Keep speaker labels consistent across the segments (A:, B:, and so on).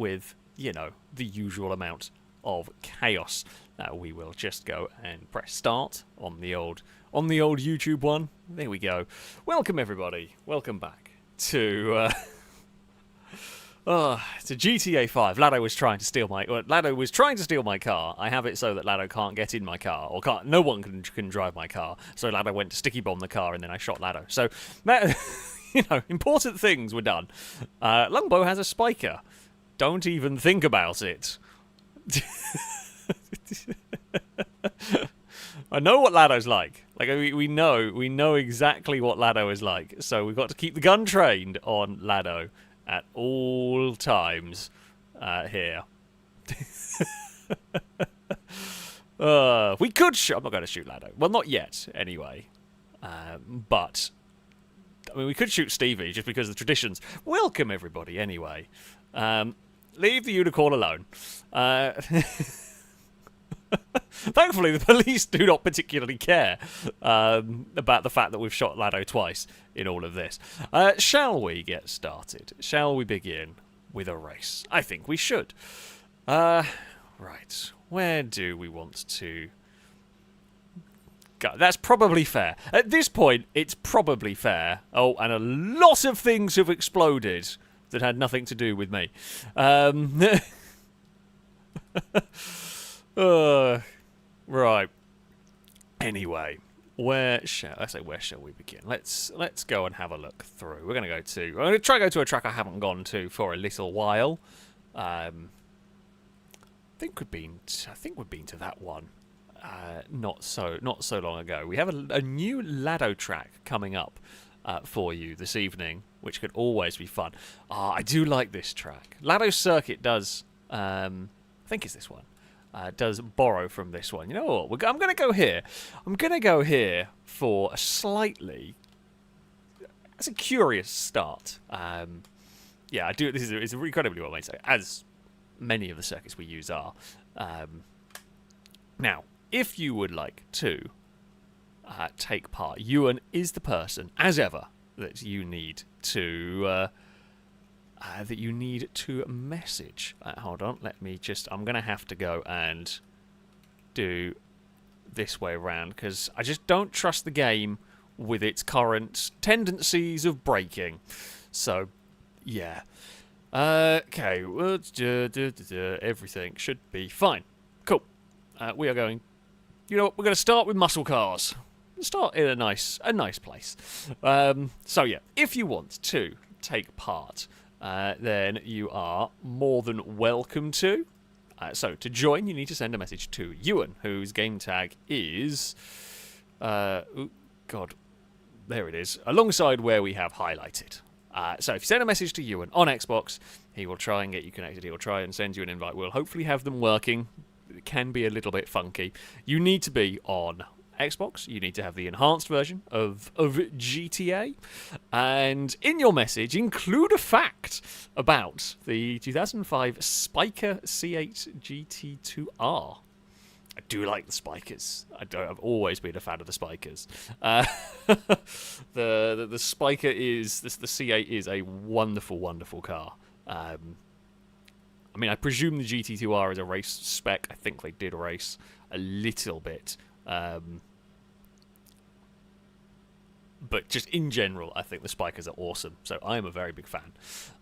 A: with, the usual amount of chaos. We will just go and press start on the old YouTube one. There we go. Welcome everybody. Welcome back to GTA 5. Lado was trying to steal my car. I have it so that Lado can't get in my car, or no one can drive my car. So Lado went to sticky bomb the car, and then I shot Lado. So that, important things were done. Longbow has a spiker. Don't even think about it. I know what Lado's like. We know exactly what Lado is like. So we've got to keep the gun trained on Lado at all times here. We could I'm not going to shoot Lado. Well, not yet, anyway. But we could shoot Stevie just because of the traditions. Welcome, everybody, anyway. Leave the unicorn alone. Thankfully, the police do not particularly care about the fact that we've shot Lado twice in all of this. Shall we get started? Shall we begin with a race? I think we should. Right. Where do we want to go? That's probably fair. At this point, it's probably fair. Oh, and a lot of things have exploded that had nothing to do with me. Right. Anyway, where shall we begin? Let's go and have a look through. I'm going to try to go to a track I haven't gone to for a little while. I think we've been to that one not so long ago. We have a new Lado track coming up for you this evening, which could always be fun. I do like this track. Lado Circuit does. I think it's this one. Does borrow from this one. You know what? I'm going to go here. I'm going to go here for a slightly... That's a curious start. Yeah, I do. This is incredibly well made, as many of the circuits we use are. Now, if you would like to take part, Ewan is the person, as ever, that you need to... message. Hold on, I'm going to have to go and do this way around, because I just don't trust the game with its current tendencies of breaking. So, yeah. Okay, everything should be fine. Cool. We are going... You know what, we're going to start with muscle cars. Start in a nice place. So, yeah, if you want to take part... then you are more than welcome to. So, to join, you need to send a message to Ewan, whose game tag is... there it is. Alongside where we have highlighted. So, if you send a message to Ewan on Xbox, he will try and get you connected. He will try and send you an invite. We'll hopefully have them working. It can be a little bit funky. You need to be on Xbox, you need to have the enhanced version of GTA, and in your message include a fact about the 2005 Spiker C8 GT2R. I do like the Spikers. I've always been a fan of the Spikers. The Spiker is the C8 is a wonderful, wonderful car. I mean, I presume the GT2R is a race spec. I think they did race a little bit. But just in general, I think the Spikers are awesome. So I am a very big fan.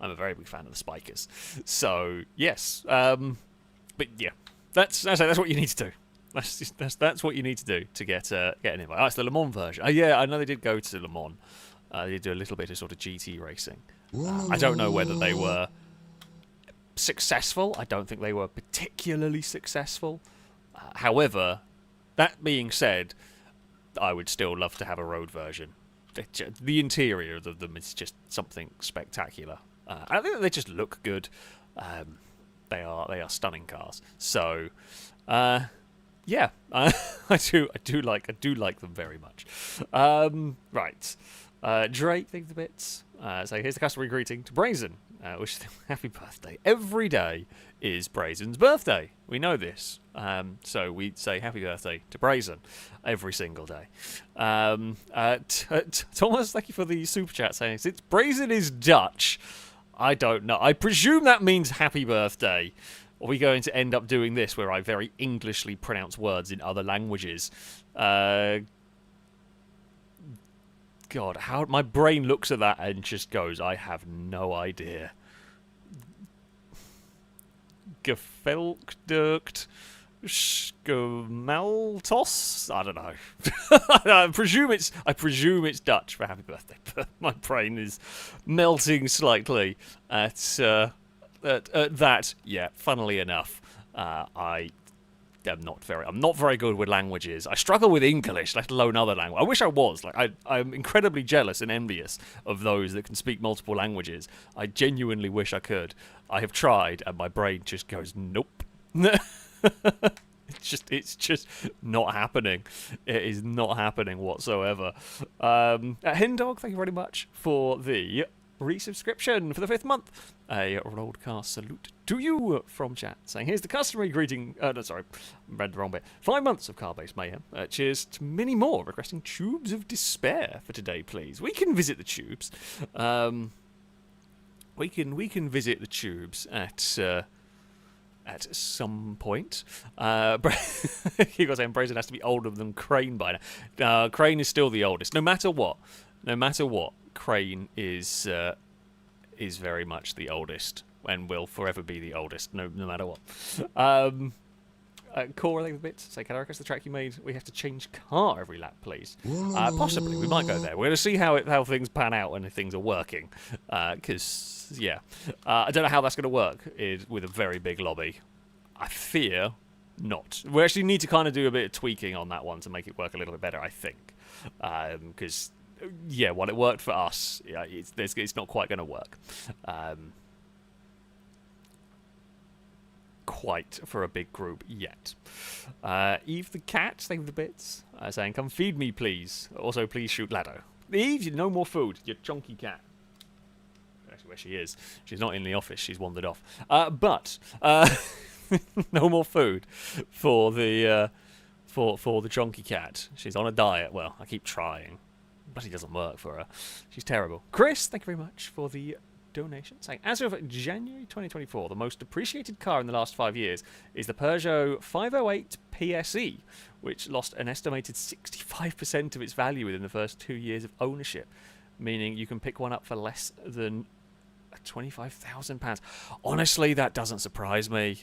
A: I'm a very big fan of the Spikers. So yes, but yeah, that's what you need to do. That's what you need to do to get an invite. Oh, it's the Le Mans version. Oh yeah, I know they did go to Le Mans. They did do a little bit of sort of GT racing. I don't know whether they were successful. I don't think they were particularly successful. However, that being said, I would still love to have a road version. The interior of them is just something spectacular. I think they just look good. They are stunning cars. So, yeah, I do like them very much. Right, Drake, thanks the bits. So here's the customary greeting to Brazen. Wish them happy birthday. Every day is Brazen's birthday. We know this. So we say happy birthday to Brazen every single day. Thomas, thank you for the super chat saying, since Brazen is Dutch, I don't know. I presume that means happy birthday. Are we going to end up doing this where I very Englishly pronounce words in other languages? God, how my brain looks at that and just goes, I have no idea. Gefelkdukt Schmeltos? I don't know. I presume it's Dutch for happy birthday, but my brain is melting slightly at that. Yeah, funnily enough, I'm not very good with languages. I struggle with English, let alone other languages. I wish I was. I'm incredibly jealous and envious of those that can speak multiple languages. I genuinely wish I could. I have tried, and my brain just goes, nope. It's just not happening. It is not happening whatsoever. Hindog, thank you very much for the resubscription for the 5th month. A roadcast salute to you from chat, saying, here's the customary greeting. No, sorry, read the wrong bit. 5 months of car-based mayhem. Cheers to many more requesting Tubes of Despair for today, please. We can visit the tubes. We can visit the tubes at some point. You got saying Brazen has to be older than Crane by now. Crane is still the oldest, no matter what. No matter what, Crane is very much the oldest and will forever be the oldest, no matter what. Core, I think the bits say, can I request the track you made? We have to change car every lap, please. Possibly, we might go there. We're going to see how things pan out and if things are working. Because, yeah, I don't know how that's going to work with a very big lobby. I fear not. We actually need to kind of do a bit of tweaking on that one to make it work a little bit better, I think. Because, yeah, while it worked for us, yeah, it's not quite going to work. Quite for a big group yet. Eve the cat, thank you for the bits, saying, come feed me, please. Also, please shoot Lado. Eve, no more food, you chunky cat. Actually, where she is. She's not in the office, she's wandered off. But no more food for the chunky cat. She's on a diet. Well, I keep trying. Bloody doesn't work for her. She's terrible. Chris, thank you very much for the donation. Saying, as of January 2024, the most depreciated car in the last 5 years is the Peugeot 508 PSE, which lost an estimated 65% of its value within the first 2 years of ownership, meaning you can pick one up for less than £25,000. Honestly, that doesn't surprise me.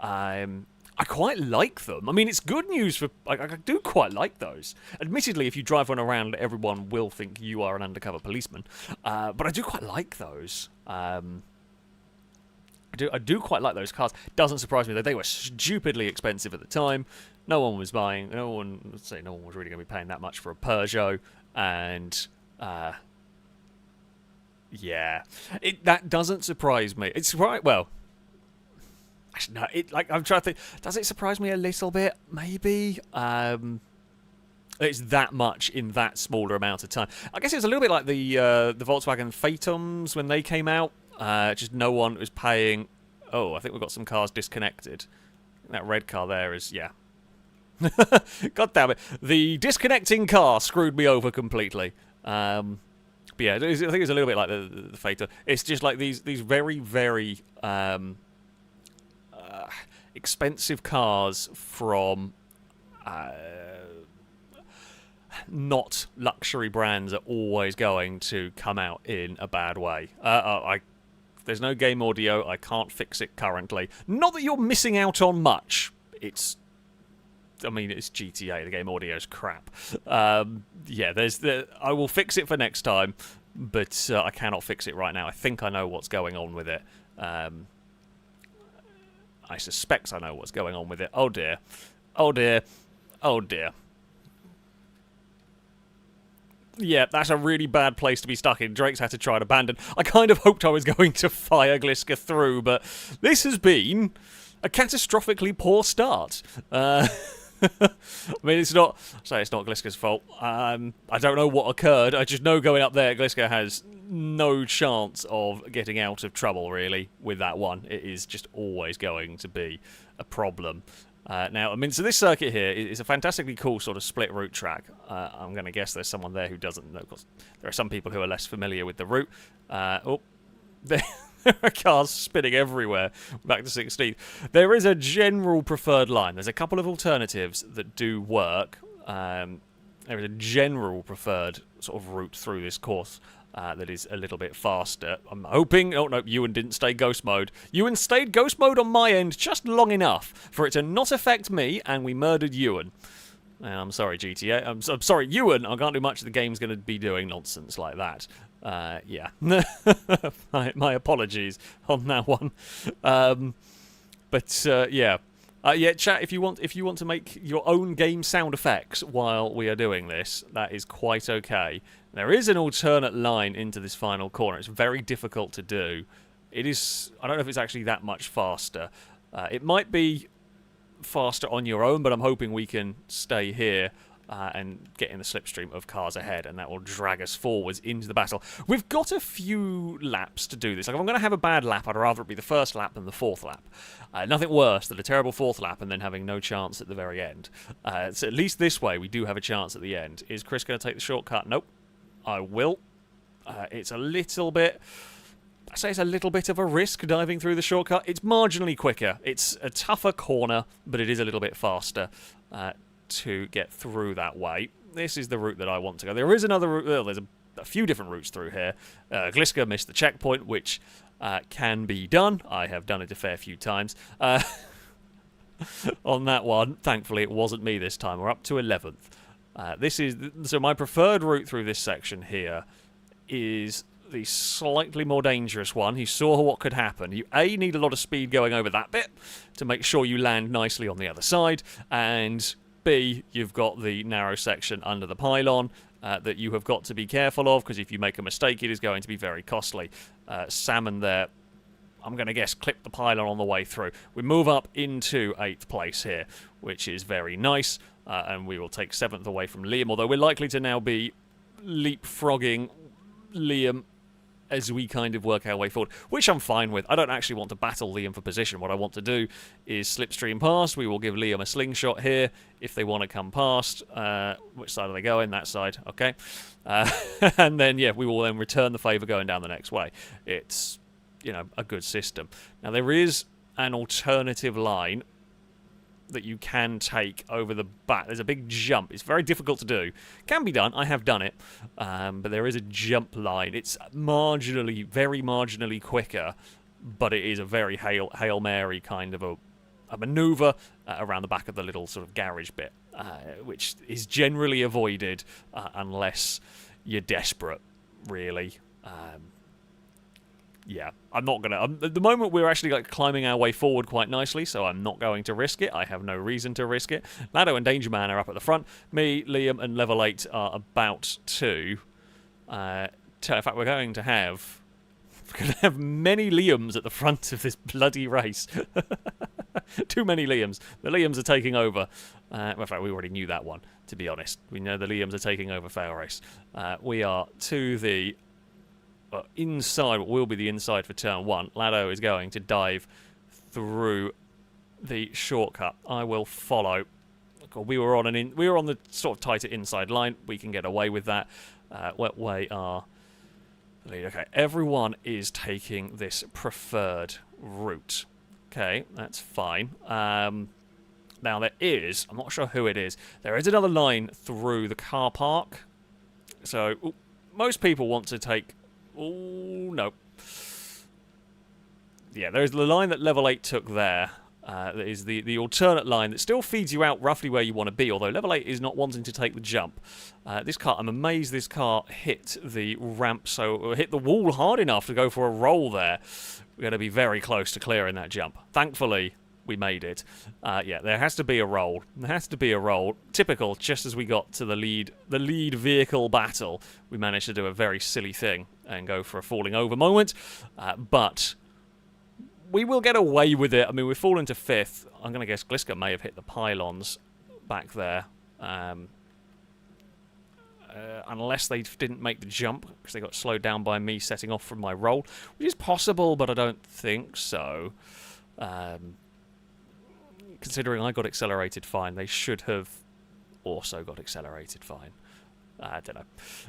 A: I quite like them. I mean, it's good news for... I do quite like those. Admittedly, if you drive one around, everyone will think you are an undercover policeman. But I do quite like those. I do quite like those cars. Doesn't surprise me that they were stupidly expensive at the time. No one was buying... no one was really going to be paying that much for a Peugeot. And... yeah. That doesn't surprise me. It's right... Well... No, I'm trying to think. Does it surprise me a little bit? Maybe. It's that much in that smaller amount of time. I guess it's a little bit like the Volkswagen Phantoms when they came out. Just no one was paying. Oh, I think we've got some cars disconnected. That red car there is, yeah. God damn it. The disconnecting car screwed me over completely. But yeah, I think it's a little bit like the Phantom. It's just like these very, very... expensive cars from not luxury brands are always going to come out in a bad way. There's no game audio. I can't fix it currently. Not that you're missing out on much. It's GTA. The game audio's crap. Yeah, I will fix it for next time, but I cannot fix it right now. I think I know what's going on with it. I suspect I know what's going on with it. Oh dear. Oh dear. Oh dear. Yeah, that's a really bad place to be stuck in. Drake's had to try and abandon. I kind of hoped I was going to fire Gliska through, but this has been a catastrophically poor start. I mean, it's not Gliska's fault. I don't know what occurred. I just know going up there, Gliska has no chance of getting out of trouble, really, with that one. It is just always going to be a problem. Now, I mean, so this circuit here is a fantastically cool sort of split route track. I'm going to guess there's someone there who doesn't know, because there are some people who are less familiar with the route. Oh, Cars spinning everywhere back to 16th. There is a general preferred line. There's a couple of alternatives that do work. There is a general preferred sort of route through this course that is a little bit faster. I'm hoping... Oh, no, Ewan didn't stay ghost mode. Ewan stayed ghost mode on my end just long enough for it to not affect me, and we murdered Ewan. I'm sorry, GTA. I'm sorry, Ewan. I can't do much. The game's going to be doing nonsense like that. Yeah. my apologies on that one. Yeah. Yeah, chat, if you want to make your own game sound effects while we are doing this, that is quite okay. There is an alternate line into this final corner. It's very difficult to do. It is... I don't know if it's actually that much faster. It might be faster on your own, but I'm hoping we can stay here and get in the slipstream of cars ahead, and that will drag us forwards into the battle. We've got a few laps to do this. Like, if I'm going to have a bad lap, I'd rather it be the first lap than the fourth lap. Nothing worse than a terrible fourth lap and then having no chance at the very end. So at least this way, we do have a chance at the end. Is Chris going to take the shortcut? Nope. I will. It's a little bit... I say it's a little bit of a risk diving through the shortcut. It's marginally quicker. It's a tougher corner, but it is a little bit faster to get through that way. This is the route that I want to go. There is another route. Well, there's a few different routes through here. Gliska missed the checkpoint, which can be done. I have done it a fair few times. On that one, thankfully, it wasn't me this time. We're up to 11th. So my preferred route through this section here is the slightly more dangerous one. You saw what could happen. You need a lot of speed going over that bit to make sure you land nicely on the other side, and B, you've got the narrow section under the pylon that you have got to be careful of, because if you make a mistake, it is going to be very costly. Salmon there, I'm going to guess, clip the pylon on the way through. We move up into 8th place here, which is very nice, and we will take 7th away from Liam, although we're likely to now be leapfrogging Liam as we kind of work our way forward, which I'm fine with. I don't actually want to battle Liam for position. What I want to do is slipstream past. We will give Liam a slingshot here if they want to come past. Which side are they going? That side. Okay. And then, yeah, we will then return the favour going down the next way. It's, you know, a good system. Now, there is an alternative line that you can take over the back. There's a big jump. It's very difficult to do. Can be done. I have done it. But there is a jump line. It's marginally, very marginally quicker, but it is a very Hail Mary kind of a manoeuvre around the back of the little sort of garage bit, which is generally avoided unless you're desperate, really. Yeah, I'm not going to... At the moment, we're actually like climbing our way forward quite nicely, so I'm not going to risk it. I have no reason to risk it. Lado and Danger Man are up at the front. Me, Liam, and Level 8 are about to... in fact, we're going to have many Liams at the front of this bloody race. Too many Liams. The Liams are taking over. In fact, we already knew that one, to be honest. We know the Liams are taking over FailRace. We are to the... inside what will be the inside for turn 1. Lado is going to dive through the shortcut. I will follow. We were on the sort of tighter inside line. We can get away with that. What way are the lead? Okay, everyone is taking this preferred route. Okay, that's fine. Now there is, I'm not sure who it is. There is another line through the car park. So most people want to take. Oh, no. Yeah, there's the line that Level 8 took there. That is the alternate line that still feeds you out roughly where you want to be, although Level 8 is not wanting to take the jump. This car, I'm amazed this car hit the ramp, so hit the wall hard enough to go for a roll there. We're going to be very close to clearing that jump. Thankfully, we made it. Yeah, there has to be a roll. There has to be a roll. Typical, just as we got to the lead vehicle battle, we managed to do a very silly thing and go for a falling over moment. But we will get away with it. I mean, we've fallen to 5th. I'm going to guess Gliska may have hit the pylons back there. Unless they didn't make the jump, because they got slowed down by me setting off from my roll. Which is possible, but I don't think so. Considering I got accelerated fine, they should have also got accelerated fine. I don't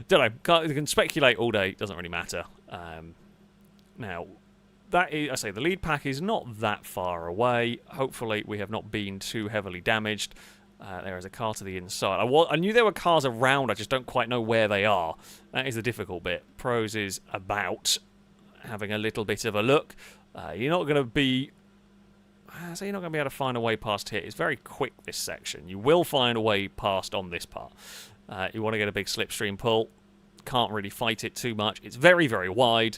A: know. You can speculate all day. It doesn't really matter. Now, that is, I say, the lead pack is not that far away. Hopefully, we have not been too heavily damaged. There is a car to the inside. I knew there were cars around, I just don't quite know where they are. That is the difficult bit. Pros is about having a little bit of a look. You're not going to be... So you're not going to be able to find a way past here. It's very quick, this section. You will find a way past on this part. You want to get a big slipstream pull. Can't really fight it too much. It's very, very wide.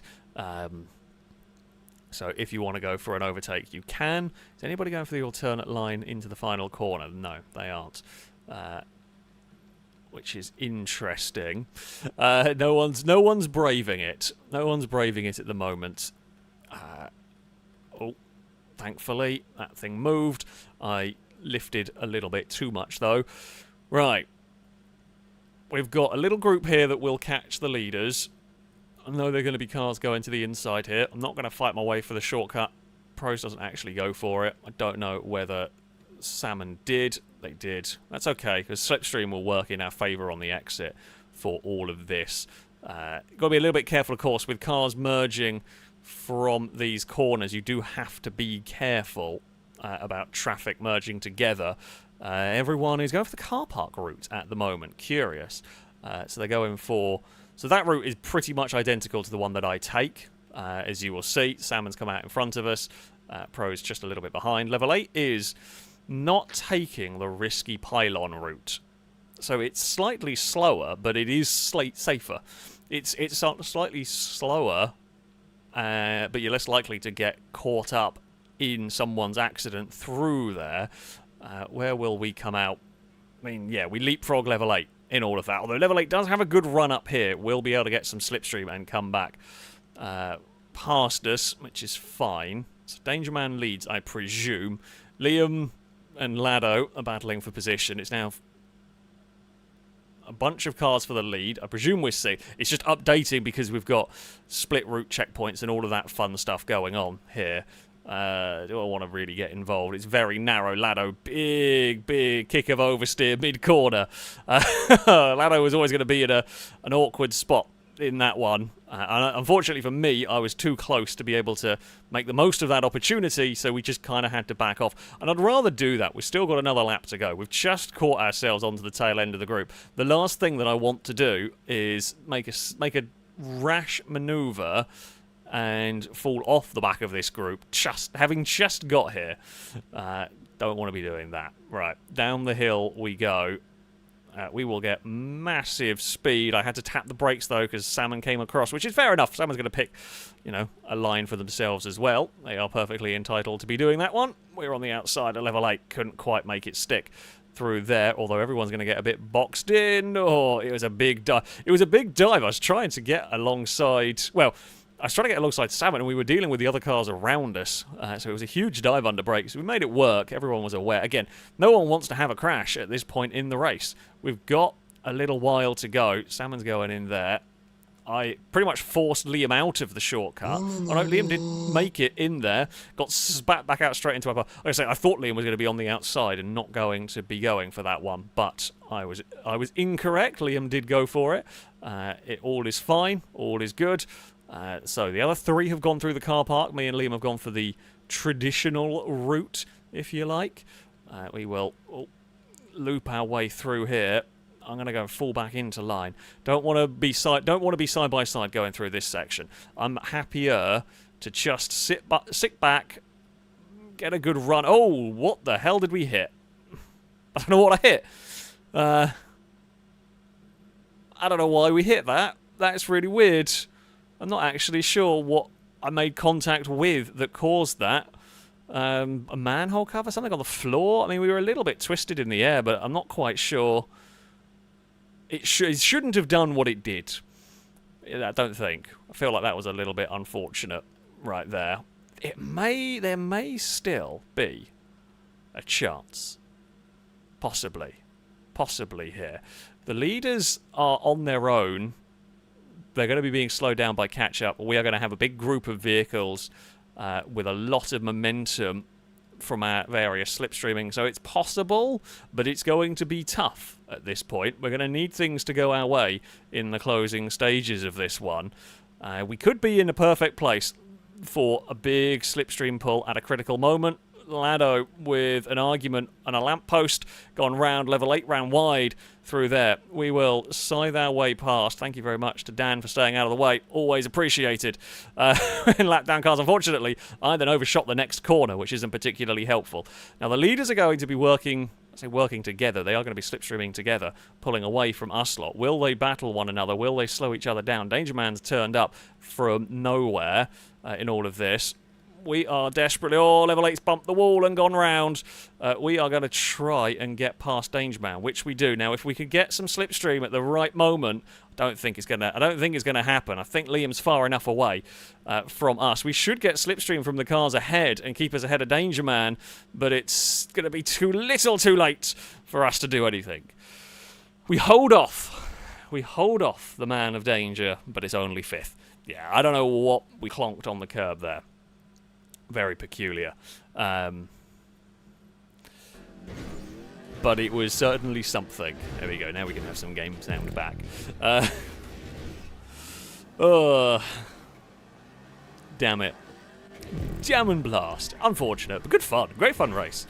A: So if you want to go for an overtake, you can. Is anybody going for the alternate line into the final corner? No, they aren't. Which is interesting. No one's braving it. No one's braving it at the moment. Oh, thankfully that thing moved. I lifted a little bit too much though. Right. We've got a little group here that will catch the leaders. I know there are going to be cars going to the inside here. I'm not going to fight my way for the shortcut. Pros doesn't actually go for it. I don't know whether Salmon did. They did. That's okay, because Slipstream will work in our favour on the exit for all of this. Got to be a little bit careful, of course, with cars merging from these corners. You do have to be careful about traffic merging together. Everyone is going for the car park route at the moment. Curious. So they're going for... So that route is pretty much identical to the one that I take. As you will see, Salmon's come out in front of us. Pro's just a little bit behind. Level 8 is not taking the risky pylon route. So it's slightly slower, but it is safer. It's slightly slower, but you're less likely to get caught up in someone's accident through there. Where will we come out? I mean, yeah, we leapfrog level 8 in all of that. Although level 8 does have a good run up here. We'll be able to get some slipstream and come back past us, which is fine. So Danger Man leads, I presume. Liam and Lado are battling for position. It's now a bunch of cars for the lead. I presume we're safe. It's just updating because we've got split route checkpoints and all of that fun stuff going on here. Do I want to really get involved? It's very narrow. Lado, big kick of oversteer mid-corner. Lado was always going to be in an awkward spot in that one. Unfortunately for me, I was too close to be able to make the most of that opportunity, so we just kind of had to back off. And I'd rather do that. We've still got another lap to go. We've just caught ourselves onto the tail end of the group. The last thing that I want to do is make a rash manoeuvre and fall off the back of this group, having just got here. Don't want to be doing that. Right, down the hill we go. We will get massive speed. I had to tap the brakes, though, because Salmon came across, which is fair enough. Salmon's going to pick, a line for themselves as well. They are perfectly entitled to be doing that one. We're on the outside at level 8. Couldn't quite make it stick through there, although everyone's going to get a bit boxed in. Oh, it was a big dive. It was a big dive. I was trying to get alongside... Well... I was trying to get alongside Salmon, and we were dealing with the other cars around us, so it was a huge dive under brakes. We made it work. Everyone was aware. Again, no one wants to have a crash at this point in the race. We've got a little while to go. Salmon's going in there. I pretty much forced Liam out of the shortcut. Oh no, Liam did make it in there. Got spat back out straight into our car. Like I say, I thought Liam was going to be on the outside and not going to be going for that one, but I was incorrect. Liam did go for it. All is fine. All is good. So the other 3 have gone through the car park. Me and Liam have gone for the traditional route, if you like. We will loop our way through here. I'm going to go and fall back into line. Don't want to be side by side going through this section. I'm happier to just sit back, get a good run. Oh, what the hell did we hit? I don't know what I hit. I don't know why we hit that. That's really weird. I'm not actually sure what I made contact with that caused that. A manhole cover? Something on the floor? I mean, we were a little bit twisted in the air, but I'm not quite sure. It shouldn't have done what it did. I don't think. I feel like that was a little bit unfortunate right there. There may still be a chance. Possibly here. The leaders are on their own. They're going to be being slowed down by catch-up. We are going to have a big group of vehicles with a lot of momentum from our various slipstreaming. So it's possible, but it's going to be tough at this point. We're going to need things to go our way in the closing stages of this one. We could be in a perfect place. for a big slipstream pull at a critical moment. Lado with an argument and a lamppost gone round level 8 round wide through there. We will scythe our way past. Thank you very much to Dan for staying out of the way. Always appreciated. In lap down cars, unfortunately, I then overshot the next corner, which isn't particularly helpful. Now, the leaders are going to be working together. They are going to be slipstreaming together, pulling away from us lot. Will they battle one another? Will they slow each other down? Danger Man's turned up from nowhere in all of this. We are desperately... Oh, level 8's bumped the wall and gone round. We are going to try and get past Danger Man, which we do. Now, if we could get some slipstream at the right moment, I don't think it's going to happen. I think Liam's far enough away from us. We should get slipstream from the cars ahead and keep us ahead of Danger Man, but it's going to be too late for us to do anything. We hold off. The man of danger, but it's only 5th. Yeah, I don't know what we clonked on the curb there. Very peculiar. But it was certainly something. There we go. Now we can have some game sound back. Damn it. Jam and blast. Unfortunate, but good fun. Great fun race.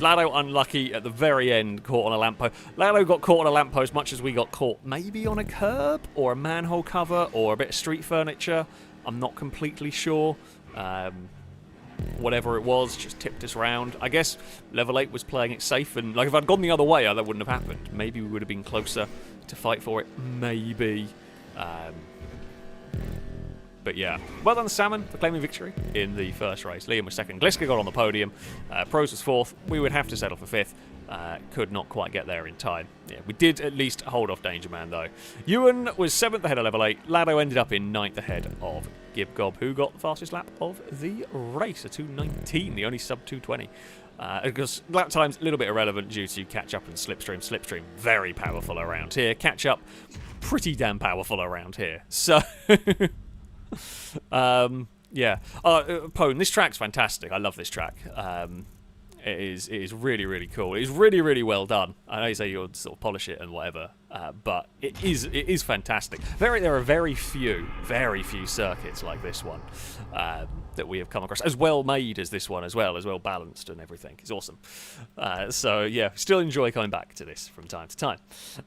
A: Lado unlucky at the very end, caught on a lamppost. Lado got caught on a lamppost much as we got caught maybe on a curb or a manhole cover or a bit of street furniture. I'm not completely sure. Whatever it was, just tipped us round. I guess level 8 was playing it safe, and like if I'd gone the other way, that wouldn't have happened. Maybe we would have been closer to fight for it. Maybe. But yeah, well done Salmon for claiming victory in the first race. Liam was 2nd. Gliska got on the podium. Pros was 4th. We would have to settle for 5th. Could not quite get there in time. Yeah, we did at least hold off Danger Man though. Ewan was 7th ahead of level 8. Lado ended up in 9th ahead of Gib Gob, who got the fastest lap of the race, a 2:19, the only sub 2:20. Because lap time's a little bit irrelevant due to catch up and slipstream. Slipstream very powerful around here. Catch up pretty damn powerful around here. So yeah. Pone, this track's fantastic. I love this track. It is really, really cool. It is really, really well done. I know you say you'll sort of polish it and whatever, but it is fantastic. There are very few circuits like this one that we have come across. As well made as this one as well balanced and everything. It's awesome. So yeah, still enjoy coming back to this from time to time.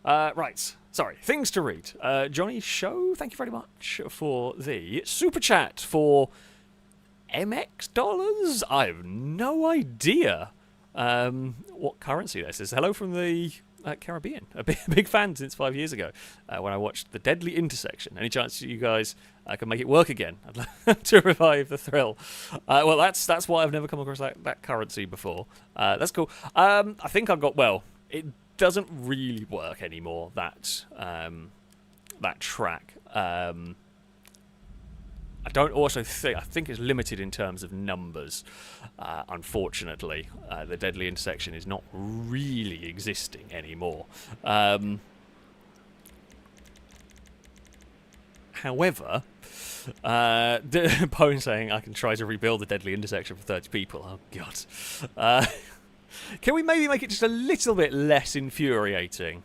A: Right. Sorry, things to read. Johnny Show, thank you very much for the super chat for MX dollars? I have no idea what currency this is. Hello from the Caribbean. A big fan since 5 years ago when I watched The Deadly Intersection. Any chance you guys can make it work again? I'd love to revive the thrill. Well, that's why I've never come across that currency before. That's cool. I think I've got... Well, it doesn't really work anymore, that track. I don't also think... I think it's limited in terms of numbers, unfortunately. The Deadly Intersection is not really existing anymore. However, Pone saying I can try to rebuild the Deadly Intersection for 30 people. Oh, God. Can we maybe make it just a little bit less infuriating?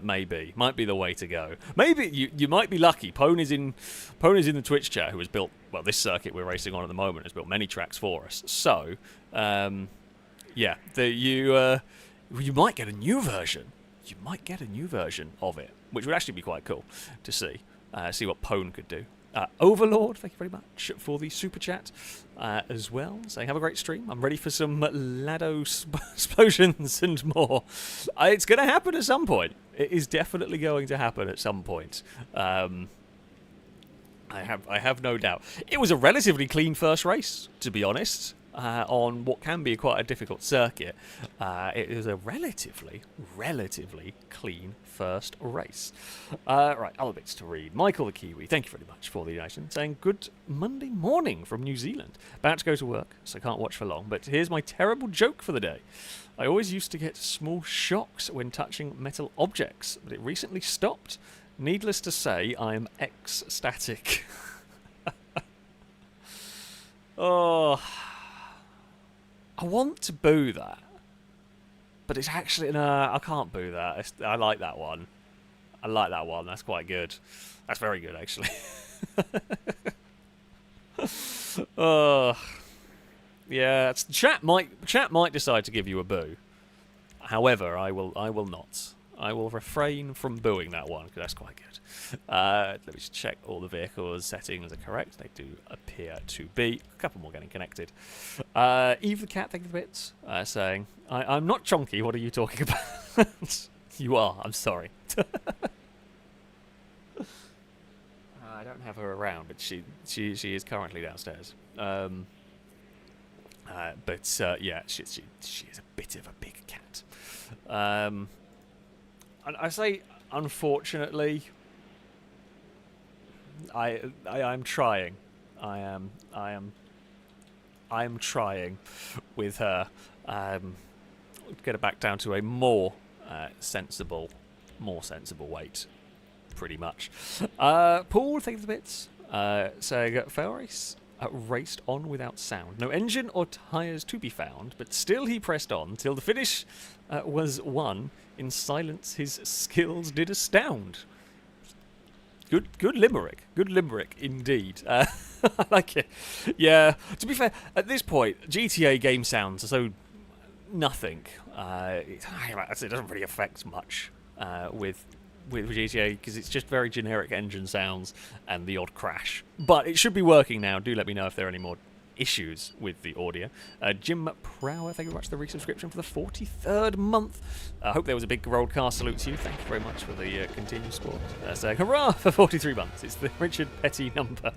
A: Maybe. Might be the way to go. Maybe you might be lucky. Pone is in the Twitch chat, who has built, well, this circuit we're racing on at the moment has built many tracks for us. So, yeah, you might get a new version. You might get a new version of it, which would actually be quite cool to see. See what Pone could do. Overlord, thank you very much for the super chat as well. Saying, have a great stream. I'm ready for some Lado explosions and more. It's going to happen at some point. It is definitely going to happen at some point. I have no doubt. It was a relatively clean first race, to be honest. On what can be quite a difficult circuit. It was a relatively clean first race. Right, other bits to read. Michael the Kiwi, thank you very much for the donation, saying, good Monday morning from New Zealand. About to go to work, so can't watch for long, but here's my terrible joke for the day. I always used to get small shocks when touching metal objects, but it recently stopped. Needless to say, I am ecstatic. Oh... I want to boo that, but it's actually... No, I can't boo that. I like that one. That's quite good. That's very good, actually. Yeah, chat might decide to give you a boo. However, I will not. I will refrain from booing that one, because that's quite good. Let me just check all the vehicles settings are correct. They do appear to be. A couple more getting connected. Eve the cat, thank you for the bits, saying, I'm not chonky, what are you talking about? You are, I'm sorry. I don't have her around, but she is currently downstairs. Yeah, she is a bit of a big cat. I say, unfortunately, I'm trying. I am trying with her. Get it back down to a more sensible weight, pretty much. Paul, thank you for the bits. Saying FailRace raced on without sound. No engine or tyres to be found, but still he pressed on till the finish was won. In silence his skills did astound. Good limerick. Good limerick indeed. I like it. Yeah, to be fair, at this point, GTA game sounds are so nothing. It doesn't really affect much with GTA, because it's just very generic engine sounds and the odd crash. But it should be working now. Do let me know if there are any more issues with the audio. Jim Prower, thank you very much for the resubscription for the 43rd month. I hope there was a big broadcast salute to you. Thank you very much for the continued support. Saying hurrah for 43 months. It's the Richard Petty number.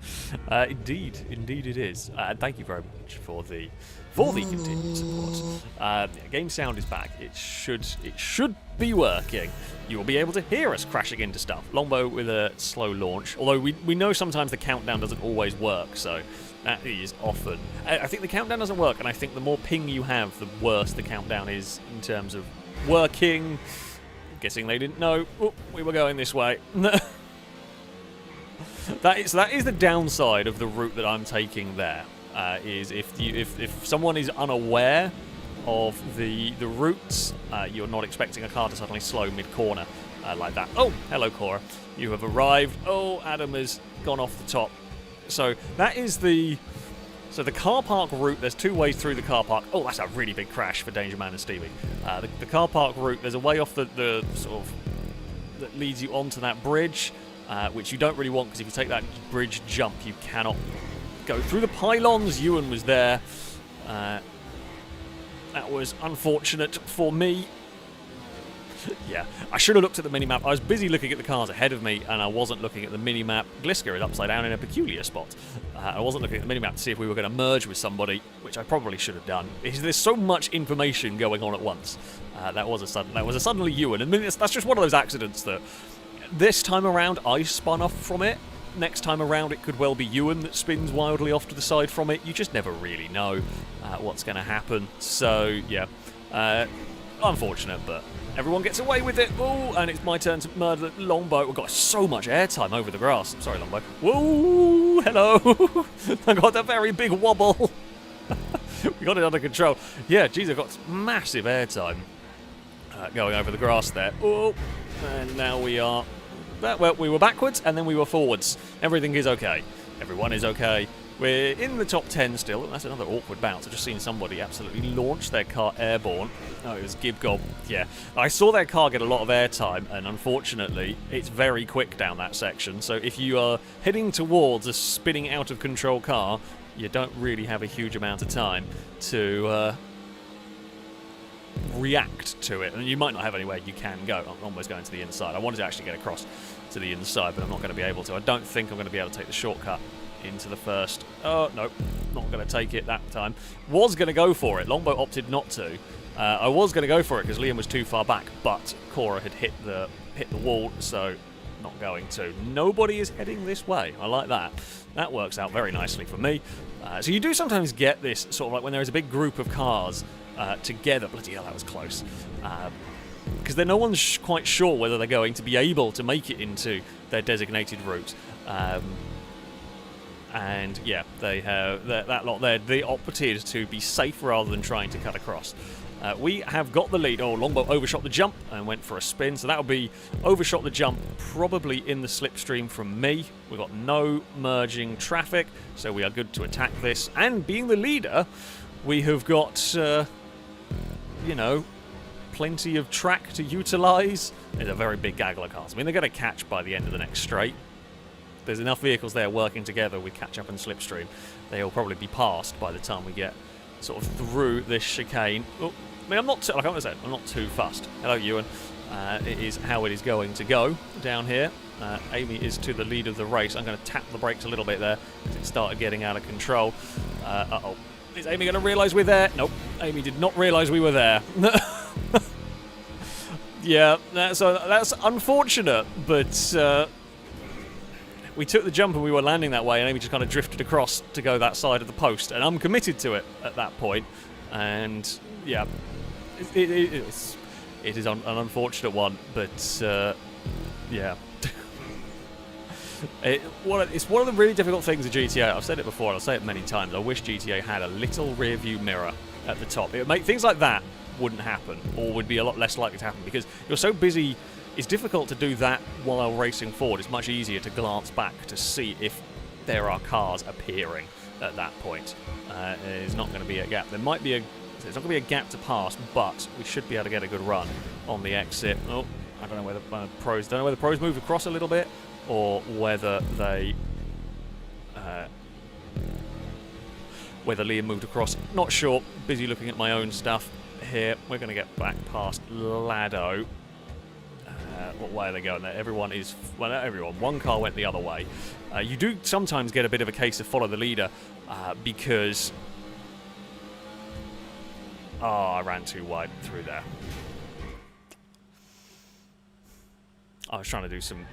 A: Indeed it is. Thank you very much for the continued support. Game sound is back. It should be working. You will be able to hear us crashing into stuff. Longbow with a slow launch, although we know sometimes the countdown doesn't always work, so that is often. I think the countdown doesn't work, and I think the more ping you have, the worse the countdown is in terms of working. Guessing they didn't know. Oh, we were going this way. That is the downside of the route that I'm taking there. Is if someone is unaware of the routes, you're not expecting a car to suddenly slow mid-corner like that. Oh, hello, Cora. You have arrived. Oh, Adam has gone off the top. So that is the car park route. There's two ways through the car park. Oh, that's a really big crash for Danger Man and Stevie. The car park route. There's a way off the sort of that leads you onto that bridge, which you don't really want, because if you take that bridge jump, you cannot go through the pylons. Ewan was there. That was unfortunate for me. Yeah, I should have looked at the minimap. I was busy looking at the cars ahead of me, and I wasn't looking at the minimap. Gliska is upside down in a peculiar spot. I wasn't looking at the minimap to see if we were going to merge with somebody, which I probably should have done. There's so much information going on at once. That was a suddenly Ewan, and that's just one of those accidents that this time around I spun off from it. Next time around it could well be Ewan that spins wildly off to the side from it. You just never really know what's going to happen. So yeah, unfortunate, but everyone gets away with it. Oh, and it's my turn to murder Longbow. We've got so much airtime over the grass. Sorry, Longbow. Whoa, hello. I got a very big wobble. We got it under control. Yeah, geez, I've got massive airtime going over the grass there. Oh, and now we are... Well, we were backwards and then we were forwards. Everything is okay. Everyone is okay. We're in the top 10 still. That's another awkward bounce. I've just seen somebody absolutely launch their car airborne. Oh, it was Gibgob. Yeah. I saw their car get a lot of airtime, and unfortunately, it's very quick down that section. So if you are heading towards a spinning out of control car, you don't really have a huge amount of time to react to it. And you might not have anywhere you can go. I'm almost going to the inside. I wanted to actually get across to the inside, but I'm not going to be able to. I don't think I'm going to be able to take the shortcut into the first. Oh, no, not going to take it that time. Was going to go for it. Longbow opted not to. I was going to go for it because Liam was too far back, but Cora had hit the wall, so not going to. Nobody is heading this way. I like that. That works out very nicely for me. So you do sometimes get this sort of like when there is a big group of cars together. Bloody hell, that was close. Because then no one's quite sure whether they're going to be able to make it into their designated route. And yeah, they have that lot there. They opted to be safe rather than trying to cut across. We have got the lead. Oh, Longboat overshot the jump and went for a spin. So that will be overshot the jump probably in the slipstream from me. We've got no merging traffic, so we are good to attack this. And being the leader, we have got, you know, plenty of track to utilise. There's a very big gaggle of cars. I mean, they're going to catch by the end of the next straight. There's enough vehicles there working together with catch up and slipstream. They'll probably be passed by the time we get sort of through this chicane. Oh, I mean, I'm not like I said, I'm not too fussed. Hello, Ewan. It is how it is going to go down here. Amy is to the lead of the race. I'm going to tap the brakes a little bit there because it started getting out of control. Uh-oh. Is Amy going to realise we're there? Nope. Amy did not realise we were there. Yeah, that's unfortunate, but we took the jump and we were landing that way, and Amy just kind of drifted across to go that side of the post, and I'm committed to it at that point. And yeah, it is an unfortunate one, but yeah. It's one of the really difficult things of GTA. I've said it before, and I'll say it many times. I wish GTA had a little rear view mirror at the top. It would make things like that wouldn't happen, or would be a lot less likely to happen, because you're so busy. It's difficult to do that while racing forward. It's much easier to glance back to see if there are cars appearing at that point. There's not going to be a gap. There's not going to be a gap to pass, but we should be able to get a good run on the exit. Oh, I don't know whether the pros moved across a little bit, or whether they whether Liam moved across. Not sure. Busy looking at my own stuff here. We're going to get back past Lado. What way are they going there? Everyone is... Well, not everyone. One car went the other way. You do sometimes get a bit of a case of follow the leader because... Oh, I ran too wide through there. I was trying to do some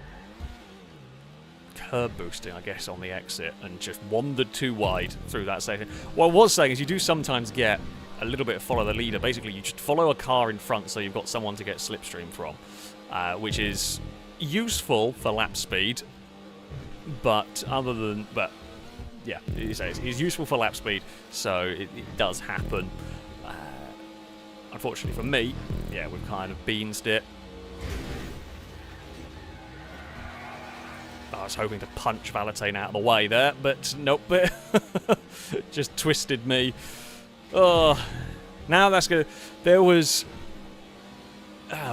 A: curb boosting, I guess, on the exit, and just wandered too wide through that section. What I was saying is you do sometimes get a little bit of follow the leader. Basically, you just follow a car in front so you've got someone to get slipstream from. Which is useful for lap speed, but yeah, it's useful for lap speed, so it does happen. Unfortunately for me, yeah, we've kind of beansed it. I was hoping to punch Valentine out of the way there, but nope, just twisted me. Oh, now that's good. There was...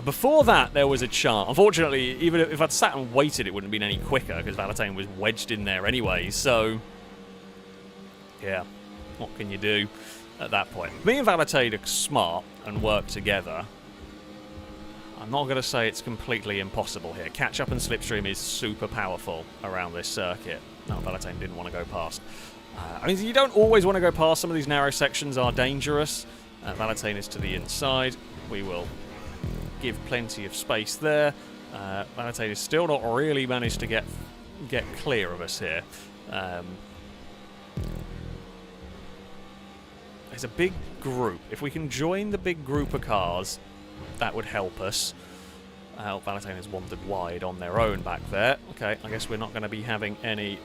A: before that, there was a chance. Unfortunately, even if I'd sat and waited, it wouldn't have been any quicker, because Valentine was wedged in there anyway, so... Yeah, what can you do at that point? Me and Valentine are smart and work together. I'm not going to say it's completely impossible here. Catch-up and slipstream is super powerful around this circuit. No, Valentine didn't want to go past. I mean, you don't always want to go past. Some of these narrow sections are dangerous. Valentine is to the inside. We will give plenty of space there. Valentine has still not really managed to get clear of us here. There's a big group. If we can join the big group of cars, that would help us. Valentine has wandered wide on their own back there. Okay, I guess we're not going to be having any...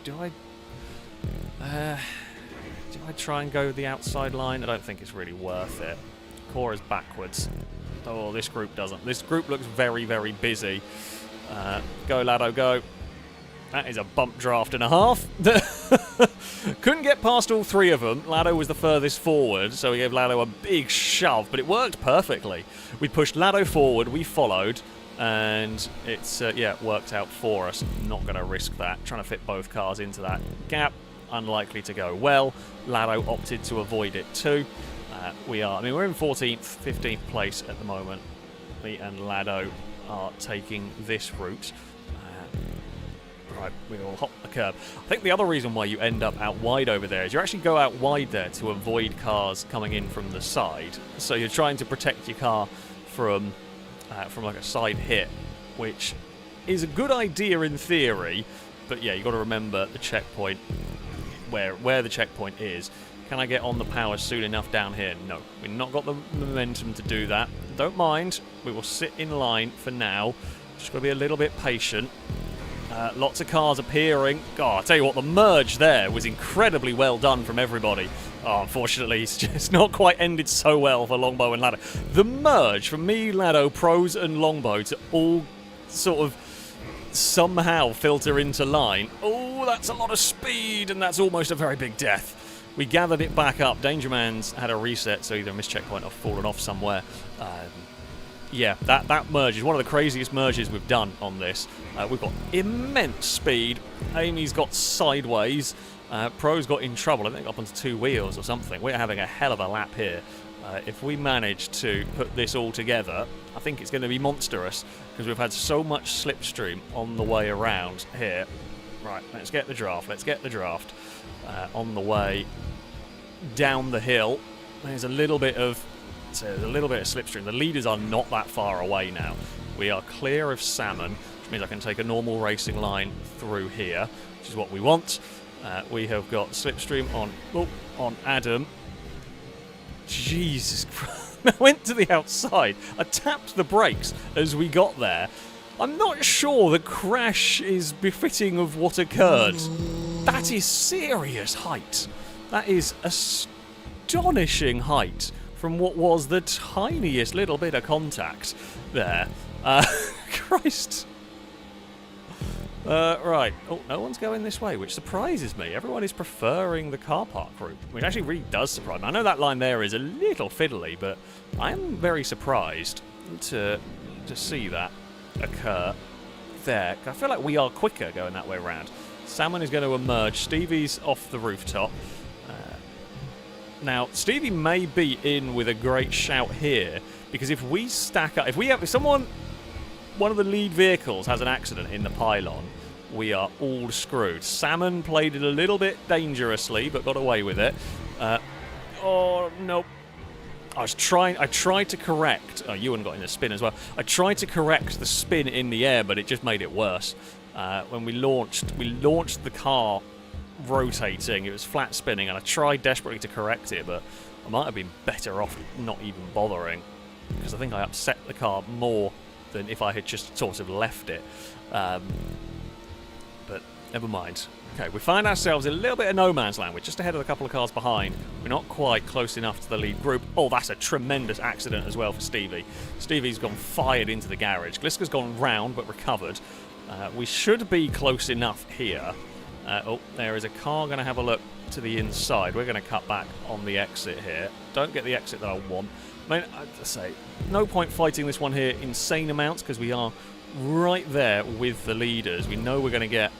A: Do I try and go the outside line? I don't think it's really worth it. Core is backwards. Oh, this group doesn't. This group looks very, very busy. Go, Lado, go. That is a bump draft and a half. Couldn't get past all three of them. Lado was the furthest forward, so we gave Lado a big shove, but it worked perfectly. We pushed Lado forward, we followed, and it's, yeah, worked out for us. Not going to risk that. Trying to fit both cars into that gap. Unlikely to go well. Lado opted to avoid it too. We're in 14th, 15th place at the moment. Me and Lado are taking this route. Right, we will hop the curb. I think the other reason why you end up out wide over there is you actually go out wide there to avoid cars coming in from the side. So you're trying to protect your car from like a side hit, which is a good idea in theory. But yeah, you got to remember the checkpoint, where the checkpoint is. Can I get on the power soon enough down here? No, we've not got the momentum to do that. Don't mind, we will sit in line for now. Just got to be a little bit patient. Lots of cars appearing. God, I tell you what, the merge there was incredibly well done from everybody. Oh, unfortunately, it's just not quite ended so well for Longbow and Laddo. The merge from me, Laddo, Pros, and Longbow to all sort of somehow filter into line. Oh, that's a lot of speed, and that's almost a very big death. We gathered it back up. Danger Man's had a reset, so either a missed checkpoint or fallen off somewhere. Yeah, that merge is one of the craziest merges we've done on this. We've got immense speed. Amy's got sideways. Pro's got in trouble. I think up onto 2 wheels or something. We're having a hell of a lap here. If we manage to put this all together, I think it's going to be monstrous because we've had so much slipstream on the way around here. Right, let's get the draft. Let's get the draft on the way down the hill. There's a little bit of slipstream. The leaders are not that far away now. We are clear of Salmon, which means I can take a normal racing line through here, which is what we want. We have got slipstream on Adam. Jesus Christ. I went to the outside. I tapped the brakes as we got there. I'm not sure the crash is befitting of what occurred. That is serious height. That is astonishing height from what was the tiniest little bit of contact there. Christ. Right. Oh, no one's going this way, which surprises me. Everyone is preferring the car park route, which actually really does surprise me. I know that line there is a little fiddly, but I am very surprised to see that occur there. I feel like we are quicker going that way around. Salmon is going to emerge. Stevie's off the rooftop. Now, Stevie may be in with a great shout here, because if we stack up, if someone, one of the lead vehicles has an accident in the pylon, we are all screwed. Salmon played it a little bit dangerously, but got away with it. Oh, no. I tried to correct, oh, Ewan got in the spin as well. I tried to correct the spin in the air, but it just made it worse. When we launched the car rotating, it was flat spinning, and I tried desperately to correct it, but I might have been better off not even bothering, because I think I upset the car more than if I had just sort of left it. But never mind. Okay, we find ourselves in a little bit of no man's land. We're just ahead of a couple of cars behind. We're not quite close enough to the lead group. Oh, that's a tremendous accident as well for Stevie. Stevie's gone fired into the garage. Gliska's gone round but recovered. We should be close enough here. Oh, there is a car going to have a look to the inside. We're going to cut back on the exit here. Don't get the exit that I want. I mean, I say, no point fighting this one here insane amounts, because we are right there with the leaders. We know we're going to get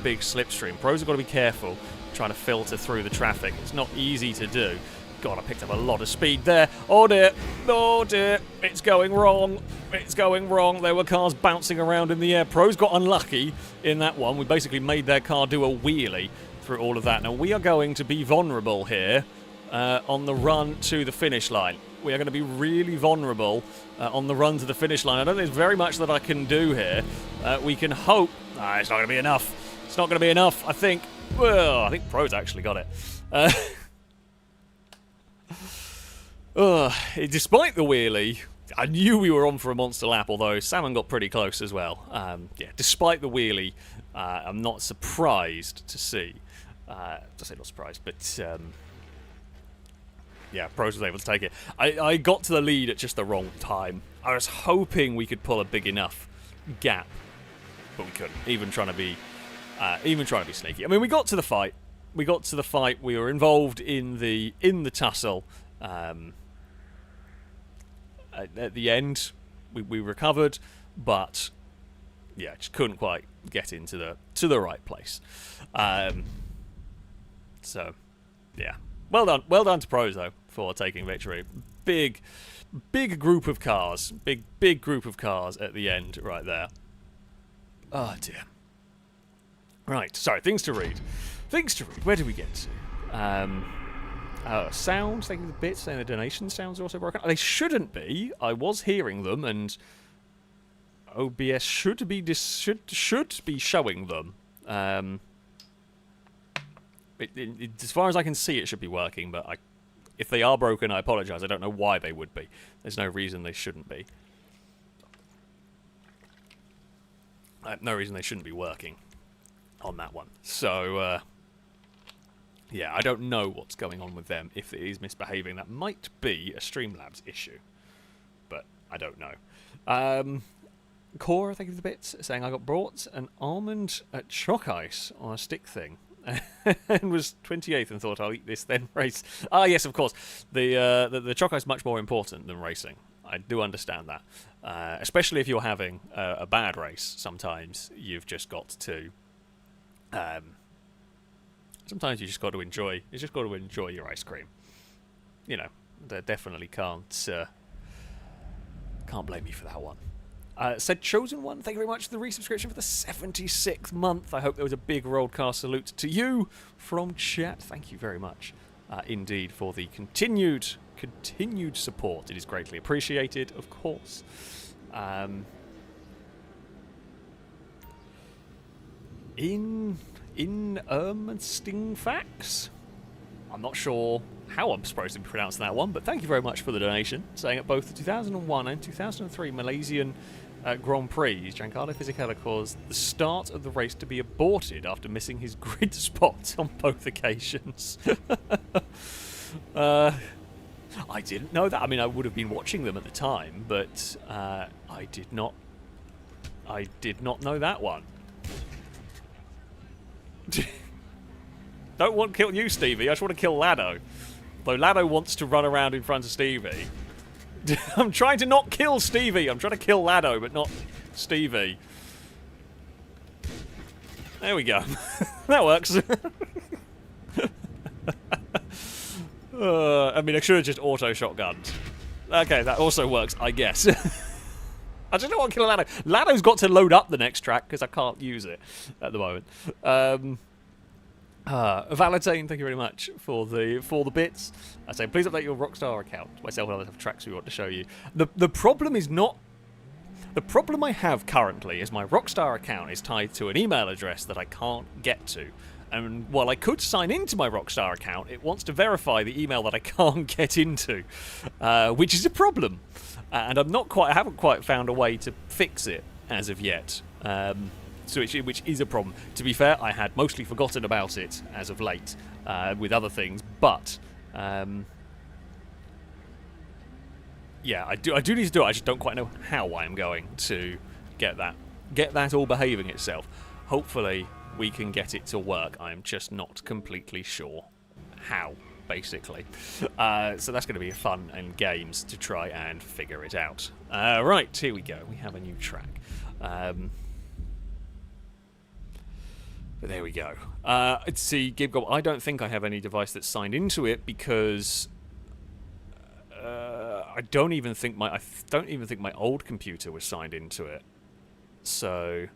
A: big slipstream. Pros have got to be careful trying to filter through the traffic. It's not easy to do. God, I picked up a lot of speed there. Oh dear, oh dear, it's going wrong. It's going wrong. There were cars bouncing around in the air. Pros got unlucky in that one. We basically made their car do a wheelie through all of that. Now, we are going to be vulnerable here on the run to the finish line. We are going to be really vulnerable on the run to the finish line. I don't think there's very much that I can do here. We can hope. It's not going to be enough. It's not going to be enough, I think. Well, I think Pros actually got it. Despite the wheelie, I knew we were on for a monster lap, although Salmon got pretty close as well. Yeah, despite the wheelie, I'm not surprised to see. I say not surprised, but yeah, Pros was able to take it. I got to the lead at just the wrong time. I was hoping we could pull a big enough gap, but we couldn't. Even trying to be sneaky. I mean, we got to the fight. We were involved in the tussle. At the end, we recovered, but yeah, just couldn't quite get into the right place. So yeah, well done to Pros though for taking victory. Big group of cars, big group of cars at the end right there. Oh dear. Right, sorry, things to read. Where do we get to? Sounds, taking the bits, saying the donation sounds are also broken. They shouldn't be. I was hearing them, and OBS should be showing them. As far as I can see, it should be working, but if they are broken, I apologise. I don't know why they would be. There's no reason they shouldn't be. No reason they shouldn't be working on that one. So, Yeah, I don't know what's going on with them. If it is misbehaving, that might be a Streamlabs issue, but I don't know. Cora, thank you for the bits, saying I got brought an almond chalk ice on a stick thing and was 28th and thought I'll eat this then race. Ah, yes, of course. The chalk ice is much more important than racing. I do understand that, especially if you're having a bad race. Sometimes you've just got to. Sometimes you just got to enjoy. You just got to enjoy your ice cream. You know, they definitely can't blame you for that one. Said Chosen One, thank you very much for the resubscription for the 76th month. I hope there was a big Rollcast salute to you from chat. Thank you very much indeed for the continued support. It is greatly appreciated, of course. In Sting Facts? I'm not sure how I'm supposed to be pronouncing that one, but thank you very much for the donation, saying at both the 2001 and 2003 Malaysian Grand Prix, Giancarlo Fisichella caused the start of the race to be aborted after missing his grid spot on both occasions. I didn't know that. I mean, I would have been watching them at the time, but I did not know that one. Don't want to kill you, Stevie. I just want to kill Lado. Though Lado wants to run around in front of Stevie. I'm trying to not kill Stevie. I'm trying to kill Lado, but not Stevie. There we go. That works. I mean, I should have just auto-shotgunned. Okay, that also works, I guess. I just don't want to kill Lado. Lado's got to load up the next track, because I can't use it at the moment. Valentine, thank you very much for the bits. I say, please update your Rockstar account. Myself and others have tracks we want to show you. The problem is not... The problem I have currently is my Rockstar account is tied to an email address that I can't get to. And while I could sign into my Rockstar account, it wants to verify the email that I can't get into, which is a problem. And I haven't quite found a way to fix it as of yet. So which is a problem. To be fair, I had mostly forgotten about it as of late with other things, but yeah, I do need to do it. I just don't quite know how I am going to get that all behaving itself. Hopefully, we can get it to work. I'm just not completely sure how, basically. So that's going to be fun and games to try and figure it out. Right, here we go. We have a new track. But there we go. Let's see, GibGob. I don't think I have any device that's signed into it because I don't even think my old computer was signed into it. So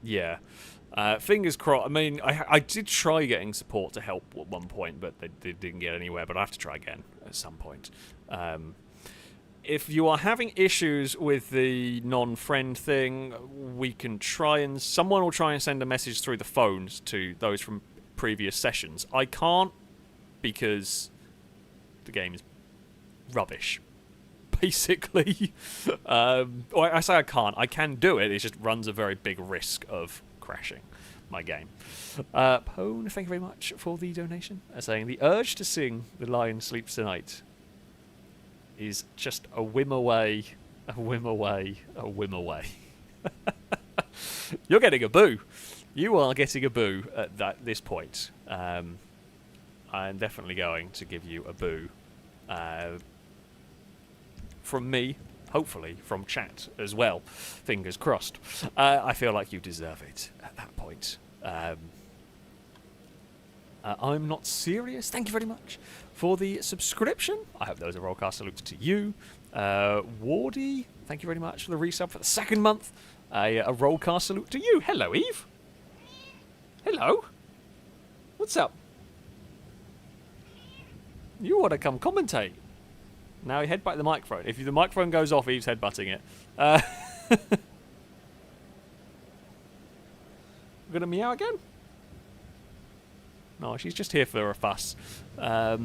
A: yeah, fingers crossed. I mean, I did try getting support to help at one point, but they didn't get anywhere. But I have to try again at some point. If you are having issues with the non-friend thing, we can try and... Someone will try and send a message through the phones to those from previous sessions. I can't because the game is rubbish, basically. Or I say I can't. I can do it. It just runs a very big risk of crashing my game. Pone, thank you very much for the donation. Saying, the urge to sing The Lion Sleeps Tonight is just a whim away, a whim away, a whim away. You're getting a boo. You are getting a boo at this point. I'm definitely going to give you a boo. From me, hopefully from chat as well. Fingers crossed. I feel like you deserve it at that point. I'm not serious. Thank you very much for the subscription. I hope those are rollcast salutes to you. Wardy, thank you very much for the resub for the second month. A rollcast salute to you. Hello, Eve. Hello. What's up? You want to come commentate? Now head back the microphone. If the microphone goes off, Eve's headbutting it. We're going to meow again? No, she's just here for a fuss. I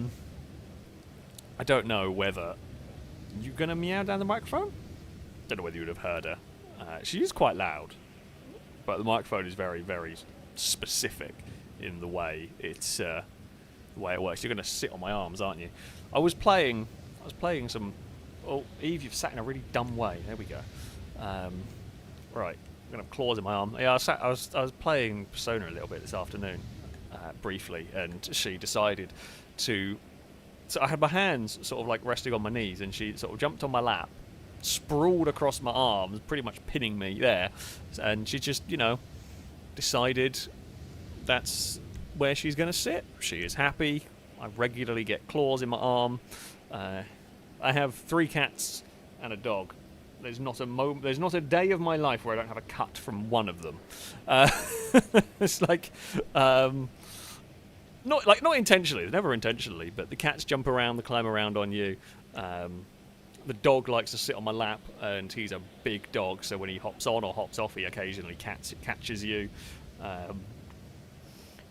A: don't know whether... You going to meow down the microphone? Don't know whether you would have heard her. She is quite loud. But the microphone is very, very specific in the way it's the way it works. You're going to sit on my arms, aren't you? I was playing some. Oh, Eve, you've sat in a really dumb way. There we go. Right, I'm gonna have claws in my arm. Yeah, I was playing Persona a little bit this afternoon, briefly, and she decided to. So I had my hands sort of like resting on my knees, and she sort of jumped on my lap, sprawled across my arms, pretty much pinning me there, and she just, decided that's where she's going to sit. She is happy. I regularly get claws in my arm. I have 3 cats and a dog. There's not a day of my life where I don't have a cut from one of them. It's like, not intentionally. Never intentionally, but the cats jump around, they climb around on you. The dog likes to sit on my lap, and he's a big dog, so when he hops on or hops off, he occasionally catches you.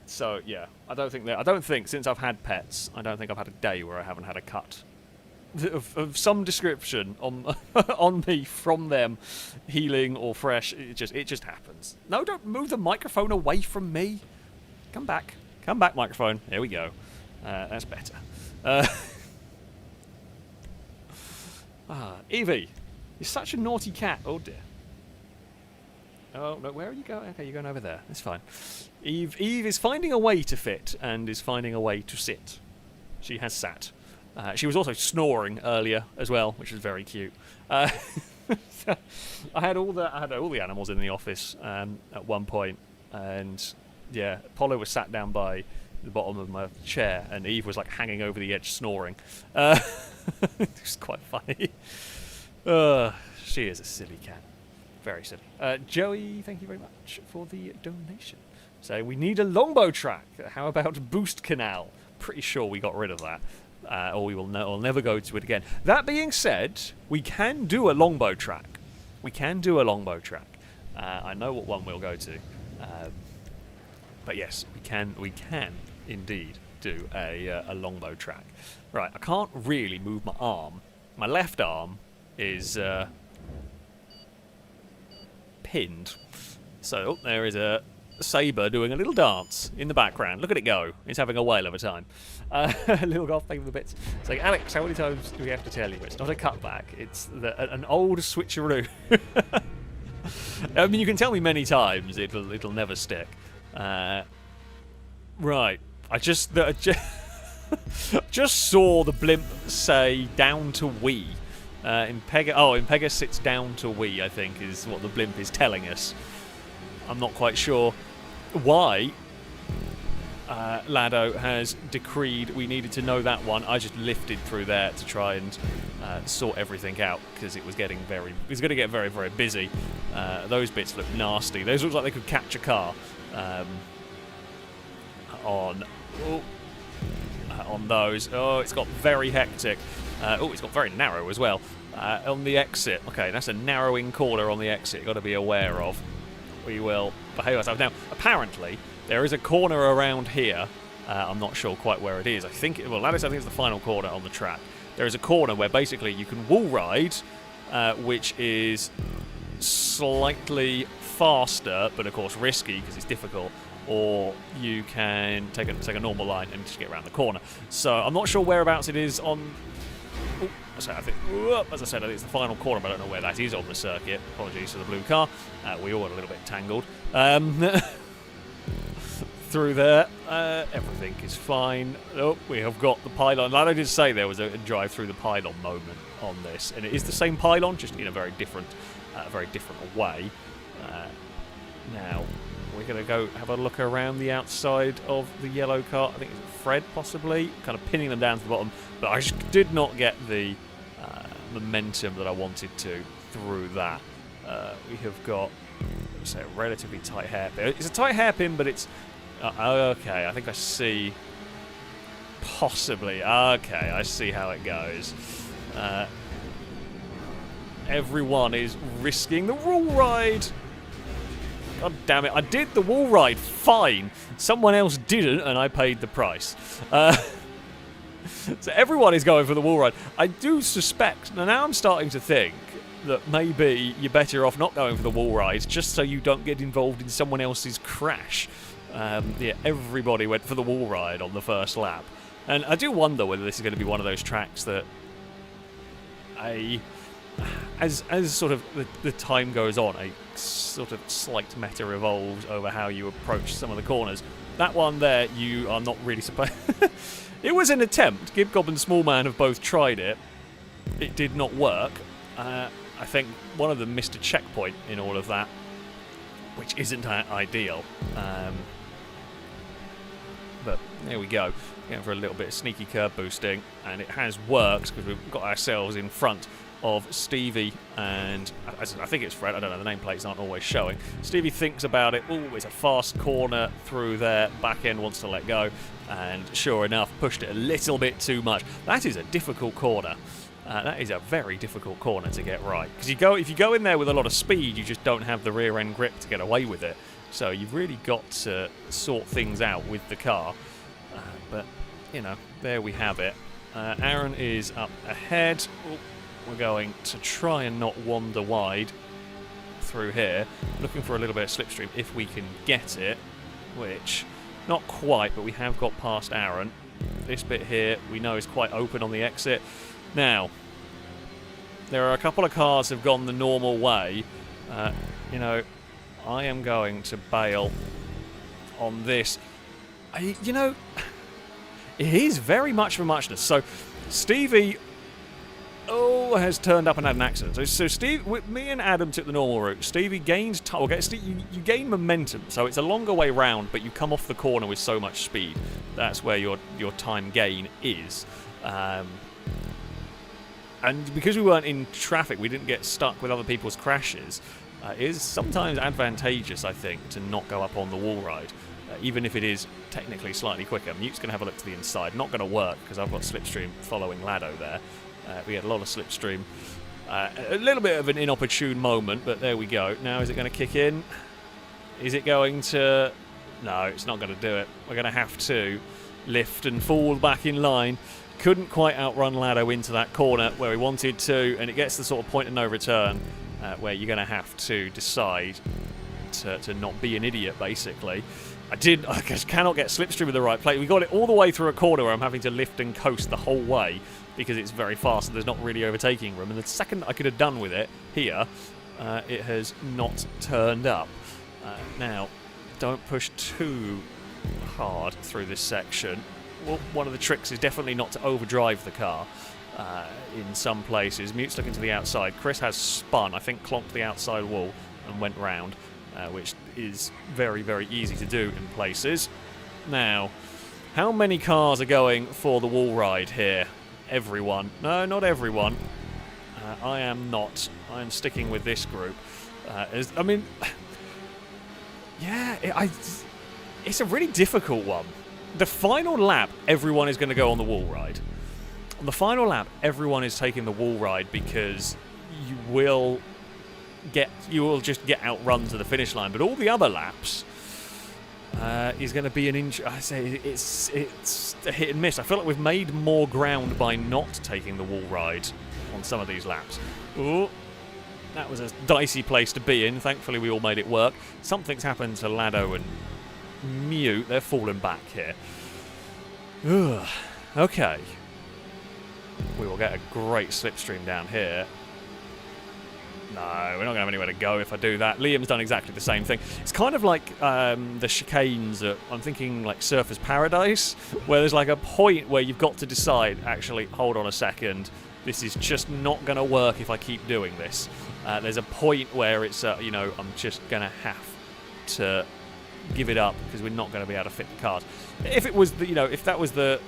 A: So yeah, I don't think since I've had pets, I don't think I've had a day where I haven't had a cut of some description on me from them, healing or fresh. It just happens. No, don't move the microphone away from me. Come back, microphone. There we go. That's better. Evie, you're such a naughty cat. Oh dear. Oh no, where are you going? Okay, you're going over there. It's fine. Eve is finding a way to fit and is finding a way to sit. She has sat. She was also snoring earlier as well, which was very cute. I had all the animals in the office at one point, and yeah, Apollo was sat down by the bottom of my chair, and Eve was like hanging over the edge snoring. It was quite funny. She is a silly cat. Very silly. Joey, thank you very much for the donation. So we need a longbow track. How about Boost Canal? Pretty sure we got rid of that. Or we'll never go to it again. That being said, we can do a longbow track. I know what one we'll go to. But yes, we can indeed do a longbow track. Right, I can't really move my arm. My left arm is pinned. So there is a saber doing a little dance in the background. Look at it go. It's having a whale of a time. Little golf playing with the bits. It's like, Alex, how many times do we have to tell you? It's not a cutback. It's an old switcheroo. I mean, you can tell me many times. It'll never stick. Right. I just saw the blimp say down to we. Impega sits down to we, I think, is what the blimp is telling us. I'm not quite sure why Lado has decreed we needed to know that one. I just lifted through there to try and sort everything out because it was going to get very, very busy. Those bits look nasty. Those look like they could catch a car on those. Oh, it's got very hectic. It's got very narrow as well. On the exit. Okay, that's a narrowing corner on the exit. You've got to be aware of. We will behave ourselves. Now, apparently, there is a corner around here. I'm not sure quite where it is. I think it's the final corner on the track. There is a corner where basically you can wall ride, which is slightly faster, but of course risky because it's difficult. Or you can take a normal line and just get around the corner. So I'm not sure whereabouts it is on. As I said, I think it's the final corner, but I don't know where that is on the circuit. Apologies to the blue car. We all got a little bit tangled. Through there, everything is fine. Oh, we have got the pylon. Like I did say, there was a drive through the pylon moment on this, and it is the same pylon, just in a very different way. Now, we're going to go have a look around the outside of the yellow car. I think it's Fred, possibly, kind of pinning them down to the bottom. But I just did not get the momentum that I wanted to through that. We have got, say, a relatively tight hairpin. It's a tight hairpin, but it's okay. I think I see. Possibly. Okay, I see how it goes. Everyone is risking the wall ride. God damn it, I did the wall ride fine. Someone else didn't, and I paid the price. So everyone is going for the wall ride. I do suspect, now I'm starting to think that maybe you're better off not going for the wall ride, just so you don't get involved in someone else's crash. Yeah, everybody went for the wall ride on the first lap. And I do wonder whether this is going to be one of those tracks that as sort of the time goes on, a sort of slight meta evolves over how you approach some of the corners. That one there, you are not really supposed... It was an attempt. Gibgob and Smallman have both tried it. It did not work. I think one of them missed a checkpoint in all of that, which isn't ideal. But there we go. Going for a little bit of sneaky curb boosting, and it has worked because we've got ourselves in front of Stevie, and I think it's Fred. I don't know, the nameplates aren't always showing. Stevie thinks about it. Oh, it's a fast corner through there. Back end wants to let go, and sure enough, pushed it a little bit too much. That is a difficult corner. That is a very difficult corner to get right, because if you go in there with a lot of speed, you just don't have the rear end grip to get away with it. So you've really got to sort things out with the car. But you know, there we have it. Aaron is up ahead. Oh, we're going to try and not wander wide through here. Looking for a little bit of slipstream if we can get it, which, not quite, but we have got past Aaron. This bit here we know is quite open on the exit. Now, there are a couple of cars that have gone the normal way. You know, I am going to bail on this. You know, it is very much of a muchness. So, Stevie... has turned up and had an accident. So me and Adam took the normal route. Stevie gains you gain momentum, so it's a longer way round, but you come off the corner with so much speed. That's where your time gain is. And because we weren't in traffic, we didn't get stuck with other people's crashes. It is sometimes advantageous, I think, to not go up on the wall ride, even if it is technically slightly quicker. Mute's going to have a look to the inside. Not going to work because I've got Slipstream following Lado there. We had a lot of slipstream. A little bit of an inopportune moment, but there we go. Now, is it going to kick in? Is it going to... No, it's not going to do it. We're going to have to lift and fall back in line. Couldn't quite outrun Lado into that corner where we wanted to, and it gets to the sort of point of no return where you're going to have to decide to not be an idiot, basically. I just cannot get slipstream in the right place. We got it all the way through a corner where I'm having to lift and coast the whole way, because it's very fast and there's not really overtaking room. And the second I could have done with it here, it has not turned up. Now, don't push too hard through this section. Well, one of the tricks is definitely not to overdrive the car in some places. Mute's looking to the outside. Chris has spun, I think clonked the outside wall and went round, which is very, very easy to do in places. Now, how many cars are going for the wall ride here? Everyone. No, not everyone. I am not. I am sticking with this group. I mean, yeah, it's a really difficult one. The final lap, everyone is going to go on the wall ride. On the final lap, everyone is taking the wall ride because you will just get outrun to the finish line. But all the other laps is going to be an inch. I say it's a hit and miss. I feel like we've made more ground by not taking the wall ride on some of these laps. Ooh, that was a dicey place to be in. Thankfully, we all made it work. Something's happened to Lado and Mute. They're falling back here. Ugh. Okay. We will get a great slipstream down here. No, we're not going to have anywhere to go if I do that. Liam's done exactly the same thing. It's kind of like the chicanes at, I'm thinking like Surfer's Paradise, where there's like a point where you've got to decide, actually, hold on a second, this is just not going to work if I keep doing this. There's a point where it's, I'm just going to have to give it up because we're not going to be able to fit the cars. If it was, if that was the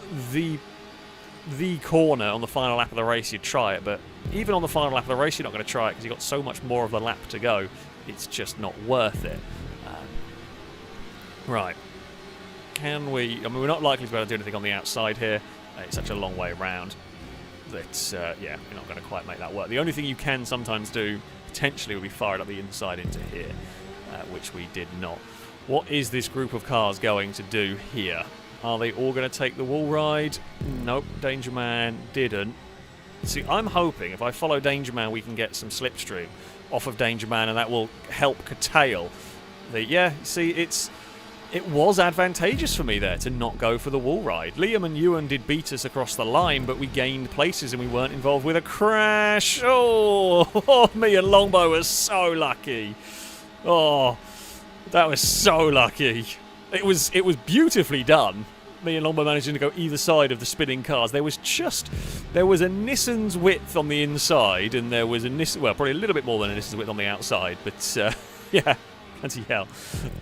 A: corner on the final lap of the race, you'd try it, but even on the final lap of the race, you're not going to try it because you've got so much more of the lap to go. It's just not worth it. Right. Can we... I mean, we're not likely to be able to do anything on the outside here. It's such a long way around that, we're not going to quite make that work. The only thing you can sometimes do, potentially, would be fire it up the inside into here, which we did not. What is this group of cars going to do here? Are they all going to take the wall ride? Nope, Danger Man didn't. See, I'm hoping if I follow Danger Man, we can get some slipstream off of Danger Man, and that will help curtail the... Yeah, see, it's... it was advantageous for me there to not go for the wall ride. Liam and Ewan did beat us across the line, but we gained places and we weren't involved with a crash. Oh, me and Longbow were so lucky. Oh, that was so lucky. It was beautifully done. Me and Longbow managing to go either side of the spinning cars. There was a Nissan's width on the inside, and there was a Nissan, well, probably a little bit more than a Nissan's width on the outside, but yeah, bloody hell.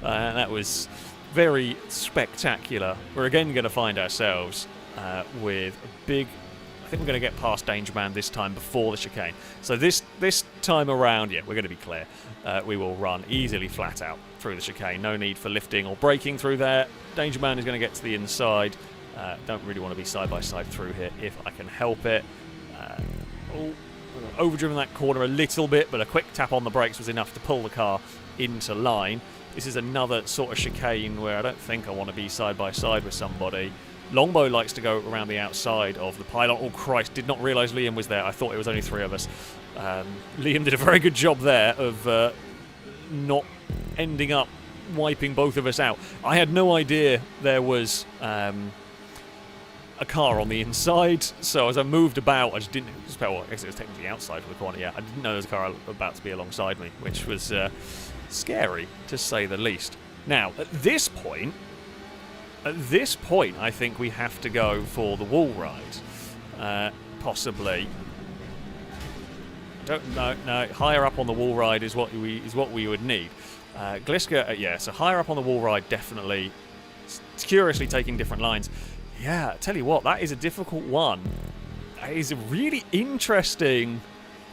A: That was very spectacular. We're again going to find ourselves with a big... I think we're going to get past Danger Man this time before the chicane. So this time around, yeah, we're going to be clear. We will run easily flat out through the chicane. No need for lifting or braking through there. Danger Man is going to get to the inside. Don't really want to be side-by-side through here if I can help it. Overdriven that corner a little bit, but a quick tap on the brakes was enough to pull the car into line. This is another sort of chicane where I don't think I want to be side-by-side with somebody. Longbow likes to go around the outside of the pylon. Oh, Christ, did not realise Liam was there. I thought it was only 3 of us. Liam did a very good job there of not ending up wiping both of us out. I had no idea there was a car on the inside, so as I moved about, I just didn't... Well, I guess it was technically outside of the corner, yeah. I didn't know there was a car about to be alongside me, which was scary, to say the least. Now, at this point, I think we have to go for the wall ride. Possibly. Don't know. No, higher up on the wall ride is what we would need. Gliska, yeah. So higher up on the wall ride, definitely. Curiously taking different lines. Yeah, I tell you what, that is a difficult one. That is a really interesting.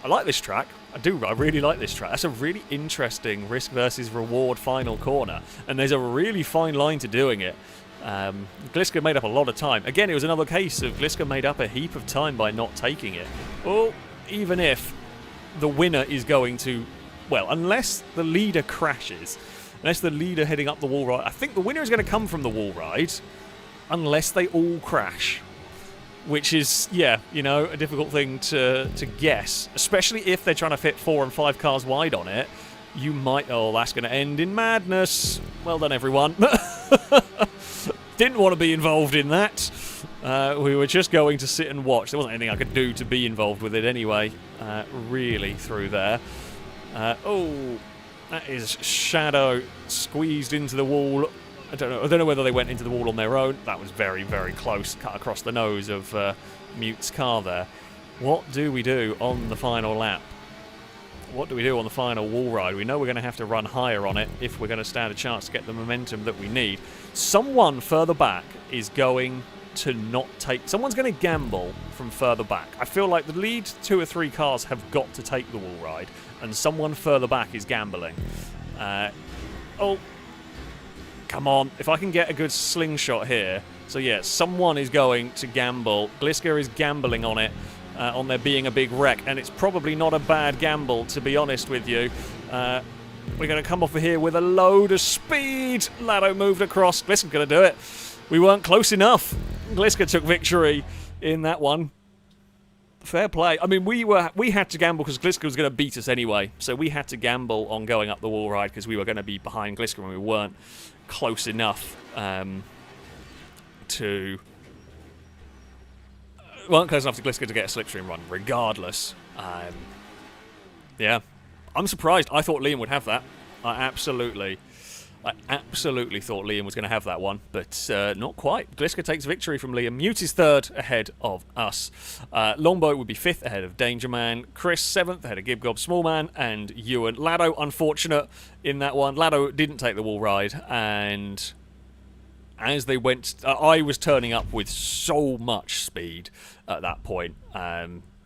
A: I like this track. I really like this track. That's a really interesting risk versus reward final corner, and there's a really fine line to doing it. Gliska made up a lot of time. Again, it was another case of Gliska made up a heap of time by not taking it. Well, even if the winner is going to... Well, unless the leader crashes, unless the leader heading up the wall ride... I think the winner is going to come from the wall ride, unless they all crash. Which is, yeah, you know, a difficult thing to guess. Especially if they're trying to fit 4 and 5 cars wide on it. You might... Oh, that's going to end in madness. Well done, everyone. Didn't want to be involved in that. We were just going to sit and watch. There wasn't anything I could do to be involved with it anyway. Really through there. Oh, that is Shadow squeezed into the wall. I don't know whether they went into the wall on their own. That was very, very close. Cut across the nose of Mute's car there. What do we do on the final lap? What do we do on the final wall ride? We know we're going to have to run higher on it if we're going to stand a chance to get the momentum that we need. Someone further back is going to not take... Someone's going to gamble from further back. I feel like the lead 2 or 3 cars have got to take the wall ride, and someone further back is gambling. Oh, come on. If I can get a good slingshot here. So yeah, someone is going to gamble. Gliska is gambling on it. On there being a big wreck, and it's probably not a bad gamble, to be honest with you. We're going to come off of here with a load of speed. Lado moved across. Gliska's going to do it. We weren't close enough. Gliska took victory in that one. Fair play. I mean, we had to gamble because Gliska was going to beat us anyway, so we had to gamble on going up the wall ride because we were going to be behind Gliska and we weren't close enough to... weren't close enough to Gliska to get a slipstream run, regardless. Yeah. I'm surprised. I thought Liam would have that. I absolutely thought Liam was going to have that one, but not quite. Gliska takes victory from Liam. Mute is 3rd ahead of us. Longbow would be 5th ahead of Danger Man. Chris 7th ahead of Gibgob Smallman and Ewan. Lado, unfortunate in that one. Lado didn't take the wall ride, and... as they went... I was turning up with so much speed at that point.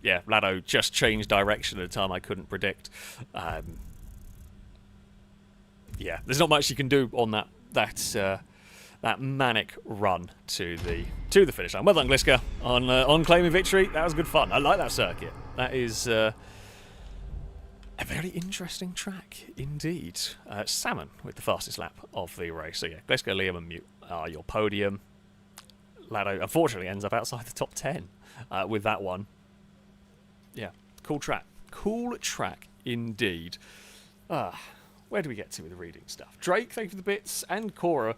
A: Yeah, Lado just changed direction at a time I couldn't predict. Yeah, there's not much you can do on that manic run to the finish line. Well done, Gliska, on claiming victory. That was good fun. I like that circuit. That is... a very interesting track indeed. Salmon with the fastest lap of the race. So yeah, Gliska, Liam and Mute are your podium. Lado unfortunately ends up outside the top 10 with that one. Yeah, cool track. Cool track indeed. where do we get to with the reading stuff? Drake, thank you for the bits, and Cora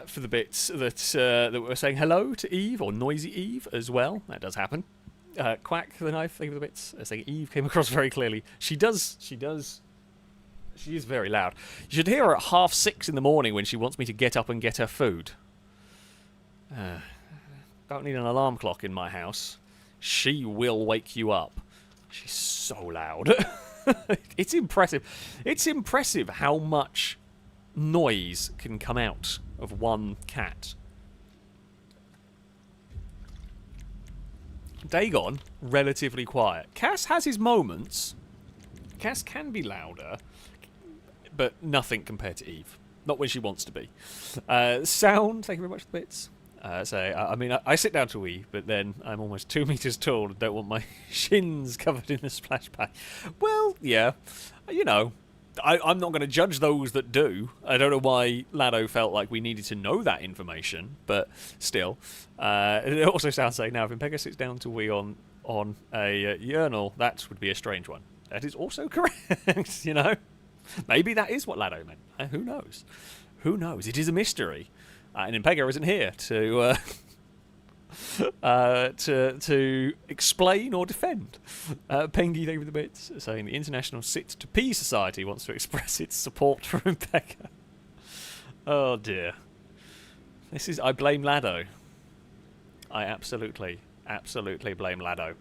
A: for the bits that were saying hello to Eve, or Noisy Eve as well. That does happen. Quack the Knife, thank you for the bits, saying Eve came across very clearly. She is very loud. You should hear her at 6:30 in the morning when she wants me to get up and get her food. Don't need an alarm clock in my house. She will wake you up. She's so loud. It's impressive. It's impressive how much noise can come out of one cat. Dagon, relatively quiet. Cass has his moments. Cass can be louder, but nothing compared to Eve. Not when she wants to be. Sound, thank you very much for the bits. I sit down to Eve, but then I'm almost 2 meters tall and don't want my shins covered in a splashback. Well, yeah, you know, I'm not going to judge those that do. I don't know why Lado felt like we needed to know that information, but still. It also sounds like now if Impega sits down to wee on a urinal, that would be a strange one. That is also correct, you know. Maybe that is what Lado meant. Who knows? Who knows? It is a mystery. And Impega isn't here to explain or defend. Pengy, thank you for the bits, saying the International Sit to Pee Society wants to express its support for Impega. Oh dear. I blame Lado. I absolutely blame Lado.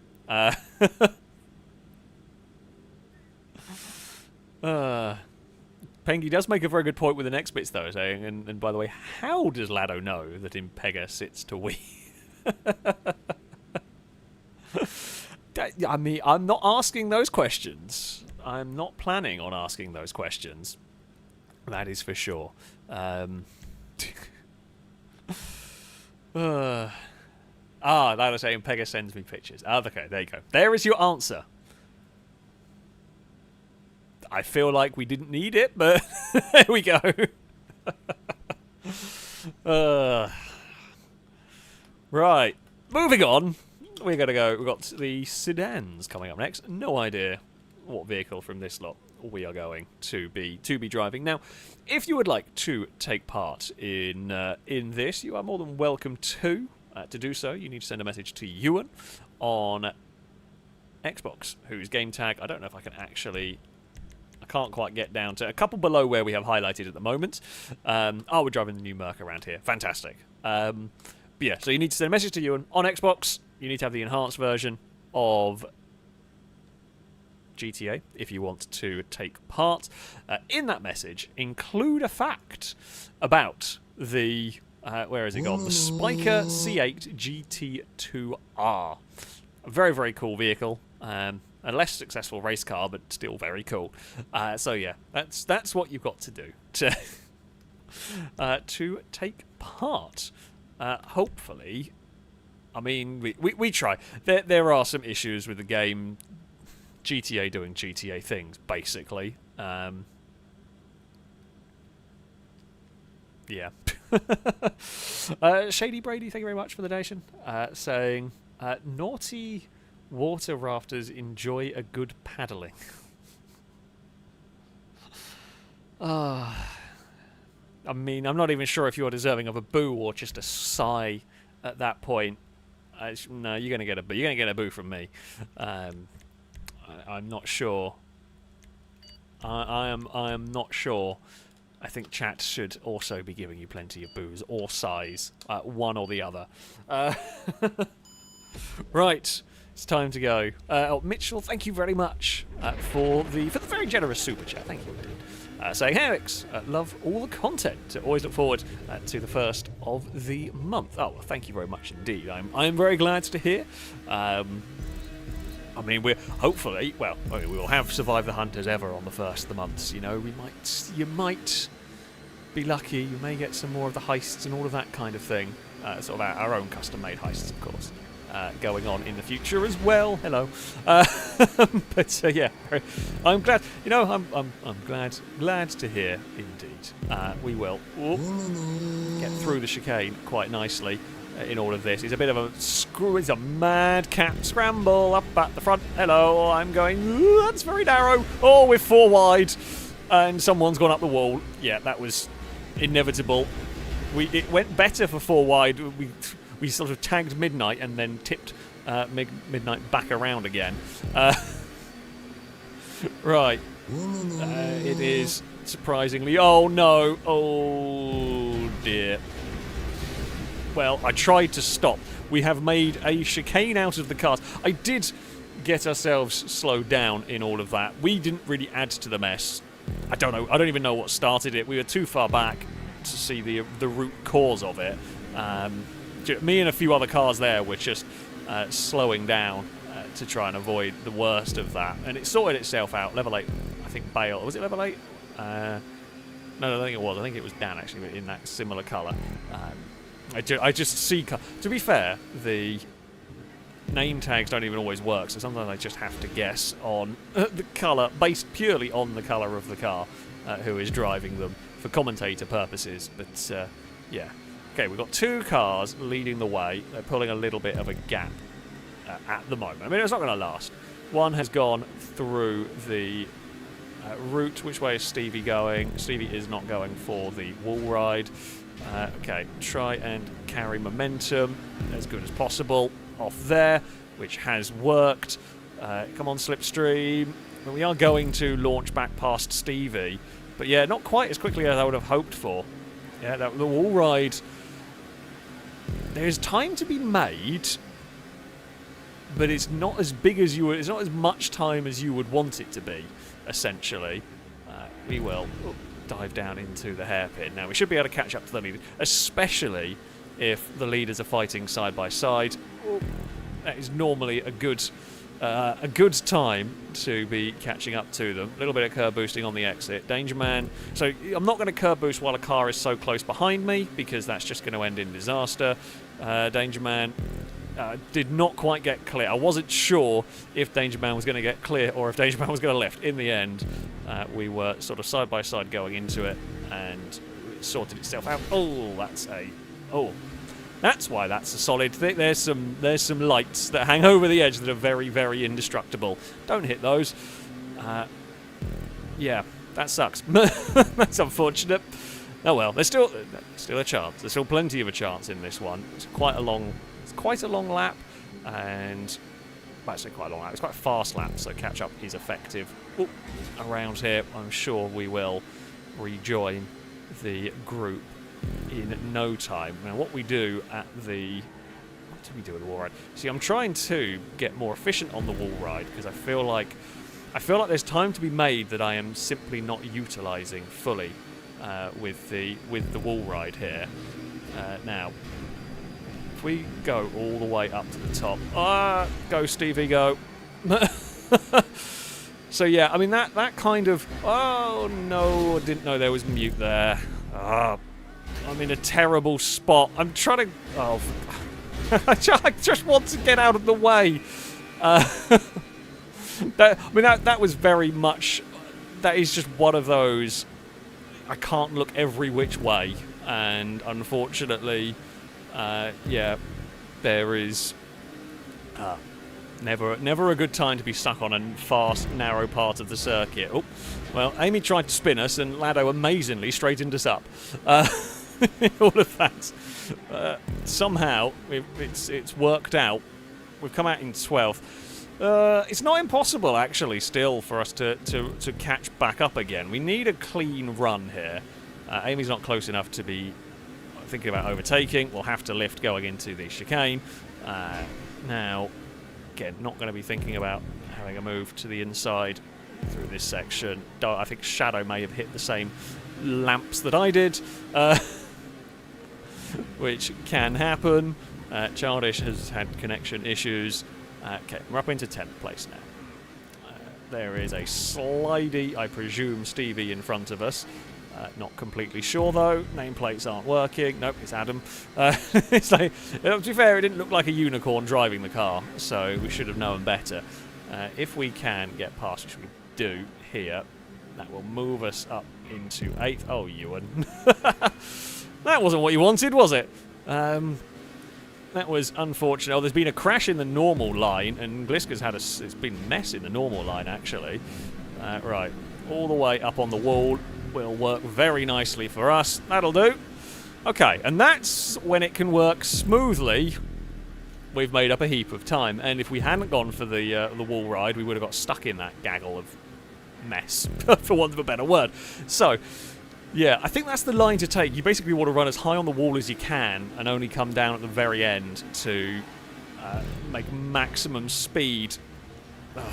A: Pengy does make a very good point with the next bits, though, saying, and by the way, how does Lado know that Impega sits to wee? I mean, I'm not asking those questions. I'm not planning on asking those questions. That is for sure. Lado saying Impega sends me pictures. Okay, there you go. There is your answer. I feel like we didn't need it, but there we go. Right, moving on. We're going to go. We've got the sedans coming up next. No idea what vehicle from this lot we are going to be driving. Now, if you would like to take part in this, you are more than welcome to do so. You need to send a message to Ewan on Xbox, whose game tag I don't know if I can actually. I can't quite get down to a couple below where we have highlighted at the moment. We're driving the new Merc around here. Fantastic. But yeah, so you need to send a message to Ewan on Xbox. You need to have the enhanced version of GTA if you want to take part. In that message, include a fact about the where has it gone? The Spiker C8 GT2R. A very, very cool vehicle. A less successful race car, but still very cool. So yeah, that's what you've got to do to take part. Hopefully, I mean we try. There are some issues with the game. GTA doing GTA things, basically. Yeah. Shady Brady, thank you very much for the donation. Saying naughty water rafters enjoy a good paddling. I mean, I'm not even sure if you're deserving of a boo or just a sigh at that point. No, you're gonna get a boo. You're gonna get a boo from me. I'm not sure. I am not sure. I think chat should also be giving you plenty of boos or sighs, one or the other. Right. It's time to go. Mitchell, thank you very much for the very generous super chat. Thank you. Saying, hey Alex, love all the content. Always look forward to the first of the month. Oh, well, thank you very much indeed. I'm very glad to hear. I mean, we're hopefully, well, we will have Survive the Hunt as ever on the first of the months. You know, you might be lucky. You may get some more of the heists and all of that kind of thing. Sort of our own custom-made heists, of course. Going on in the future as well. Hello, but yeah, I'm glad. You know, I'm glad to hear. Indeed, we will get through the chicane quite nicely in all of this. It's a bit of a it's a madcap scramble up at the front. Hello, I'm going. That's very narrow. Oh, we're 4 wide. And someone's gone up the wall. Yeah, that was inevitable. It went better for 4 wide. We sort of tagged Midnight and then tipped Midnight back around again. Right. It is surprisingly... Oh, no. Oh, dear. Well, I tried to stop. We have made a chicane out of the cars. I did get ourselves slowed down in all of that. We didn't really add to the mess. I don't know. I don't even know what started it. We were too far back to see the root cause of it. Me and a few other cars there were just slowing down to try and avoid the worst of that. And it sorted itself out. Level 8, I think Bale. Was it level 8? No, I don't think it was. I think it was Dan, actually, in that similar colour. I just see... To be fair, the name tags don't even always work, so sometimes I just have to guess on the colour, based purely on the colour of the car who is driving them for commentator purposes. But, yeah. Okay, we've got 2 cars leading the way. They're pulling a little bit of a gap at the moment. I mean, it's not going to last. One has gone through the route. Which way is Stevie going? Stevie is not going for the wall ride. Okay, try and carry momentum as good as possible off there, which has worked. Come on, Slipstream. We are going to launch back past Stevie, but yeah, not quite as quickly as I would have hoped for. Yeah, the wall ride... There's time to be made, but it's not as big as you would... It's not as much time as you would want it to be, essentially. We will dive down into the hairpin. Now, we should be able to catch up to the leaders, especially if the leaders are fighting side by side. That is normally a good time to be catching up to them. A little bit of curb boosting on the exit. Danger Man. So I'm not going to curb boost while a car is so close behind me, because that's just going to end in disaster. Danger Man did not quite get clear. I wasn't sure if Danger Man was going to get clear or if Danger Man was going to left. In the end, we were sort of side by side going into it, and it sorted itself out. Oh, that's a... Oh. That's why that's a solid thing. There's some lights that hang over the edge that are very, very indestructible. Don't hit those. Yeah, that sucks. That's unfortunate. Oh well, there's still a chance. There's still plenty of a chance in this one. It's quite a long lap, and well, I say quite a long lap. It's quite a fast lap, so catch up is effective. Ooh, around here, I'm sure we will rejoin the group in no time. Now, what we do at the... What do we do at the wall ride? See, I'm trying to get more efficient on the wall ride, because I feel like there's time to be made that I am simply not utilising fully with the wall ride here. Now, if we go all the way up to the top... go, Stevie, go. So, yeah, I mean, that kind of... Oh, no, I didn't know there was mute there. I'm in a terrible spot. I'm trying to... Oh, I just want to get out of the way. That was very much... That is just one of those... I can't look every which way. And unfortunately, yeah, there is... Never a good time to be stuck on a fast, narrow part of the circuit. Oh, well, Amy tried to spin us, and Lado amazingly straightened us up. All of that. Somehow, it's worked out. We've come out in 12th. It's not impossible, actually, still, for us to catch back up again. We need a clean run here. Amy's not close enough to be thinking about overtaking. We'll have to lift going into the chicane. Now, again, not going to be thinking about having a move to the inside through this section. I think Shadow may have hit the same lamps that I did, which can happen. Childish has had connection issues. Okay, we're up into 10th place now. There is a slidey, I presume, Stevie in front of us. Not completely sure, though. Nameplates aren't working. Nope, it's Adam. It's like, to be fair, it didn't look like a unicorn driving the car, so we should have known better. If we can get past, which we do here, that will move us up into 8th. Oh, Ewan. That wasn't what you wanted, was it? That was unfortunate. Oh, there's been a crash in the normal line, and Gliska's had it's been a mess in the normal line, actually. Right. all the way up on the wall will work very nicely for us. That'll do. Okay, and that's when it can work smoothly. We've made up a heap of time, and if we hadn't gone for the wall ride, we would have got stuck in that gaggle of mess, for want of a better word. So, yeah, I think that's the line to take. You basically want to run as high on the wall as you can, and only come down at the very end to make maximum speed. Ugh.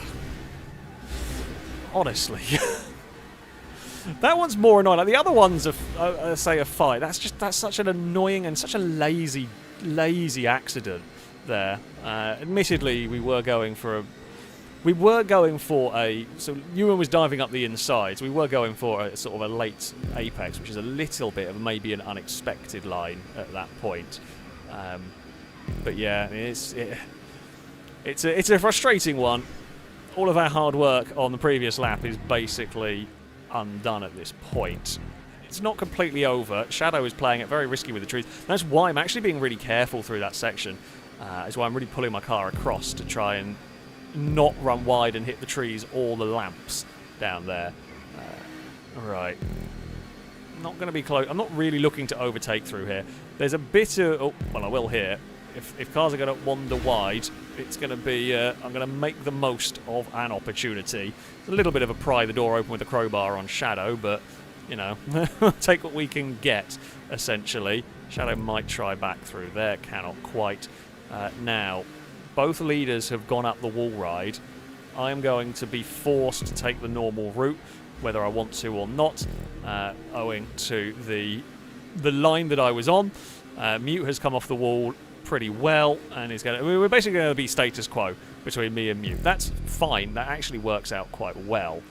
A: Honestly. That one's more annoying. Like the other ones are say a fight. That's such an annoying and such a lazy accident there. Admittedly, we were going for a. So Ewan was diving up the insides. We were going for a sort of a late apex, which is a little bit of maybe an unexpected line at that point. But yeah, it's a frustrating one. All of our hard work on the previous lap is basically undone at this point. It's not completely over. Shadow is playing it very risky with the trees. That's why I'm actually being really careful through that section. Is why I'm really pulling my car across to try and not run wide and hit the trees or the lamps down there. Right. Not going to be close. I'm not really looking to overtake through here. There's a bit of... Oh, well, I will here. If cars are going to wander wide, it's going to be... I'm going to make the most of an opportunity. It's a little bit of a pry the door open with a crowbar on Shadow, but, you know, take what we can get, essentially. Shadow might try back through there. Cannot quite. Now, both leaders have gone up the wall ride. I am going to be forced to take the normal route, whether I want to or not, owing to the line that I was on. Mute has come off the wall pretty well, and we're basically going to be status quo between me and Mute. That's fine. That actually works out quite well.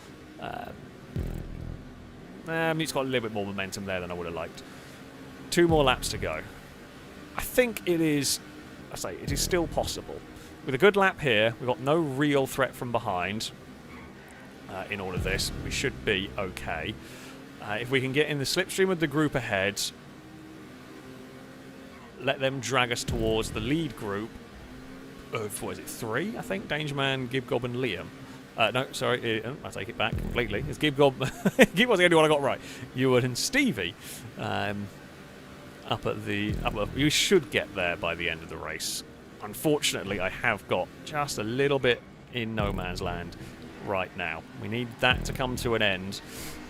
A: Mute's got a little bit more momentum there than I would have liked. 2 more laps to go. I think it is still possible. With a good lap here, we've got no real threat from behind. In all of this, we should be okay. If we can get in the slipstream with the group ahead, let them drag us towards the lead group of, what is it, 3, I think? Dangerman, Gibgob and Liam. No, sorry, I take it back completely. It's Gibgob. Gib was the only one I got right. Ewan and Stevie. You should get there by the end of the race. Unfortunately, I have got just a little bit in no man's land right now. We need that to come to an end.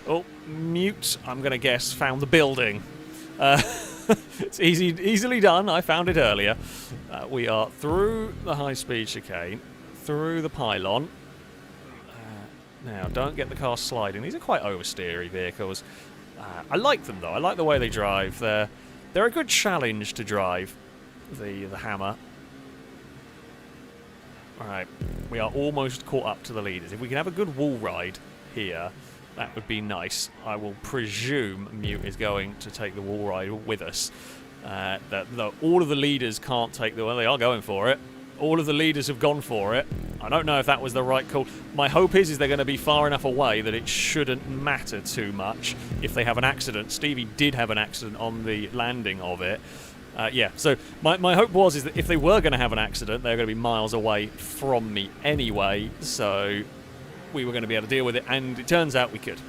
A: Oh, Mute, I'm going to guess, found the building. It's easily done. I found it earlier. We are through the high-speed chicane, through the pylon. Now, don't get the car sliding. These are quite oversteery vehicles. I like them, though. I like the way they drive. They're a good challenge to drive, the Hammer. Alright, we are almost caught up to the leaders. If we can have a good wall ride here, that would be nice. I will presume Mute is going to take the wall ride with us. All of the leaders can't take the... Well, they are going for it. All of the leaders have gone for it. I don't know if that was the right call. My hope is they're going to be far enough away that it shouldn't matter too much if they have an accident. Stevie did have an accident on the landing of it. Yeah, so my hope is that if they were going to have an accident, they're going to be miles away from me anyway, so we were going to be able to deal with it, and it turns out we could,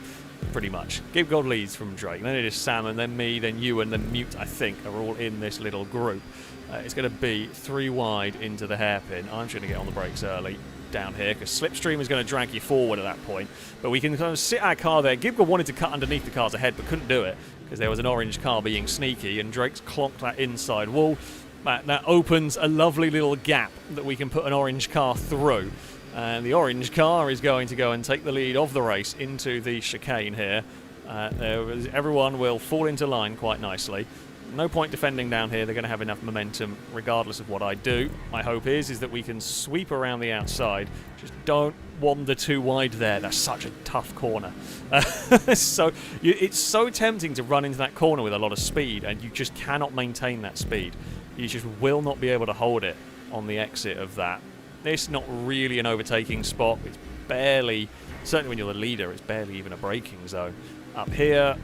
A: pretty much. Give God leads from Drake, then it is Sam, and then me, then you, and then Mute, I think, are all in this little group. It's going to be 3 wide into the hairpin. I'm just going to get on the brakes early down here, because Slipstream is going to drag you forward at that point, but we can kind of sit our car there. Gibgob wanted to cut underneath the cars ahead, but couldn't do it, because there was an orange car being sneaky, and Drake's clonked that inside wall. That opens a lovely little gap that we can put an orange car through. And the orange car is going to go and take the lead of the race into the chicane here. Everyone will fall into line quite nicely. No point defending down here. They're going to have enough momentum regardless of what I do. My hope is that we can sweep around the outside. Just don't wander too wide there. That's such a tough corner. It's so tempting to run into that corner with a lot of speed, and you just cannot maintain that speed. You just will not be able to hold it on the exit of that. It's not really an overtaking spot. It's barely, certainly when you're the leader, it's barely even a braking zone. Up here,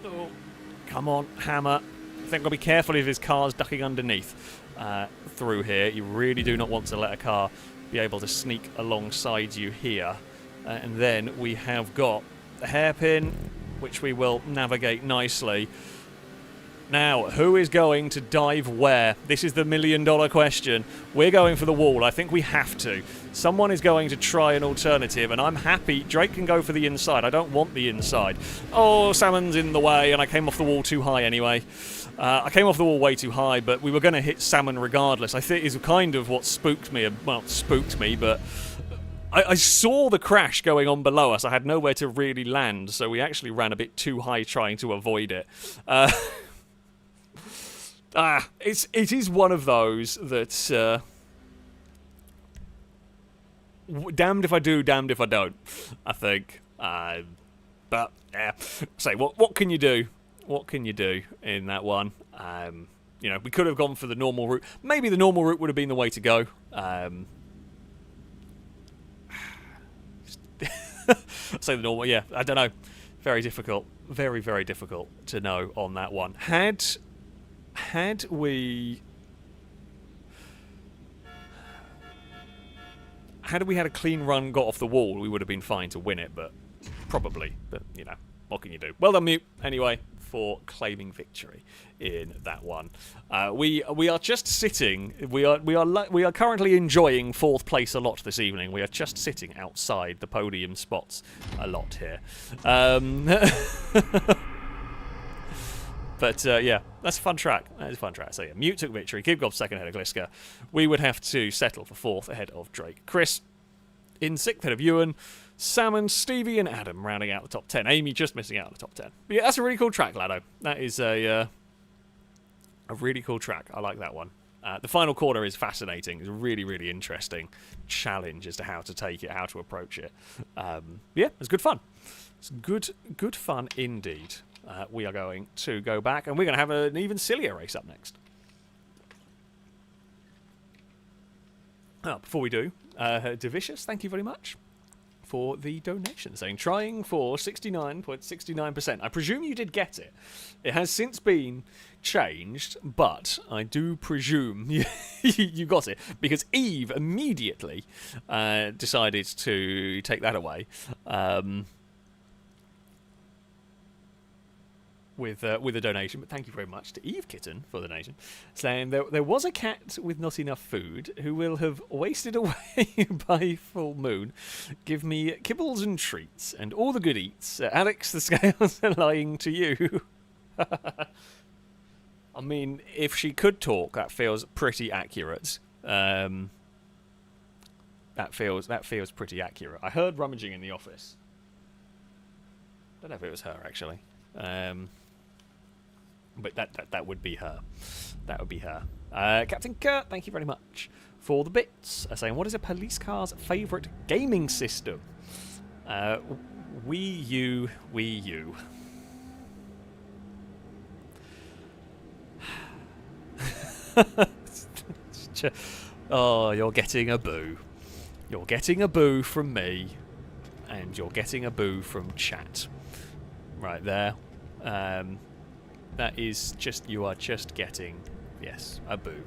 A: oh, come on, Hammer. I think I'll be careful if his car's ducking underneath through here. You really do not want to let a car be able to sneak alongside you here. And then we have got the hairpin, which we will navigate nicely. Now, who is going to dive where? This is the million-dollar question. We're going for the wall. I think we have to. Someone is going to try an alternative, and I'm happy. Drake can go for the inside. I don't want the inside. Oh, salmon's in the way, and I came off the wall too high anyway. I came off the wall way too high, but we were going to hit salmon regardless. I think is kind of what spooked me. Well, spooked me, but I saw the crash going on below us. I had nowhere to really land, so we actually ran a bit too high trying to avoid it. It is one of those that damned if I do, damned if I don't. I think, but yeah. Say what can you do? What can you do in that one? You know, we could have gone for the normal route. Maybe the normal route would have been the way to go. Say the normal, yeah. I don't know. Very difficult. Very, very difficult to know on that one. Had we had a clean run, got off the wall, we would have been fine to win it, but probably. But you know, what can you do? Well done, Mute. Anyway, for claiming victory in that one. We are just sitting. We are currently enjoying 4th place a lot this evening. We are just sitting outside the podium spots a lot here. But yeah, that's a fun track. That is a fun track. So yeah, Mute took victory. Kibgob second ahead of Gliska. We would have to settle for 4th ahead of Drake. Chris in 6th ahead of Ewan. Salmon, Stevie, and Adam rounding out the top 10. Amy just missing out of the top 10. But yeah, that's a really cool track, Lado. That is a really cool track. I like that one. The final corner is fascinating. It's a really, really interesting challenge as to how to take it, how to approach it. Yeah, it's good fun. It's good fun indeed. We are going to go back, and we're going to have an even sillier race up next. Before we do, Divicious, thank you very much for the donation, saying trying for 69.69%. I presume you did get it. It has since been changed, but I do presume you got it, because Eve immediately decided to take that away. With a donation, but thank you very much to Eve Kitten for the donation, saying there was a cat with not enough food who will have wasted away by full moon. Give me kibbles and treats and all the good eats. Alex, the scales are lying to you. I mean, if she could talk, that feels pretty accurate. That feels pretty accurate. I heard rummaging in the office. I don't know if it was her actually. But that would be her. That would be her. Captain Kurt, thank you very much for the bits. Saying, what is a police car's favourite gaming system? Wii U. Oh, you're getting a boo. You're getting a boo from me. And you're getting a boo from chat. Right there. That is just, you are just getting, yes, a boo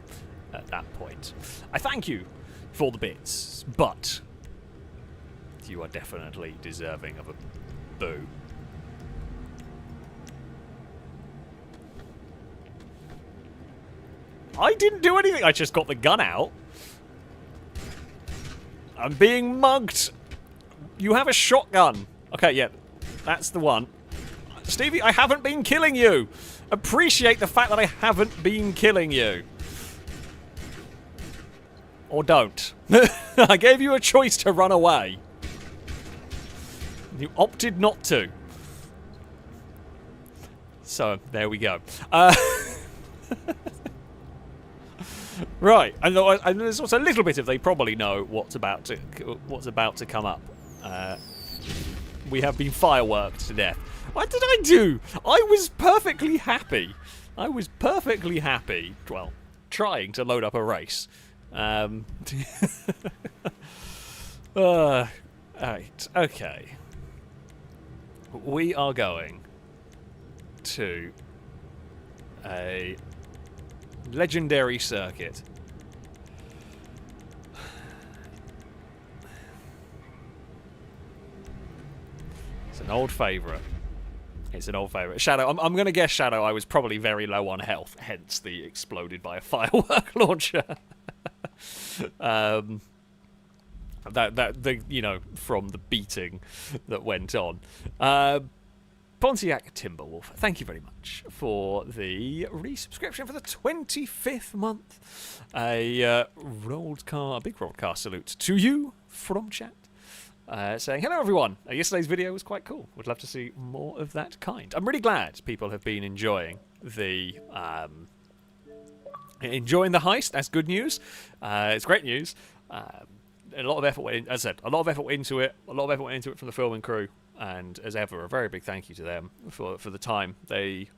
A: at that point. I thank you for the bits, but you are definitely deserving of a boo. I didn't do anything, I just got the gun out. I'm being mugged. You have a shotgun. Okay, yeah, that's the one. Stevie, I haven't been killing you. Appreciate the fact that I haven't been killing you. Or don't. I gave you a choice to run away. You opted not to. So, there we go. Right, and there's also a little bit of they probably know what's about to come up. We have been fireworked to death. What did I do? I was perfectly happy. I was perfectly happy. Well, trying to load up a race. Right, okay. We are going to a legendary circuit. It's an old favourite. It's an old favourite. Shadow, I'm going to guess, Shadow, I was probably very low on health, hence the exploded by a firework launcher. From the beating that went on. Pontiac Timberwolf, thank you very much for the resubscription for the 25th month. A big rolled-car salute to you from chat. Saying, hello everyone, yesterday's video was quite cool. Would love to see more of that kind. I'm really glad people have been enjoying the heist. That's good news. It's great news. A lot of effort went in, as I said, a lot of effort went into it. A lot of effort went into it from the filming crew. And as ever, a very big thank you to them for the time they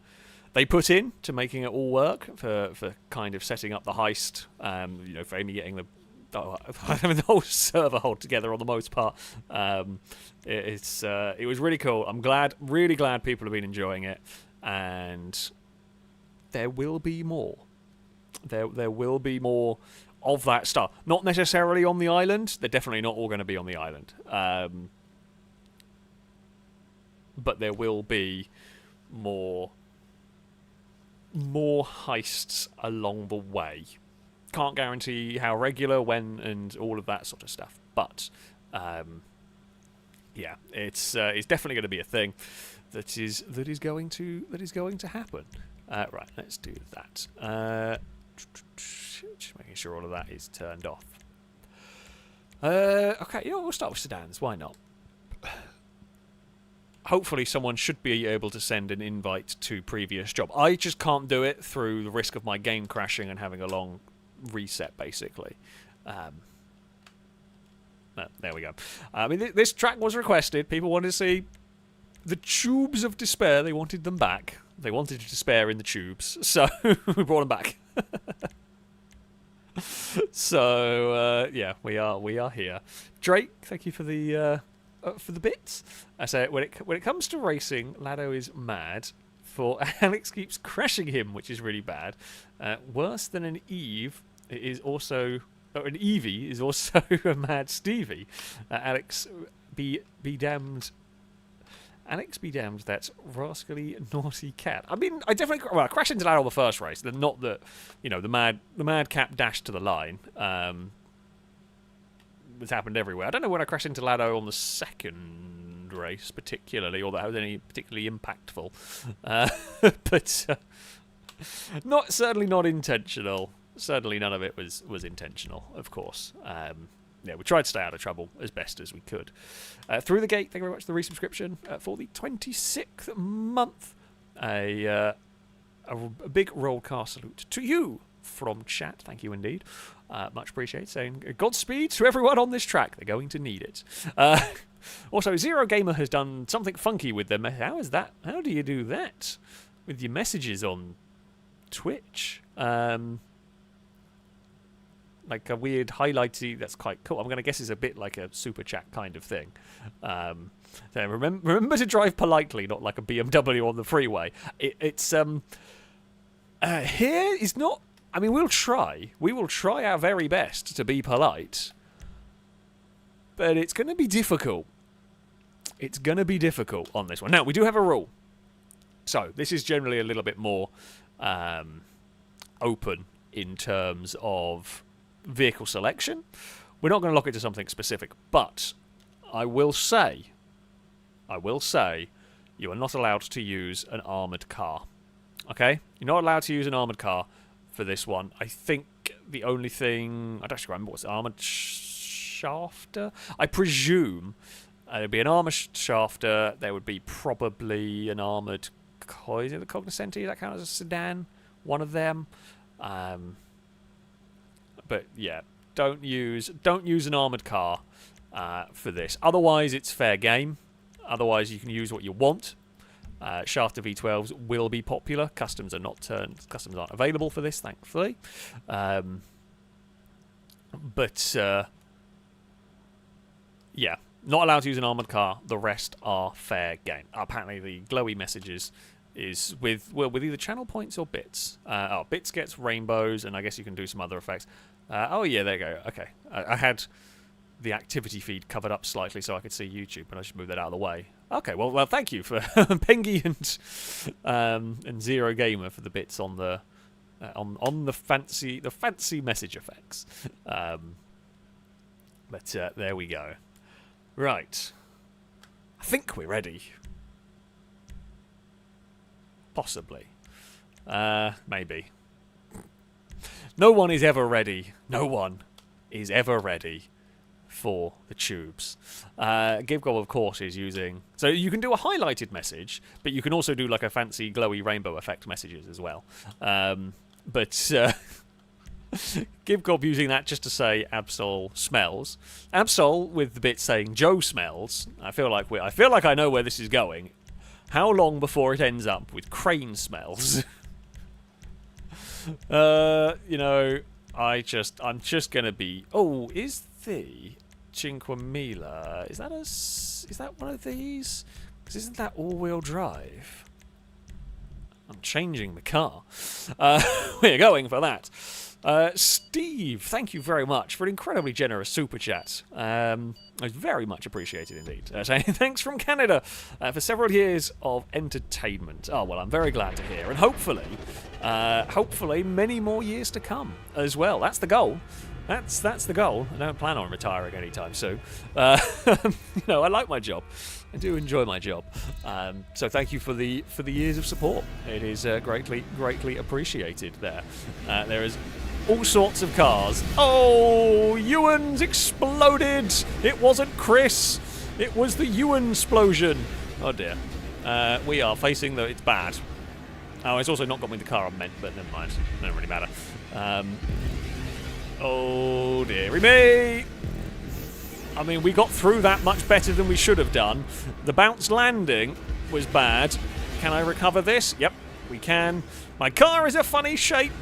A: put in to making it all work, for kind of setting up the heist, for Amy getting the whole server hold together on the most part. It was really cool. I'm really glad people have been enjoying it, and there will be more. There will be more of that stuff. Not necessarily on the island. They're definitely not all going to be on the island. But there will be more heists along the way. Can't guarantee how regular, when, and all of that sort of stuff. But it's definitely going to be a thing that is going to happen. Right, let's do that. Just making sure all of that is turned off. Okay, we'll start with sedans. Why not? Hopefully someone should be able to send an invite to previous job. I just can't do it through the risk of my game crashing and having a long reset, basically. There we go. I mean, this track was requested. People wanted to see the tubes of despair. They wanted them back. They wanted despair in the tubes, so we brought them back. So we are here. Drake, thank you for the bits. I say when it comes to racing, Lado is mad. For Alex keeps crashing him, which is really bad. Worse than an Eve, it is also an Evie is also a mad Stevie. Alex be damned. Alex be damned, that rascally naughty cat. I mean, I crashed into Lado on the first race. Then not that, the mad cap dash to the line. It's happened everywhere. I don't know when I crashed into Lado on the second race particularly, or that was any particularly impactful. But certainly not intentional. Certainly none of it was intentional, of course. We tried to stay out of trouble as best as we could. Through the Gate, thank you very much for the resubscription for the 26th month. A big roll car salute to you from chat. Thank you indeed. Much appreciated. Saying Godspeed to everyone on this track. They're going to need it. Also, Zero Gamer has done something funky with them. How is that? How do you do that with your messages on Twitch? Like a weird highlighty. That's quite cool. I'm going to guess it's a bit like a super chat kind of thing. So remember to drive politely, not like a BMW on the freeway. It's here is not. I mean, we'll try. We will try our very best to be polite, but it's going to be difficult. It's going to be difficult on this one. Now, we do have a rule. So this is generally a little bit more open in terms of vehicle selection. We're not going to lock it to something specific, but I will say you are not allowed to use an armoured car. Okay? You're not allowed to use an armoured car for this one. I think the only thing... I don't actually remember what's armoured shafter? I presume there'd be an armoured shafter. There would be probably an armoured... Is it the Cognoscenti? That count as a sedan? One of them. But yeah, don't use an armoured car for this. Otherwise, it's fair game. Otherwise, you can use what you want. Shafter V12s will be popular. Customs aren't available for this, thankfully. Yeah, not allowed to use an armoured car. The rest are fair game. Apparently, the glowy messages is with either channel points or bits. Bits gets rainbows, and I guess you can do some other effects. Oh yeah, there you go. Okay, I had the activity feed covered up slightly so I could see YouTube, and I just moved that out of the way. Okay, well, thank you for Pengy and Zero Gamer for the bits on the on the fancy message effects. But there we go. Right, I think we're ready. Possibly, maybe. No one is ever ready. No one is ever ready for the tubes. GiveGob, of course, is using... So you can do a highlighted message, but you can also do like a fancy glowy rainbow effect messages as well. But GiveGob using that just to say Absol smells. Absol with the bit saying Joe smells. I feel like I know where this is going. How long before it ends up with Crane smells? You know, I'm just gonna be... Oh, is the Cinquemila... Is that one of these? Because isn't that all-wheel drive? I'm changing the car. We're going for that. Steve, thank you very much for an incredibly generous super chat. It's very much appreciated indeed. Thanks from Canada for several years of entertainment. Oh, well, I'm very glad to hear. And hopefully many more years to come as well. That's the goal. That's the goal. I don't plan on retiring anytime soon. You know, I like my job. I do enjoy my job. So thank you for the years of support. It is greatly appreciated there. There is all sorts of cars. Oh, Ewan's exploded. It wasn't Chris. It was the Ewan explosion. Oh dear. We are facing it's bad. Oh, it's also not got me the car I meant, but never mind. Doesn't really matter. Oh dearie me. I mean, we got through that much better than we should have done. The bounce landing was bad. Can I recover this? Yep, we can. My car is a funny shape.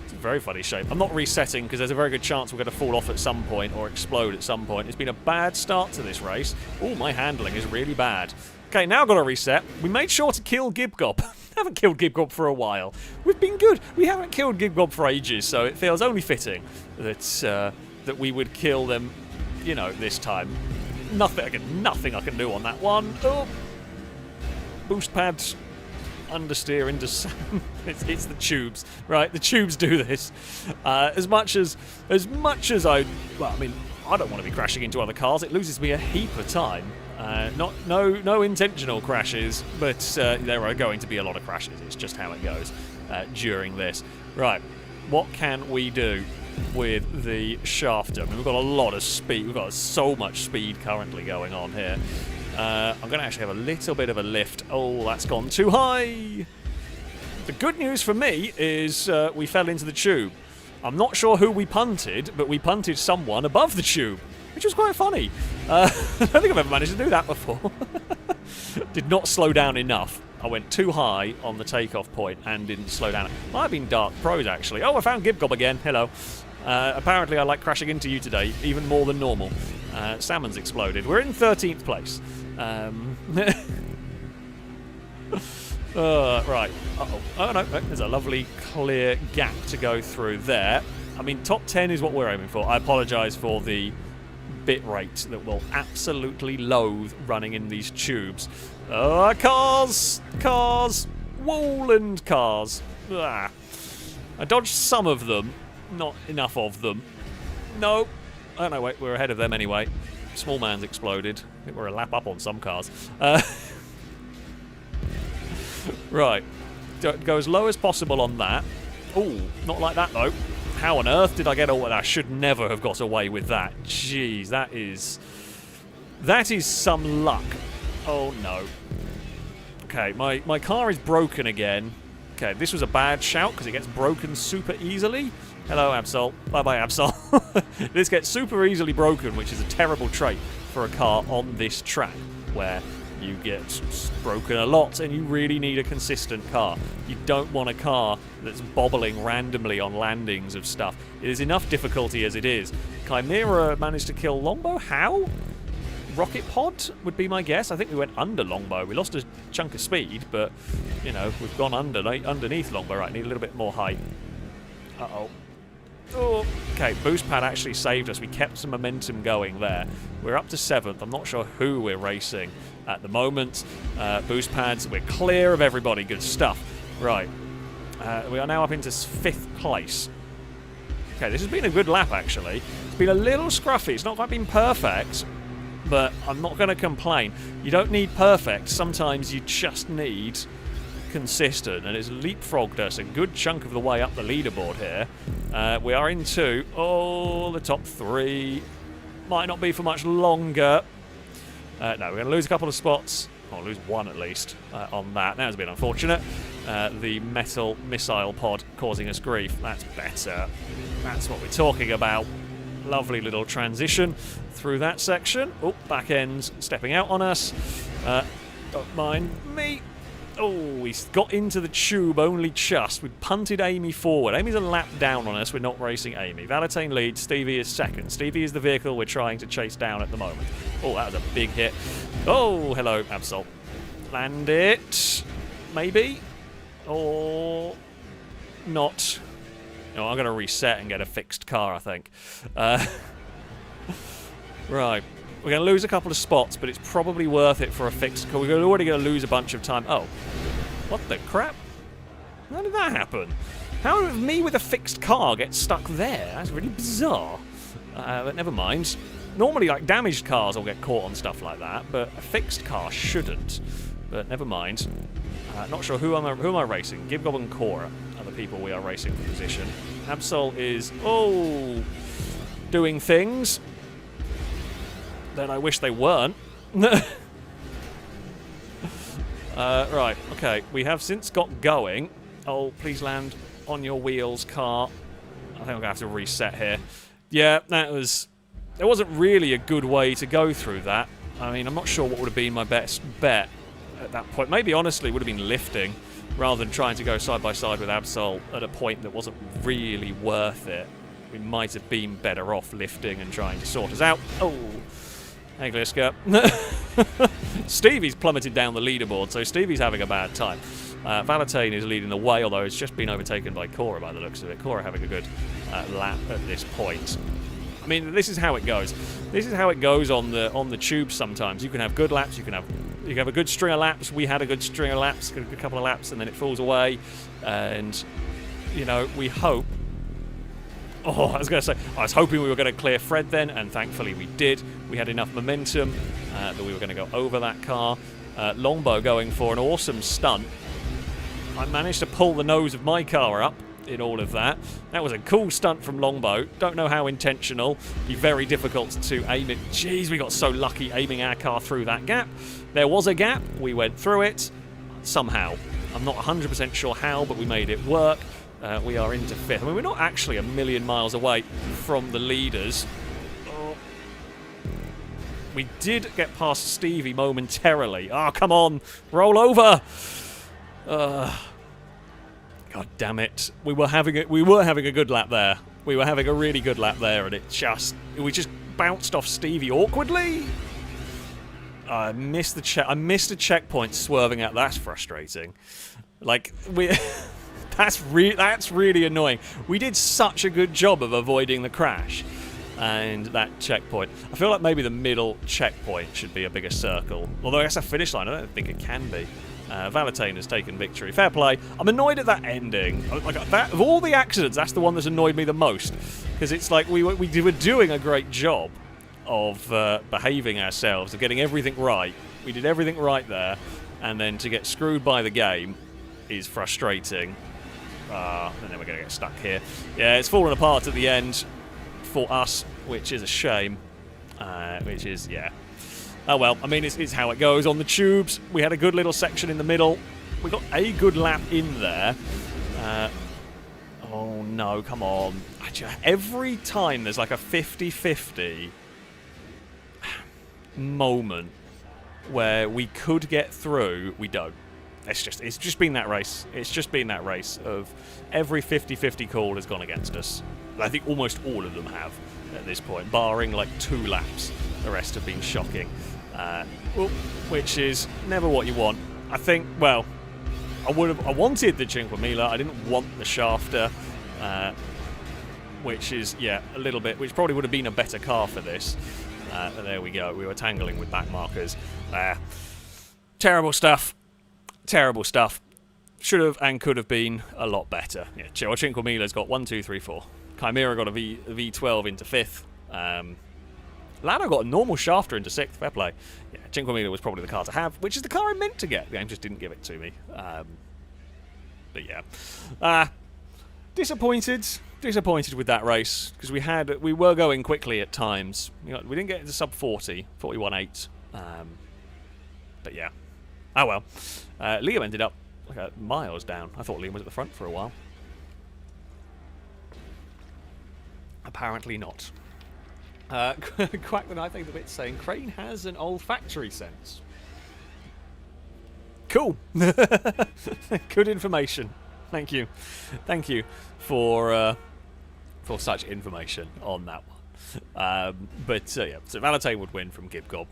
A: It's a very funny shape. I'm not resetting because there's a very good chance we're going to fall off at some point or explode at some point. It's been a bad start to this race. Oh, my handling is really bad. Okay, now I've got to reset. We made sure to kill Gibgob. Haven't killed Gibgob for a while. We've been good. We haven't killed Gibgob for ages, so it feels only fitting that we would kill them, you know, this time. Nothing I can do on that one. Oh. Boost pads, understeer into sand. It's the tubes, right? The tubes do this. As much as I, well, I mean, I don't want to be crashing into other cars. It loses me a heap of time. No intentional crashes, but there are going to be a lot of crashes. It's just how it goes during this. Right, what can we do with the shafter? I mean, we've got a lot of speed. We've got so much speed currently going on here. I'm going to actually have a little bit of a lift. Oh, that's gone too high. The good news for me is we fell into the tube. I'm not sure who we punted, but we punted someone above the tube, which was quite funny. I don't think I've ever managed to do that before. Did not slow down enough. I went too high on the takeoff point and didn't slow down. Might have been Dark Pros, actually. Oh, I found Gibgob again. Hello. Apparently, I like crashing into you today, even more than normal. Salmon's exploded. We're in 13th place. Right. Uh-oh. Oh, no. There's a lovely clear gap to go through there. I mean, top 10 is what we're aiming for. I apologise for the bit rate that will absolutely loathe running in these tubes. Cars! Wooland cars. I dodged some of them, not enough of them. No. Oh, no, wait, we're ahead of them anyway. Small man's exploded. I think we're a lap up on some cars. Right. Go as low as possible on that. Oh, not like that, though. How on earth did I get all that? I should never have got away with that. Jeez, that is some luck. Oh, no. Okay, my car is broken again. Okay, this was a bad shout because it gets broken super easily. Hello, Absol. Bye-bye, Absol. This gets super easily broken, which is a terrible trait for a car on this track, where you get broken a lot and you really need a consistent car. You don't want a car that's bobbling randomly on landings of stuff. It is enough difficulty as it is. Chimera managed to kill Longbow. How? Rocket pod would be my guess. I think we went under Longbow. We lost a chunk of speed, but, you know, we've gone underneath Longbow. Right, need a little bit more height. Uh-oh. Oh, okay, boost pad actually saved us. We kept some momentum going there. We're up to 7th. I'm not sure who we're racing at the moment. Boost pads, we're clear of everybody. Good stuff. Right. We are now up into 5th place. Okay, this has been a good lap, actually. It's been a little scruffy. It's not quite been perfect, but I'm not going to complain. You don't need perfect. Sometimes you just need consistent, and it's leapfrogged us a good chunk of the way up the leaderboard here. We are into, the top 3. Might not be for much longer. No, we're going to lose a couple of spots. Or lose 1 at least on that. That was a bit unfortunate. The metal missile pod causing us grief. That's better. That's what we're talking about. Lovely little transition through that section. Oh, back ends stepping out on us. Don't mind me. Oh, he's got into the tube only just. We punted Amy forward. Amy's a lap down on us. We're not racing Amy. Valentine leads. Stevie is 2nd. Stevie is the vehicle we're trying to chase down at the moment. Oh, that was a big hit. Oh, hello, Absol. Land it. Maybe. Or not. No, I'm going to reset and get a fixed car, I think. Right. We're going to lose a couple of spots, but it's probably worth it for a fixed car. We're already going to lose a bunch of time. Oh. What the crap? How did that happen? How did me with a fixed car get stuck there? That's really bizarre. But never mind. Normally, like, damaged cars will get caught on stuff like that, but a fixed car shouldn't. But never mind. Not sure who am I racing. Gibgob and Cora are the people we are racing for position. Absol is, doing things that I wish they weren't. Right, okay. We have since got going. Oh, please land on your wheels, car. I think I'm going to have to reset here. Yeah, that was... There wasn't really a good way to go through that. I mean, I'm not sure what would have been my best bet at that point. Maybe, honestly, it would have been lifting rather than trying to go side by side with Absol at a point that wasn't really worth it. We might have been better off lifting and trying to sort us out. Oh, hey, Gliska. Stevie's plummeted down the leaderboard, so Stevie's having a bad time. Valentine is leading the way, although it's just been overtaken by Cora by the looks of it. Cora having a good lap at this point. I mean, this is how it goes. This is how it goes on the tube sometimes. You can have good laps, you can have a good string of laps. We had a good string of laps, a good couple of laps, and then it falls away. And, you know, we hope... Oh, I was going to say, I was hoping we were going to clear Fred then, and thankfully we did. We had enough momentum that we were going to go over that car. Longbow going for an awesome stunt. I managed to pull the nose of my car up in all of that. That was a cool stunt from Longbow. Don't know how intentional. Be very difficult to aim it. Jeez, we got so lucky aiming our car through that gap. There was a gap. We went through it somehow. I'm not 100% sure how, but we made it work. We are into 5th. I mean, we're not actually a million miles away from the leaders. Oh. We did get past Stevie momentarily. Oh, come on. Roll over. God damn it. We were having a good lap there. We were having a really good lap there, and we just bounced off Stevie awkwardly. I missed a checkpoint swerving out. That's frustrating. Like, that's really annoying. We did such a good job of avoiding the crash and that checkpoint. I feel like maybe the middle checkpoint should be a bigger circle. Although I guess a finish line, I don't think it can be. Valentine has taken victory. Fair play. I'm annoyed at that ending. Like that, of all the accidents, that's the one that's annoyed me the most. Because it's like we were doing a great job of behaving ourselves, of getting everything right. We did everything right there. And then to get screwed by the game is frustrating. And then we're going to get stuck here. Yeah, it's fallen apart at the end for us, which is a shame. Which is, yeah. Oh well, I mean, it's how it goes on the tubes. We had a good little section in the middle. We got a good lap in there. Oh no, come on. Every time there's like a 50-50 moment where we could get through, we don't. It's just been that race. It's just been that race of every 50-50 call has gone against us. I think almost all of them have at this point, barring like 2 laps. The rest have been shocking. Which is never what you want. I think, well, I wanted the Cinque Mila. I didn't want the Shafter. which is, yeah, a little bit, which probably would have been a better car for this. There we go. We were tangling with back markers. Terrible stuff. Terrible stuff. Should have and could have been a lot better. Yeah, Cinquemila's got 1, 2, 3, 4. Chimera got a V12 into 5th. Lado got a normal shafter into 6th. Fair play. Yeah, Cinquemila was probably the car to have, which is the car I meant to get. The game just didn't give it to me. But yeah. Disappointed with that race, because we were going quickly at times. We didn't get into sub 40, 41.8. But yeah. Oh well. Liam ended up like miles down. I thought Liam was at the front for a while. Apparently not. Quack the Knife, thank you for the bit, saying Crane has an olfactory sense. Cool. Good information. Thank you for such information on that one. But yeah, so Valentine would win from Gib Gob.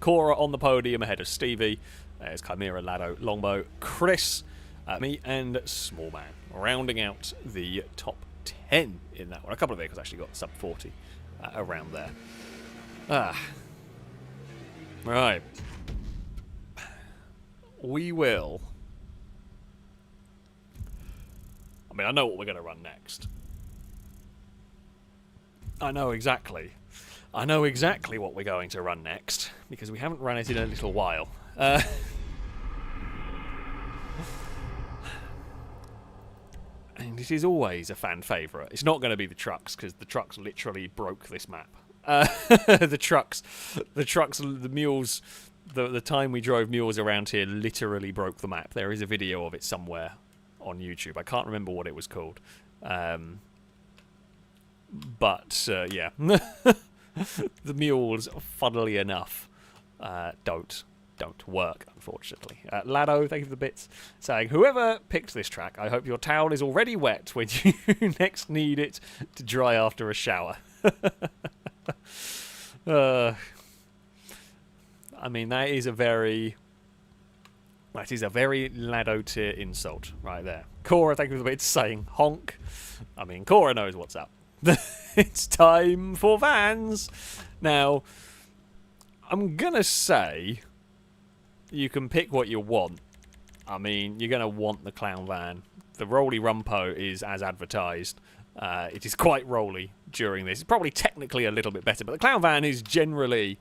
A: Cora on the podium ahead of Stevie. There's Chimera, Lado, Longbow, Chris, me, and Smallman, rounding out the top 10 in that one. A couple of vehicles actually got sub 40 around there. Right. We will. I mean, I know what we're going to run next. I know exactly what we're going to run next, because we haven't run it in a little while. And it is always a fan favourite. It's not going to be the trucks, because the trucks literally broke this map. The mules, the time we drove mules around here literally broke the map. There is a video of it somewhere on YouTube. I can't remember what it was called. But, yeah. The mules, funnily enough, don't work, unfortunately. Lado, thank you for the bits, saying, whoever picked this track, I hope your towel is already wet when you next need it to dry after a shower. I mean, that is a very Lado tier insult right there. Cora, thank you for the bits, saying, honk. I mean, Cora knows what's up. It's time for vans. Now, I'm gonna say you can pick what you want. I mean, you're gonna want the clown van. The Rolly Rumpo is as advertised. It is quite rolly during this. It's probably technically a little bit better, but the clown van is generally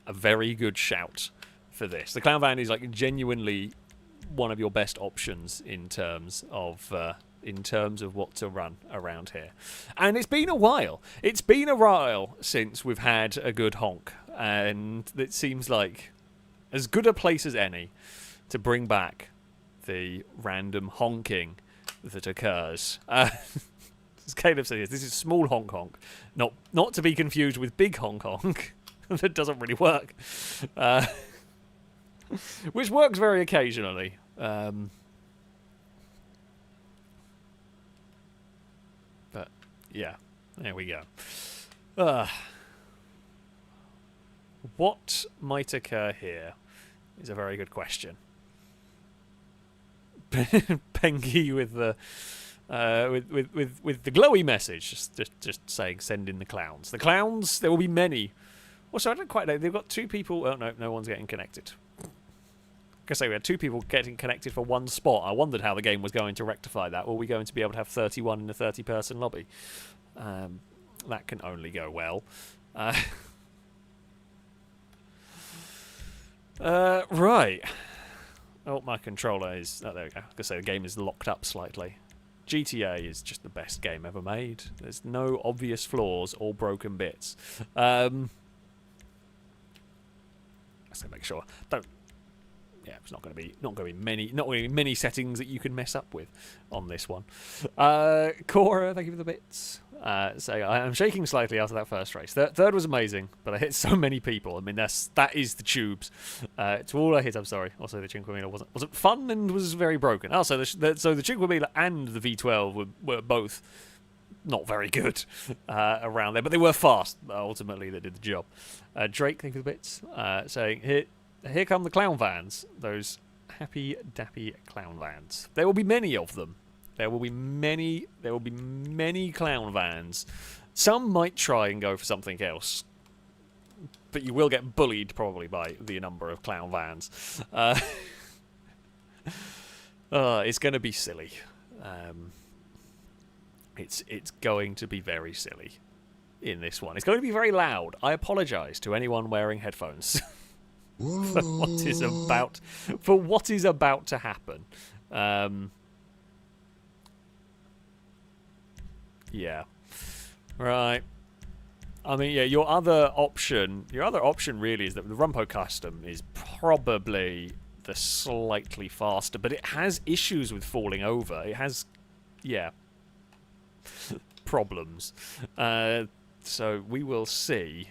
A: a very good shout for this. The clown van is like genuinely one of your best options in terms of what to run around here. And it's been a while. It's been a while since we've had a good honk, and it seems like as good a place as any to bring back the random honking that occurs. As Caleb says, this is small honk honk, not to be confused with big honk honk. That doesn't really work. Which works very occasionally. But yeah, there we go. What might occur here is a very good question. Pengy with the with the glowy message, just saying, send in the clowns. The clowns, there will be many. Also, I don't quite know. They've got 2 people. Oh no one's getting connected. I say we had 2 people getting connected for 1 spot. I wondered how the game was going to rectify that. Were we going to be able to have 31 in a 30-person lobby? That can only go well. Right. Oh, my controller is... Oh, there we go. I was going to say the game is locked up slightly. GTA is just the best game ever made. There's no obvious flaws or broken bits. Let's make sure. Don't... Yeah, it's not going to be many settings that you can mess up with on this one. Cora, thank you for the bits. Say I am shaking slightly after that first race. Third was amazing, but I hit so many people. I mean, that is the tubes. It's all I hit. I'm sorry. Also, the Cinquemila wasn't fun and was very broken. Also, so the Cinquemila and the V12 were both not very good around there, but they were fast. Ultimately, they did the job. Drake, thank you for the bits. Saying here come the clown vans. Those happy dappy clown vans. There will be many of them. There will be many clown vans. Some might try and go for something else, but you will get bullied probably by the number of clown vans. It's going to be silly. It's going to be very silly in this one. It's going to be very loud. I apologise to anyone wearing headphones for what is about to happen. Yeah. Right. I mean, yeah, your other option really is that the Rumpo Custom is probably the slightly faster, but it has issues with falling over. It has, yeah, problems. So we will see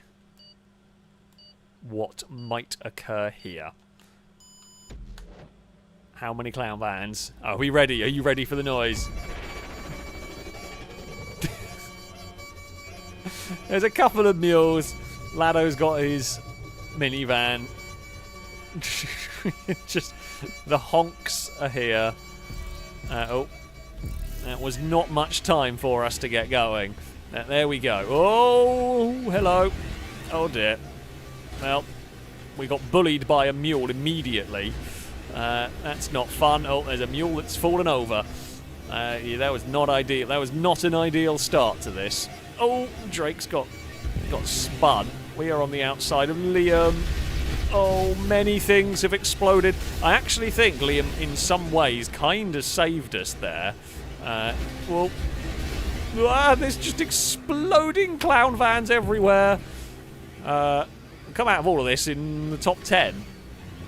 A: what might occur here. How many clown vans? Are we ready? Are you ready for the noise? There's a couple of mules. Lado's got his minivan. Just the honks are here. Oh, that was not much time for us to get going. There we go. Oh, hello. Oh dear. Well, we got bullied by a mule immediately. That's not fun. Oh, there's a mule that's fallen over. Yeah, that was not ideal. That was not an ideal start to this. Oh, Drake's got spun. We are on the outside of Liam. Oh, many things have exploded. I actually think Liam, in some ways, kind of saved us there. Well, there's just exploding clown vans everywhere. Come out of all of this in the top 10,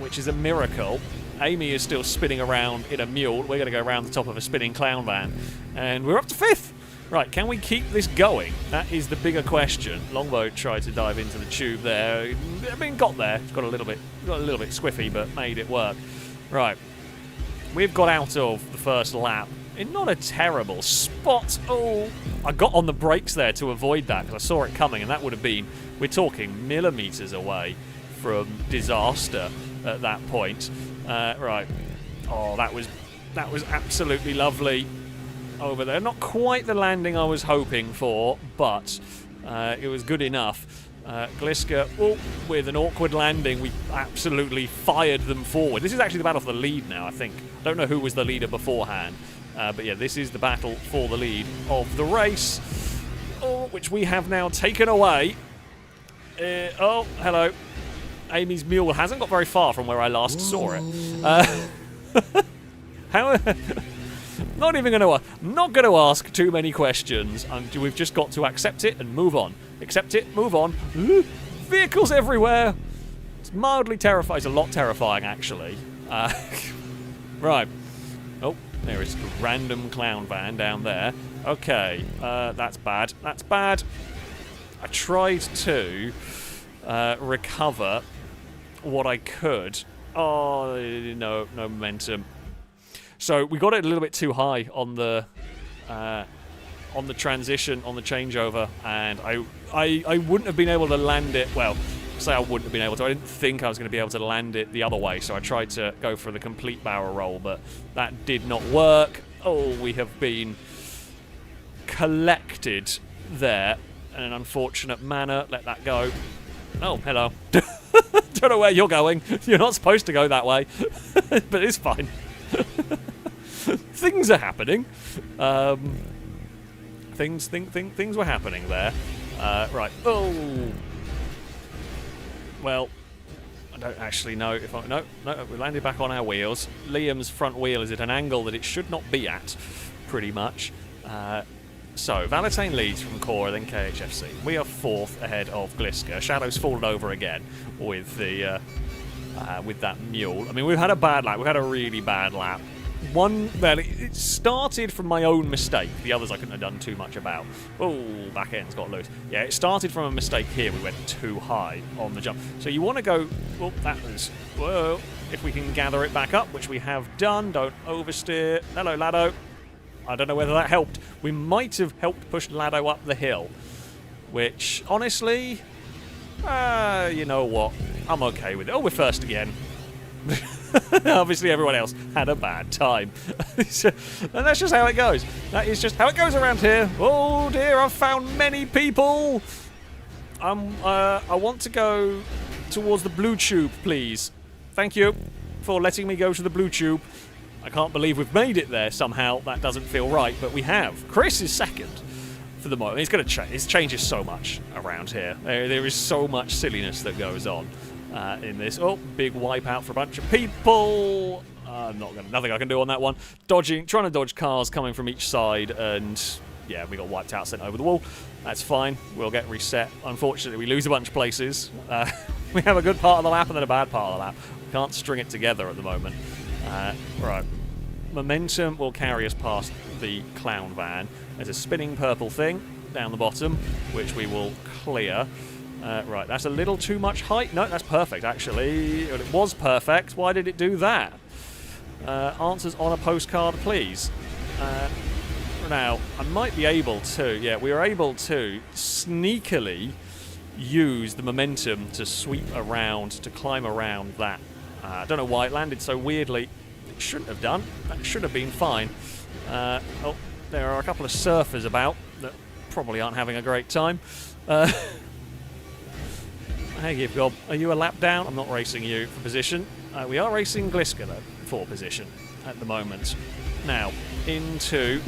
A: which is a miracle. Amy is still spinning around in a mule. We're going to go around the top of a spinning clown van. And we're up to 5th. Right, can we keep this going? That is the bigger question. Longboat tried to dive into the tube there. I mean, got there. Got a little bit squiffy, but made it work. Right, we've got out of the first lap in not a terrible spot. Oh, I got on the brakes there to avoid that because I saw it coming, and that would have been, we're talking millimetres away from disaster at that point. Right. Oh, that was absolutely lovely. Over there. Not quite the landing I was hoping for, but it was good enough. Gliska, with an awkward landing, we absolutely fired them forward. This is actually the battle for the lead now, I think. Don't know who was the leader beforehand. But yeah, this is the battle for the lead of the race, which we have now taken away. Oh, hello. Amy's mule hasn't got very far from where I last saw it. How... Not going to ask too many questions. We've just got to accept it and move on. Accept it, move on. Vehicles everywhere. It's mildly terrifying. It's a lot terrifying, actually. Right. Oh, there is a random clown van down there. Okay, that's bad. That's bad. I tried to recover what I could. Oh, no momentum. So we got it a little bit too high on the transition, on the changeover, and I wouldn't have been able to land it. Well, say I wouldn't have been able to. I didn't think I was going to be able to land it the other way, so I tried to go for the complete barrel roll, but that did not work. Oh, we have been collected there in an unfortunate manner. Let that go. Oh, hello. Don't know where you're going. You're not supposed to go that way, but it's fine. Things are happening. Things were happening there. Right. Oh. Well, I don't actually know if I... No, we landed back on our wheels. Liam's front wheel is at an angle that it should not be at, pretty much. So, Valentine leads from Cora, then KHFC. We are 4th ahead of Gliska. Shadow's fallen over again with the... with that mule. I mean, we've had a bad lap. We've had a really bad lap. Well, it started from my own mistake. The others I couldn't have done too much about. Oh, back end's got loose. Yeah, it started from a mistake here. We went too high on the jump. So you want to go... Well, that was... Whoa. If we can gather it back up, which we have done. Don't oversteer. Hello, Lado. I don't know whether that helped. We might have helped push Lado up the hill. Which, honestly... you know what? I'm okay with it. Oh, we're first again. Obviously, everyone else had a bad time. And that's just how it goes. That is just how it goes around here. Oh dear, I've found many people. I want to go towards the blue tube, please. Thank you for letting me go to the blue tube. I can't believe we've made it there somehow. That doesn't feel right, but we have. Chris is second for the moment. It's going to change. It changes so much around here. There is so much silliness that goes on in this. Oh, big wipeout for a bunch of people. Nothing I can do on that one. Trying to dodge cars coming from each side, and yeah, we got wiped out, sent over the wall. That's fine. We'll get reset. Unfortunately, we lose a bunch of places. We have a good part of the lap and then a bad part of the lap. We can't string it together at the moment. Right. Momentum will carry us past the clown van. There's a spinning purple thing down the bottom, which we will clear. Right, that's a little too much height. No, that's perfect, actually. It was perfect. Why did it do that? Answers on a postcard, please. Now, I might be able to... Yeah, we were able to sneakily use the momentum to sweep around, to climb around that. I don't know why it landed so weirdly. It shouldn't have done. That should have been fine. Oh, there are a couple of surfers about that probably aren't having a great time. Hey, Give Gob, are you a lap down? I'm not racing you for position. We are racing Gliska, though, for position at the moment. Now, into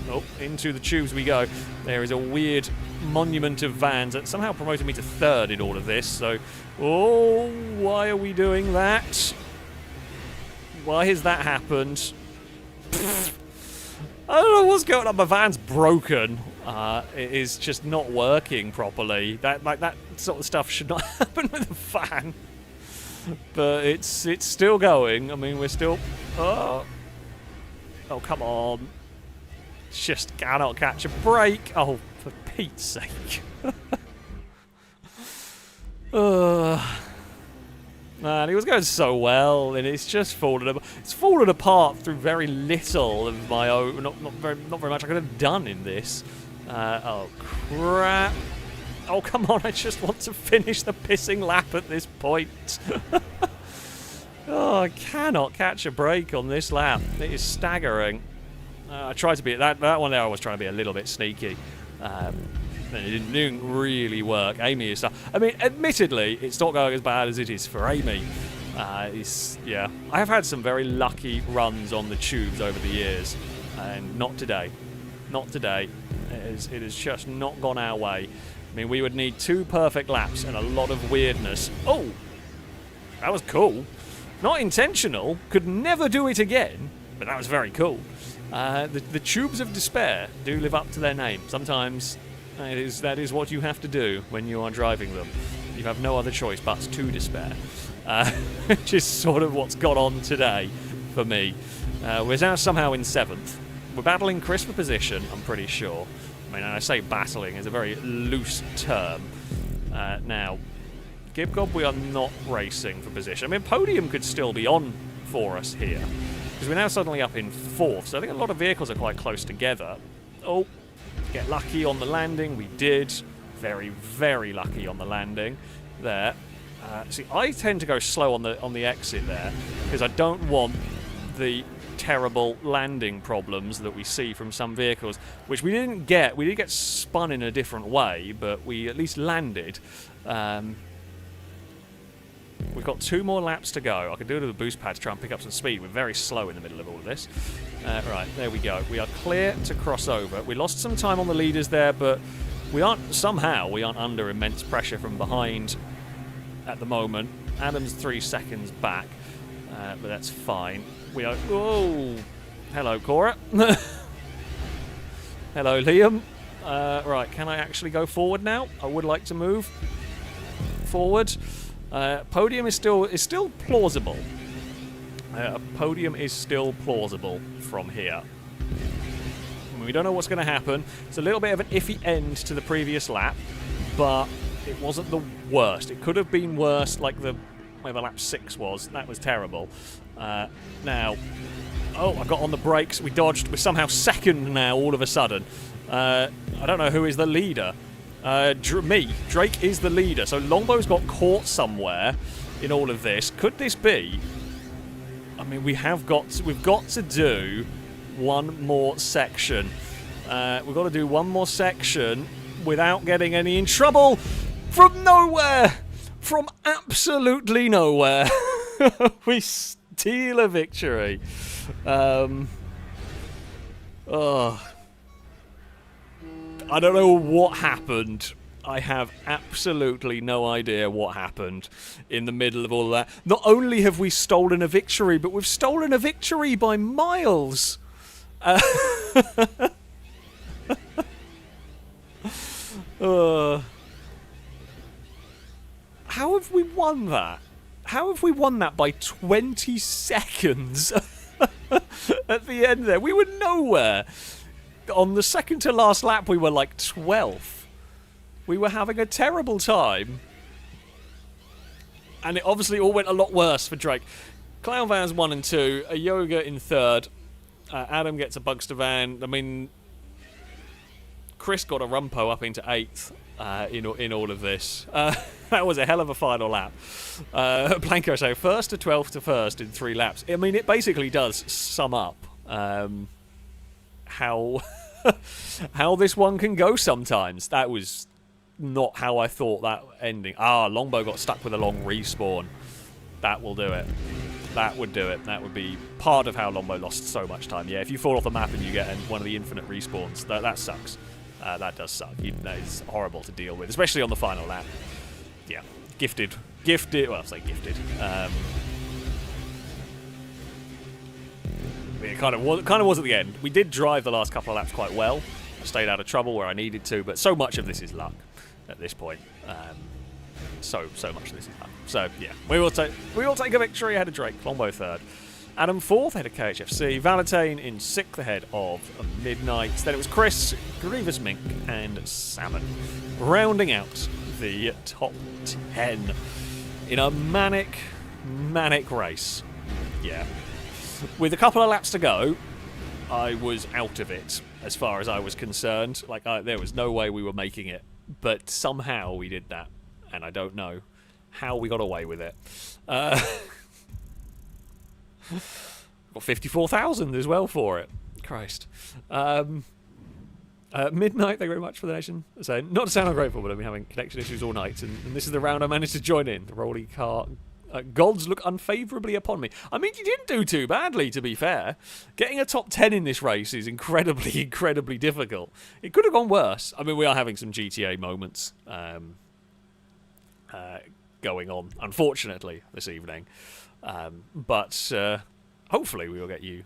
A: the tubes we go. There is a weird monument of vans that somehow promoted me to third in all of this, so... Oh, why are we doing that? Why has that happened? I don't know what's going on. My van's broken. It is just not working properly. That sort of stuff should not happen with a van. But it's still going. I mean, we're still... Oh, come on. Just cannot catch a break. Oh, for Pete's sake. Man, he was going so well, and it's just fallen apart through very little of my own. Not very much I could have done in this. Oh crap! Oh come on! I just want to finish the pissing lap at this point. Oh, I cannot catch a break on this lap. It is staggering. I tried to be that one there. I was trying to be a little bit sneaky. And it didn't really work. Amy is stuff. I mean, admittedly, it's not going as bad as it is for Amy. Yeah, I have had some very lucky runs on the tubes over the years, and not today. Not today. It has just not gone our way. I mean, we would need 2 perfect laps and a lot of weirdness. Oh, that was cool. Not intentional. Could never do it again, but that was very cool. The tubes of despair do live up to their name. Sometimes that is what you have to do when you are driving them. You have no other choice but to despair. Which is sort of what's gone on today for me. We're now somehow in 7th. We're battling Chris for position, I'm pretty sure. I mean, I say battling is a very loose term. Now, Gibgob, we are not racing for position. I mean, podium could still be on for us here. Because we're now suddenly up in 4th, so I think a lot of vehicles are quite close together. Oh, get lucky on the landing. We did. Very, very lucky on the landing there. See, I tend to go slow on the exit there because I don't want the terrible landing problems that we see from some vehicles, which we didn't get. We did get spun in a different way, but we at least landed. We've got 2 more laps to go. I could do it with a boost pad to try and pick up some speed. We're very slow in the middle of all of this. Right, there we go. We are clear to cross over. We lost some time on the leaders there, but we aren't under immense pressure from behind at the moment. Adam's 3 seconds back, but that's fine. We are... Oh! Hello, Cora. Hello, Liam. Right, can I actually go forward now? I would like to move forward. Podium is still plausible. Podium is still plausible from here. We don't know what's going to happen. It's a little bit of an iffy end to the previous lap, but it wasn't the worst. It could have been worse, like where the lap 6 was. That was terrible. Now, oh, I got on the brakes. We dodged. We're somehow second now, all of a sudden. I don't know who is the leader. Me. Drake is the leader. So Longbow's got caught somewhere in all of this. Could this be I mean, we've got to do one more section. We've got to do one more section without getting any in trouble from nowhere, from absolutely nowhere. We steal a victory. Oh, I don't know what happened. I have absolutely no idea what happened in the middle of all of that. Not only have we stolen a victory, but we've stolen a victory by miles. How have we won that? How have we won that by 20 seconds at the end there? We were nowhere. On the second to last lap, we were like 12th. We were having a terrible time. And it obviously all went a lot worse for Drake. Clown Van's 1 and 2, a Yoga in 3rd. Adam gets a Bugster Van. I mean, Chris got a Rumpo up into 8th in all of this. That was a hell of a final lap. Blanco, so 1st to 12th to 1st in 3 laps. I mean, it basically does sum up how how this one can go sometimes. That was not how I thought that ending. Longbow got stuck with a long respawn. That will do it. That would do it. That would be part of how Longbow lost so much time. Yeah, if you fall off the map and you get one of the infinite respawns, that sucks. That does suck. That is horrible to deal with, especially on the final lap. Yeah, gifted. Well, I'll say gifted. It kind of was at the end. We did drive the last couple of laps quite well. I stayed out of trouble where I needed to, but so much of this is luck at this point. So much of this is luck. So yeah, we will take a victory ahead of Drake. Longbow 3rd. Adam 4th ahead of KHFC. Valentine in 6th ahead of Midnight. Then it was Chris, Grievous Mink, and Salmon rounding out the top 10 in a manic race. Yeah. With a couple of laps to go, I was out of it as far as I was concerned. Like, there was no way we were making it. But somehow we did that. And I don't know how we got away with it. Got 54,000 as well for it. Christ. Midnight, thank you very much for the donation. So, not to sound ungrateful, but I've been having connection issues all night. And this is the round I managed to join in. The Rolly car... gods look unfavourably upon me. I mean, you didn't do too badly, to be fair. Getting a top 10 in this race is incredibly difficult. It could have gone worse. I mean, we are having some GTA moments going on, unfortunately, this evening. But hopefully we will get you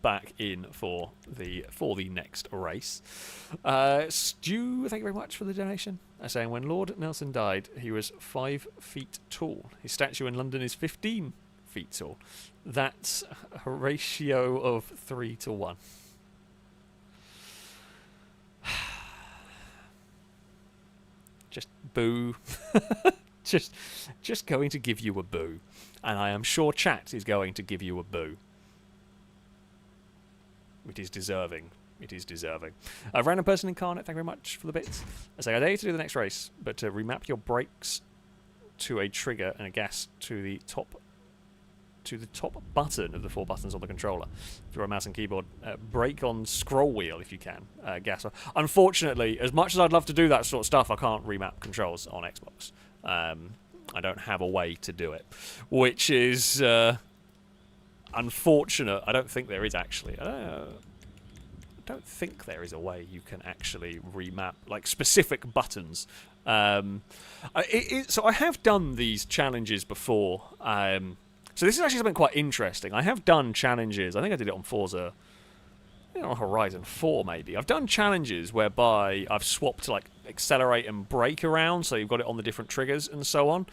A: back in for the next race. Stu, thank you very much for the donation. Saying when Lord Nelson died, he was 5 feet tall. His statue in London is 15 feet tall. That's a ratio of 3 to 1. Just boo. just going to give you a boo. And I am sure chat is going to give you a boo. It is deserving. It is deserving. Random person incarnate, thank you very much for the bits. I say I dare you to do the next race, but to remap your brakes to a trigger and a gas to the top button of the 4 buttons on the controller. If you're a mouse and keyboard, brake on scroll wheel if you can. Gas on. Unfortunately, as much as I'd love to do that sort of stuff, I can't remap controls on Xbox. I don't have a way to do it, which is unfortunate. I don't think there is actually. I don't think there is a way you can actually remap like specific buttons. So I have done these challenges before. So this is actually something quite interesting. I have done challenges. I think I did it on Forza. I think on Horizon 4 maybe. I've done challenges whereby I've swapped like accelerate and brake around, so you've got it on the different triggers and so on.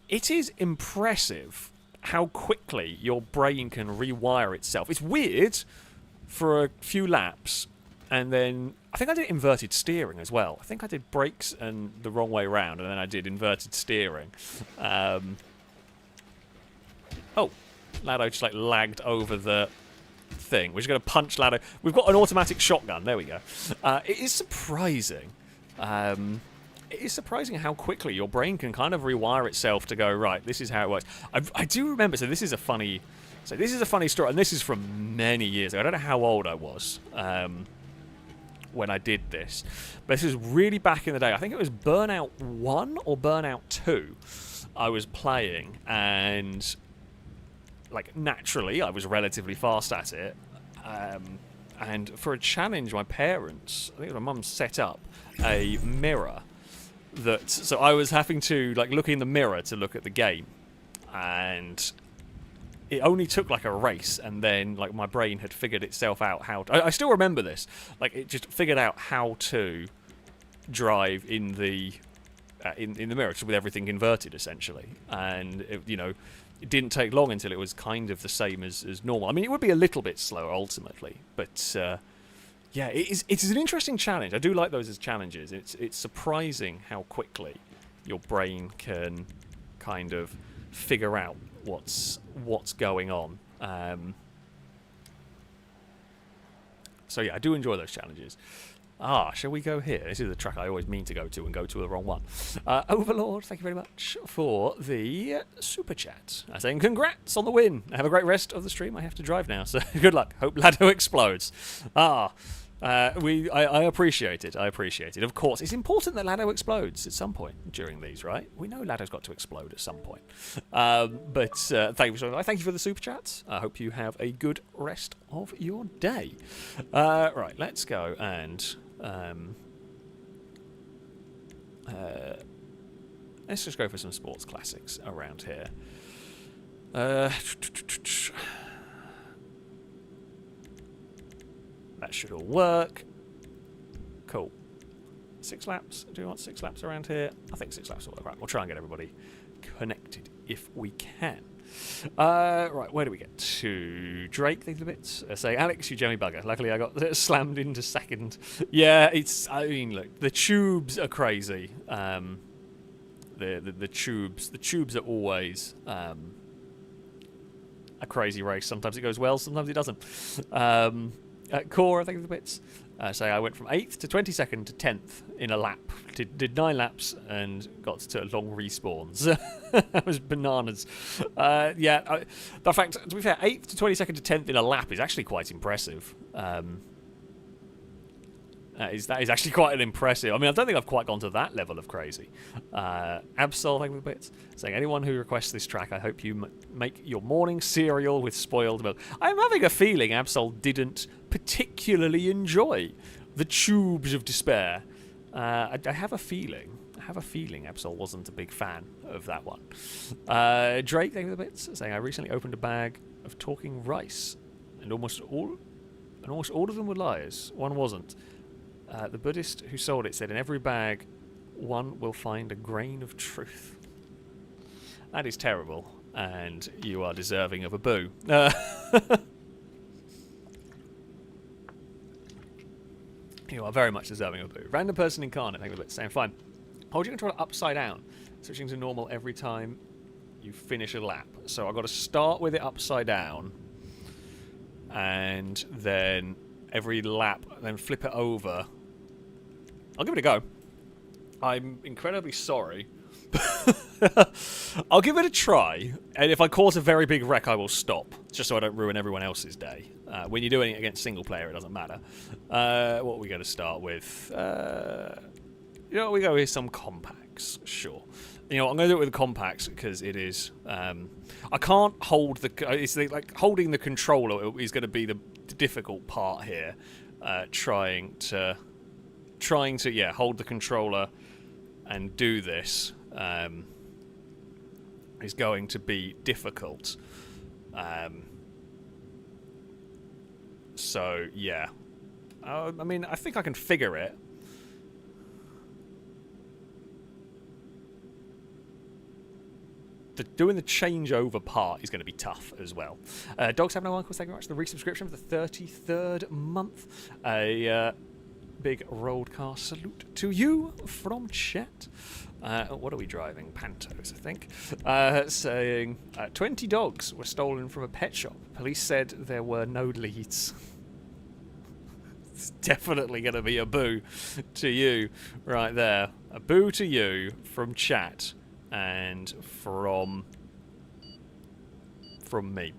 A: It is impressive how quickly your brain can rewire itself. It's weird for a few laps, and then I think I did inverted steering as well. I think I did brakes and the wrong way around, and then I did inverted steering. Oh, Lado just like lagged over the thing. We're just going to punch Lado. We've got an automatic shotgun. There we go. It is surprising. it is surprising how quickly your brain can kind of rewire itself to go, right, this is how it works. I do remember, so this is a funny story, and this is from many years ago. I don't know how old I was when I did this, but this is really back in the day. I think it was Burnout 1 or Burnout 2 I was playing, and like naturally I was relatively fast at it, and for a challenge my parents, I think my mum, set up a mirror so I was having to like look in the mirror to look at the game, and it only took like a race, and then like my brain had figured itself out how to, I still remember this, like it just figured out how to drive in the mirror, just with everything inverted essentially, and it didn't take long until it was kind of the same as normal. I mean, it would be a little bit slower ultimately, but yeah, it's an interesting challenge. I do like those as challenges. It's surprising how quickly your brain can kind of figure out what's going on. So yeah, I do enjoy those challenges. Shall we go here? This is the track I always mean to go to and go to the wrong one. Overlord, thank you very much for the super chat. Saying congrats on the win. Have a great rest of the stream. I have to drive now, so good luck. Hope Lado explodes. I appreciate it. I appreciate it. Of course, it's important that Lado explodes at some point during these, right? We know Lado's got to explode at some point. But thank you for the super chat. I hope you have a good rest of your day. Right, let's go and let's just go for some sports classics around here. That should all work. Cool. 6 laps. Do we want 6 laps around here? I think 6 laps will work. Right, we'll try and get everybody connected if we can. Right, where do we get to? Drake, thanks a bit. Say, Alex, you jammy bugger. Luckily, I got slammed into second. Yeah, I mean, look, the tubes are crazy. The tubes are always a crazy race. Sometimes it goes well, sometimes it doesn't. Cora, thank you for the bits. So I went from 8th to 22nd to 10th in a lap. Did 9 laps and got to long respawns. That was bananas. The fact, to be fair, 8th to 22nd to 10th in a lap is actually quite impressive. That is actually quite an impressive. I mean, I don't think I've quite gone to that level of crazy. Absol, thank you for the bits. Saying, anyone who requests this track, I hope you make your morning cereal with spoiled milk. I'm having a feeling Absol didn't particularly enjoy the Tubes of Despair. I have a feeling Absol wasn't a big fan of that one. Drake, thank you for the bits. Saying, I recently opened a bag of talking rice, and almost all of them were liars. One wasn't. The Buddhist who sold it said, in every bag, one will find a grain of truth. That is terrible, and you are deserving of a boo. You are very much deserving of a boo. Random person incarnate, thank you for the bit. Saying, fine. Hold your controller upside down, switching to normal every time you finish a lap. So I've got to start with it upside down, and then every lap, then flip it over. I'll give it a go. I'm incredibly sorry. I'll give it a try, and if I cause a very big wreck, I will stop, just so I don't ruin everyone else's day. When you're doing it against single player, it doesn't matter. What are we going to start with? We go with some compacts, sure. I'm going to do it with compacts because it is. I can't hold holding the controller is going to be the difficult part here. Trying to hold the controller and do this is going to be difficult. So yeah, I mean, I think I can figure it. Doing the changeover part is going to be tough as well. Dogs have no uncles. Thank you very much for the resubscription for the 33rd month. A big Rollcast salute to you from chat. What are we driving? Pantos, I think. Saying 20 dogs were stolen from a pet shop. Police said there were no leads. It's definitely going to be a boo to you right there. A boo to you from chat and from me.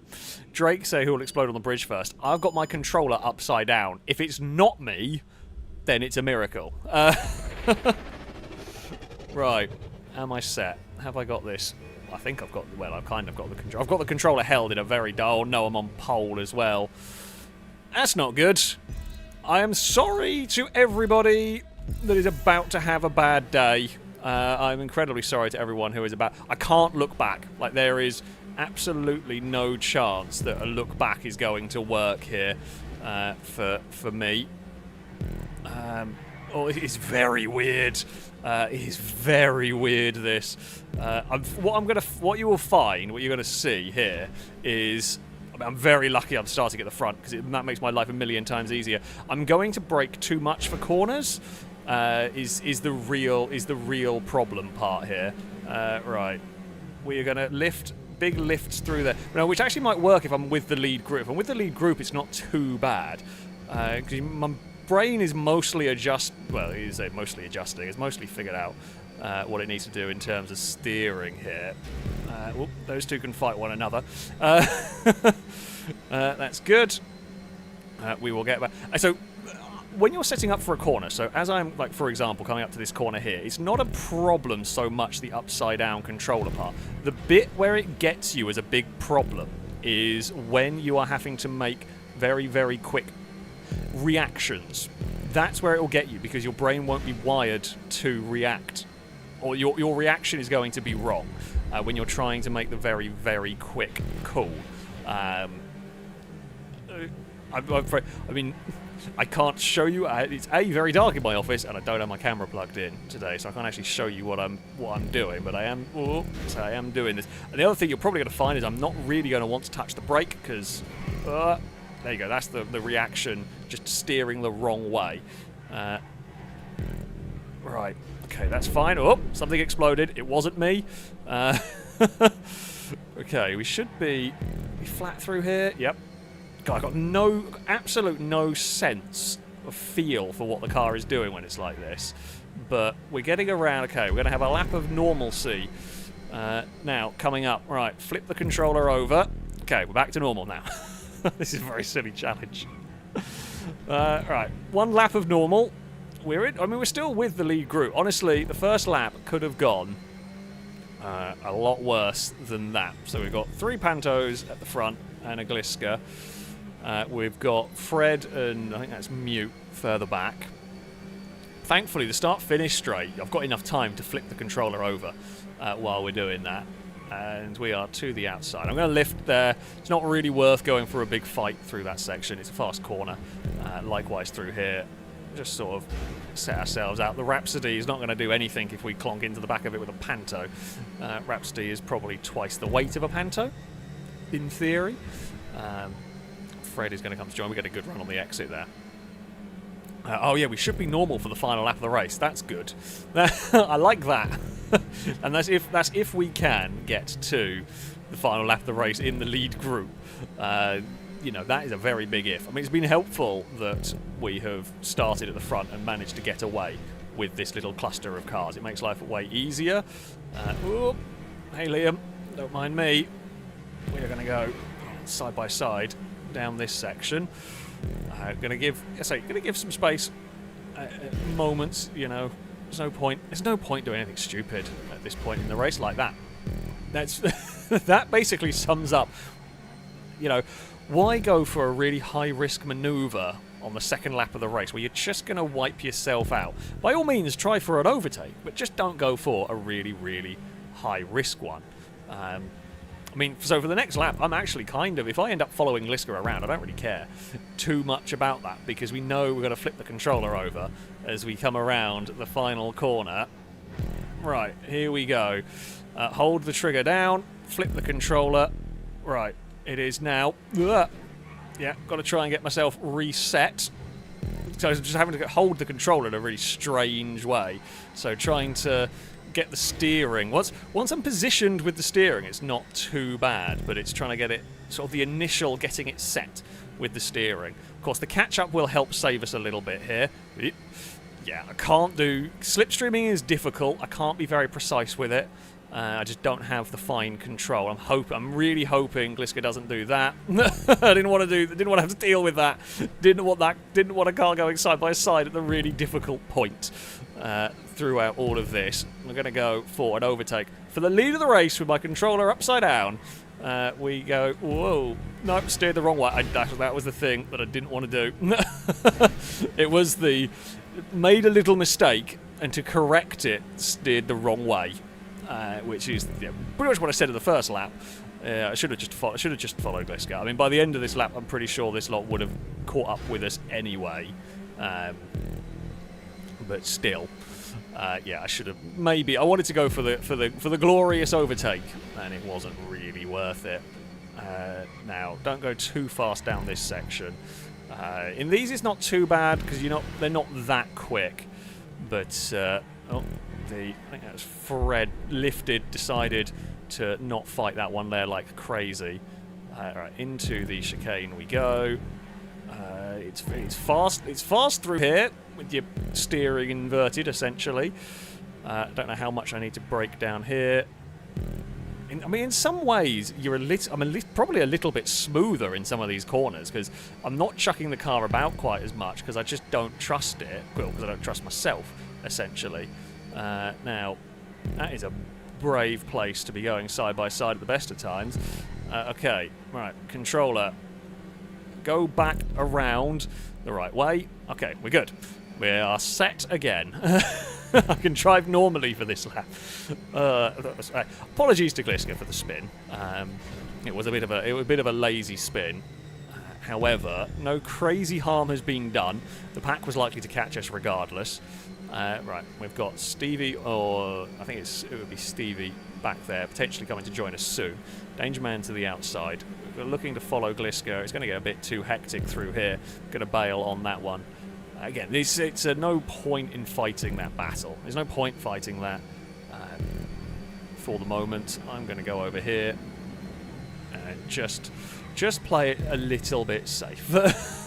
A: Drake say who will explode on the bridge first. I've got my controller upside down. If it's not me, then it's a miracle. Right. Am I set? Have I got this? I think I've got... Well, I've kind of got the control. I've got the controller held in a very dull... No, I'm on pole as well. That's not good. I am sorry to everybody that is about to have a bad day. I'm incredibly sorry to everyone who is about... I can't look back. Like, there is absolutely no chance that a look back is going to work here for me. Oh, it is very weird. It is very weird, this. What you will find, what you're going to see here is... I mean, I'm very lucky I'm starting at the front, because that makes my life a million times easier. I'm going to brake too much for corners, is the real problem part here. Right. We are going to lift... Big lifts through there. No, which actually might work if I'm with the lead group. If I'm with the lead group, it's not too bad. Because my brain is mostly well, it is mostly adjusting. It's mostly figured out what it needs to do in terms of steering here. Whoop, those two can fight one another. That's good. We will get back. So, when you're setting up for a corner, so as I'm, like, for example, coming up to this corner here, it's not a problem so much the upside-down controller part. The bit where it gets you as a big problem is when you are having to make very, very quick reactions. That's where it will get you, because your brain won't be wired to react, or your reaction is going to be wrong when you're trying to make the very, very quick call. I mean... I can't show you. It's very dark in my office, and I don't have my camera plugged in today, so I can't actually show you what I'm doing. But I am doing this. And the other thing you're probably going to find is I'm not really going to want to touch the brake, because there you go. That's the reaction, just steering the wrong way. Right. Okay, that's fine. Oh, something exploded. It wasn't me. Okay, we should be flat through here. Yep. God, I've got absolute no sense of feel for what the car is doing when it's like this. But we're getting around. Okay, we're going to have a lap of normalcy. Now, coming up. Right, flip the controller over. Okay, we're back to normal now. This is a very silly challenge. Right, one lap of normal. We're still with the lead group. Honestly, the first lap could have gone a lot worse than that. So we've got 3 Pantos at the front and a Gliska. We've got Fred and I think that's Mute further back. Thankfully, the start-finish straight, I've got enough time to flip the controller over while we're doing that. And we are to the outside. I'm going to lift there. It's not really worth going for a big fight through that section. It's a fast corner. Likewise through here. Just sort of set ourselves out. The Rhapsody is not going to do anything if we clonk into the back of it with a Panto. Rhapsody is probably twice the weight of a Panto, in theory. Fred is going to come to join. We get a good run on the exit there. Oh yeah, we should be normal for the final lap of the race. That's good. I like that. And that's if we can get to the final lap of the race in the lead group. You know, that is a very big if. I mean, it's been helpful that we have started at the front and managed to get away with this little cluster of cars. It makes life way easier. Ooh, hey Liam, don't mind me. We are going to go side by side down this section. Going to give some space. Moments, you know. There's no point doing anything stupid at this point in the race like that. That's that basically sums up. You know, why go for a really high-risk maneuver on the second lap of the race where you're just going to wipe yourself out? By all means, try for an overtake, but just don't go for a really, really high-risk one. I mean, so for the next lap, I'm actually kind of... If I end up following Gliska around, I don't really care too much about that, because we know we're going to flip the controller over as we come around the final corner. Right, here we go. Hold the trigger down, flip the controller. Right, it is now... Yeah, got to try and get myself reset. So I'm just having to hold the controller in a really strange way. So trying to... get the steering. Once I'm positioned with the steering, it's not too bad, but it's trying to get it, sort of the initial getting it set with the steering. Of course, the catch-up will help save us a little bit here. yeah, I can't do... Slipstreaming is difficult. I can't be very precise with it. I just don't have the fine control. I'm really hoping Gliska doesn't do that. I didn't want to have to deal with that. Didn't want a car going side by side at the really difficult point throughout all of this. We're going to go for an overtake. For the lead of the race with my controller upside down, we go, whoa, nope, steered the wrong way. That was the thing that I didn't want to do. It was made a little mistake, and to correct it, steered the wrong way. Which is pretty much what I said in the first lap. I should have just followed Gliska. I mean, by the end of this lap, I'm pretty sure this lot would have caught up with us anyway. But still, yeah, I should have maybe. I wanted to go for the glorious overtake, and it wasn't really worth it. Now, don't go too fast down this section. In these, it's not too bad because they're not that quick, but. I think that was Fred decided to not fight that one there like crazy. Right, into the chicane we go. It's fast through here with your steering inverted essentially. Don't know how much I need to brake down here. I mean, in some ways, I'm probably a little bit smoother in some of these corners because I'm not chucking the car about quite as much because I just don't trust it. Well, because I don't trust myself essentially. Now, that is a brave place to be going side by side at the best of times. Okay, right, controller. Go back around the right way. Okay, we're good. We are set again. I can drive normally for this lap. Apologies to Gliska for the spin. It was a bit of a lazy spin. However, no crazy harm has been done. The pack was likely to catch us regardless. Right, we've got Stevie, or I think it would be Stevie back there, potentially coming to join us soon. Danger Man to the outside. We're looking to follow Gliska. It's going to get a bit too hectic through here. Going to bail on that one. Again, it's no point in fighting that battle. There's no point fighting that for the moment. I'm going to go over here and just play it a little bit safe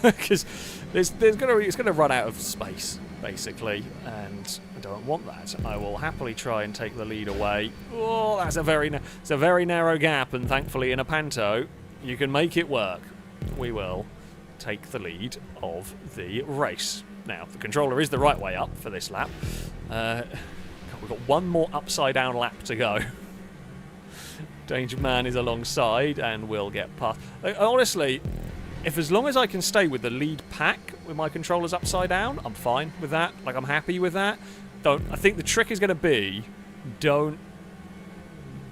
A: because it's going to run out of space. Basically, and I don't want that. I will happily try and take the lead away. Oh, that's a very narrow gap, and thankfully in a Panto, you can make it work. We will take the lead of the race. Now, the controller is the right way up for this lap. We've got one more upside down lap to go. Danger Man is alongside, and we'll get past. Honestly, as long as I can stay with the lead pack with my controllers upside down, I'm fine with that. Like, I'm happy with that. I think the trick is going to be, don't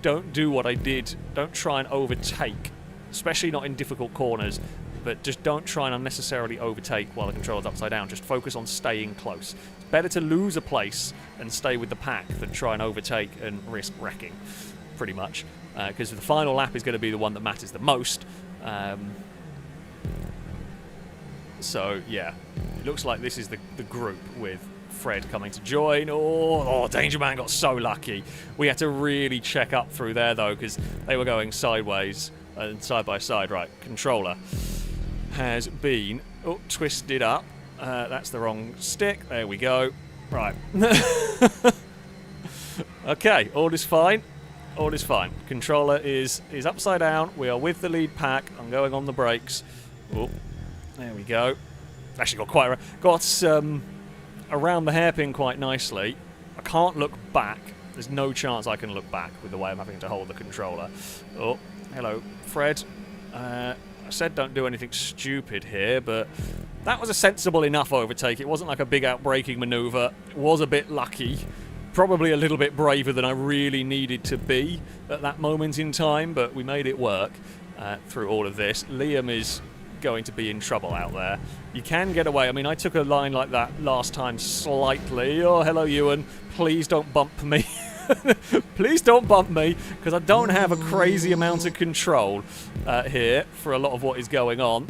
A: do what I did. Don't try and overtake, especially not in difficult corners. But just don't try and unnecessarily overtake while the controller's upside down. Just focus on staying close. It's better to lose a place and stay with the pack than try and overtake and risk wrecking, pretty much. Because the final lap is going to be the one that matters the most. So, yeah, it looks like this is the group with Fred coming to join. Oh, Danger Man got so lucky. We had to really check up through there, though, because they were going sideways and side by side. Right, controller has been twisted up. That's the wrong stick. There we go. Right. Okay, all is fine. All is fine. Controller is upside down. We are with the lead pack. I'm going on the brakes. Oh. There we go. Actually got around the hairpin quite nicely. I can't look back. There's no chance I can look back with the way I'm having to hold the controller. Oh, hello, Fred. I said don't do anything stupid here, but that was a sensible enough overtake. It wasn't like a big out-braking manoeuvre. It was a bit lucky. Probably a little bit braver than I really needed to be at that moment in time, but we made it work through all of this. Liam is going to be in trouble out there. You can get away. I mean, I took a line like that last time slightly. Oh, hello, Ewan. Please don't bump me. Please don't bump me, because I don't have a crazy amount of control here for a lot of what is going on.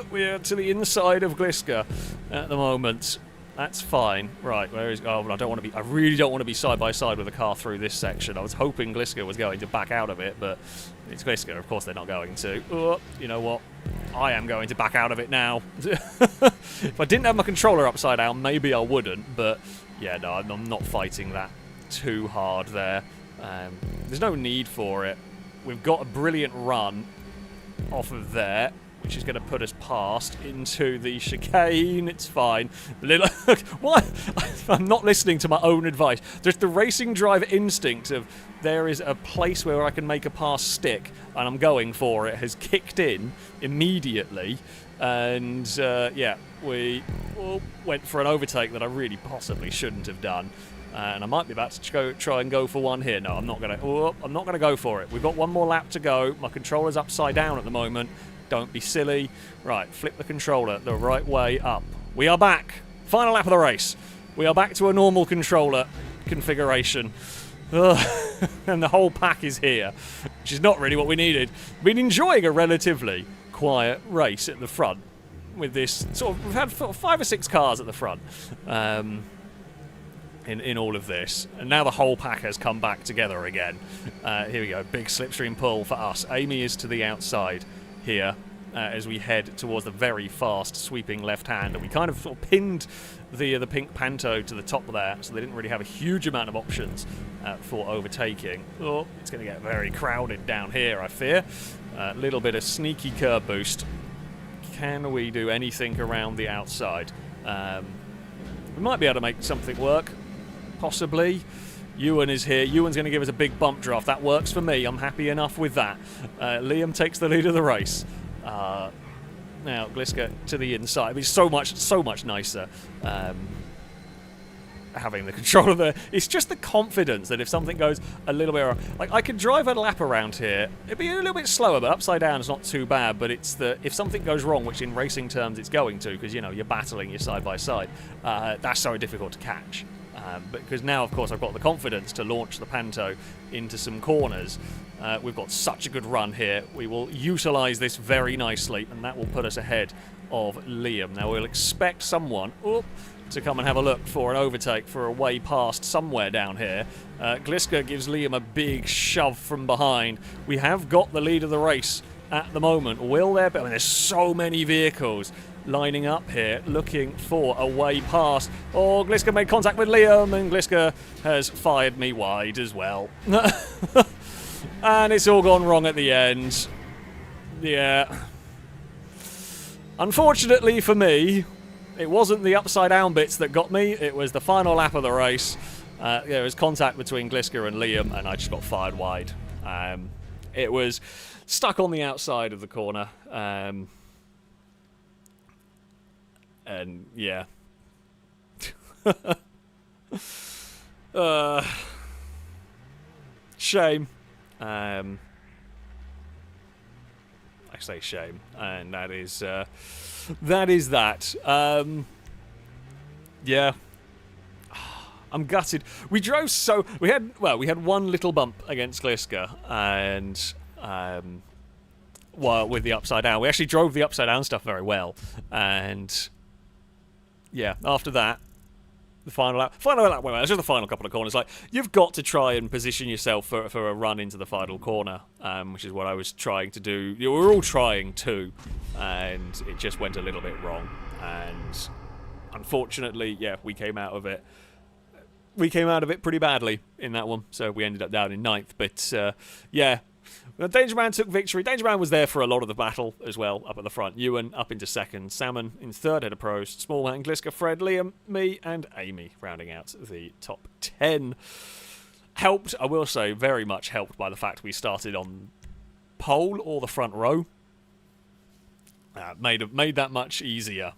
A: We are to the inside of Gliska at the moment. That's fine. Right, where is... Oh, I don't want to be... I really don't want to be side by side with a car through this section. I was hoping Gliska was going to back out of it, but it's Gliska. Of course they're not going to. Oh, you know what? I am going to back out of it now. If I didn't have my controller upside down, maybe I wouldn't, but yeah, no, I'm not fighting that too hard there. There's no need for it. We've got a brilliant run off of there, which is going to put us past into the chicane. It's fine. Why? I'm not listening to my own advice. Just the racing drive instinct of there is a place where I can make a pass stick, and I'm going for it, has kicked in immediately. And, yeah, we went for an overtake that I really possibly shouldn't have done. And I might be about to try and go for one here. No, I'm not going to. Oh, I'm not going to go for it. We've got one more lap to go. My controller's upside down at the moment. Don't be silly. Right, flip the controller the right way up. We are back. Final lap of the race. We are back to a normal controller configuration. And the whole pack is here, which is not really what we needed. Been enjoying a relatively quiet race at the front with this sort of... We've had 5 or 6 cars at the front. In all of this, and now the whole pack has come back together again. Here we go, big slipstream pull for us. Amy is to the outside here as we head towards the very fast sweeping left hand, and we kind of sort of pinned the pink Panto to the top there, so they didn't really have a huge amount of options for overtaking. Oh, it's going to get very crowded down here, I fear. A little bit of sneaky curb boost. Can we do anything around the outside? We might be able to make something work. Possibly. Ewan is here. Ewan's going to give us a big bump draft. That works for me. I'm happy enough with that. Liam takes the lead of the race. Now, Gliska to the inside. It's so much nicer having the controller there. It's just the confidence that if something goes a little bit wrong, like I could drive a lap around here. It'd be a little bit slower, but upside down is not too bad. But it's if something goes wrong, which in racing terms it's going to, because you know you're battling, you're side by side. That's so difficult to catch. Because now, of course, I've got the confidence to launch the Panto into some corners. We've got such a good run here. We will utilise this very nicely, and that will put us ahead of Liam. Now, we'll expect someone to come and have a look for an overtake for a way past somewhere down here. Gliska gives Liam a big shove from behind. We have got the lead of the race at the moment. Will there be? I mean, there's so many vehicles lining up here, looking for a way past. Oh, Gliska made contact with Liam, and Gliska has fired me wide as well. And it's all gone wrong at the end. Yeah. Unfortunately for me, it wasn't the upside down bits that got me, it was the final lap of the race. There was contact between Gliska and Liam, and I just got fired wide. It was stuck on the outside of the corner. And yeah. Shame. I say shame, and that is that. Yeah. I'm gutted. We drove so we had one little bump against Gliska, and well, with the upside down, we actually drove the upside down stuff very well, and yeah, after that, the final lap, well, it's just the final couple of corners. Like, you've got to try and position yourself for a run into the final corner, which is what I was trying to do. We were all trying to, and it just went a little bit wrong. And unfortunately, yeah, we came out of it. We came out of it pretty badly in that one, so we ended up down in 9th. But yeah. Danger Man took victory. Danger Man was there for a lot of the battle as well, up at the front. Ewan up into 2nd. Salmon in 3rd, head of pros. Small Man, Gliska, Fred, Liam, me, and Amy rounding out the top 10. Helped, I will say, very much helped by the fact we started on pole or the front row. Made that much easier.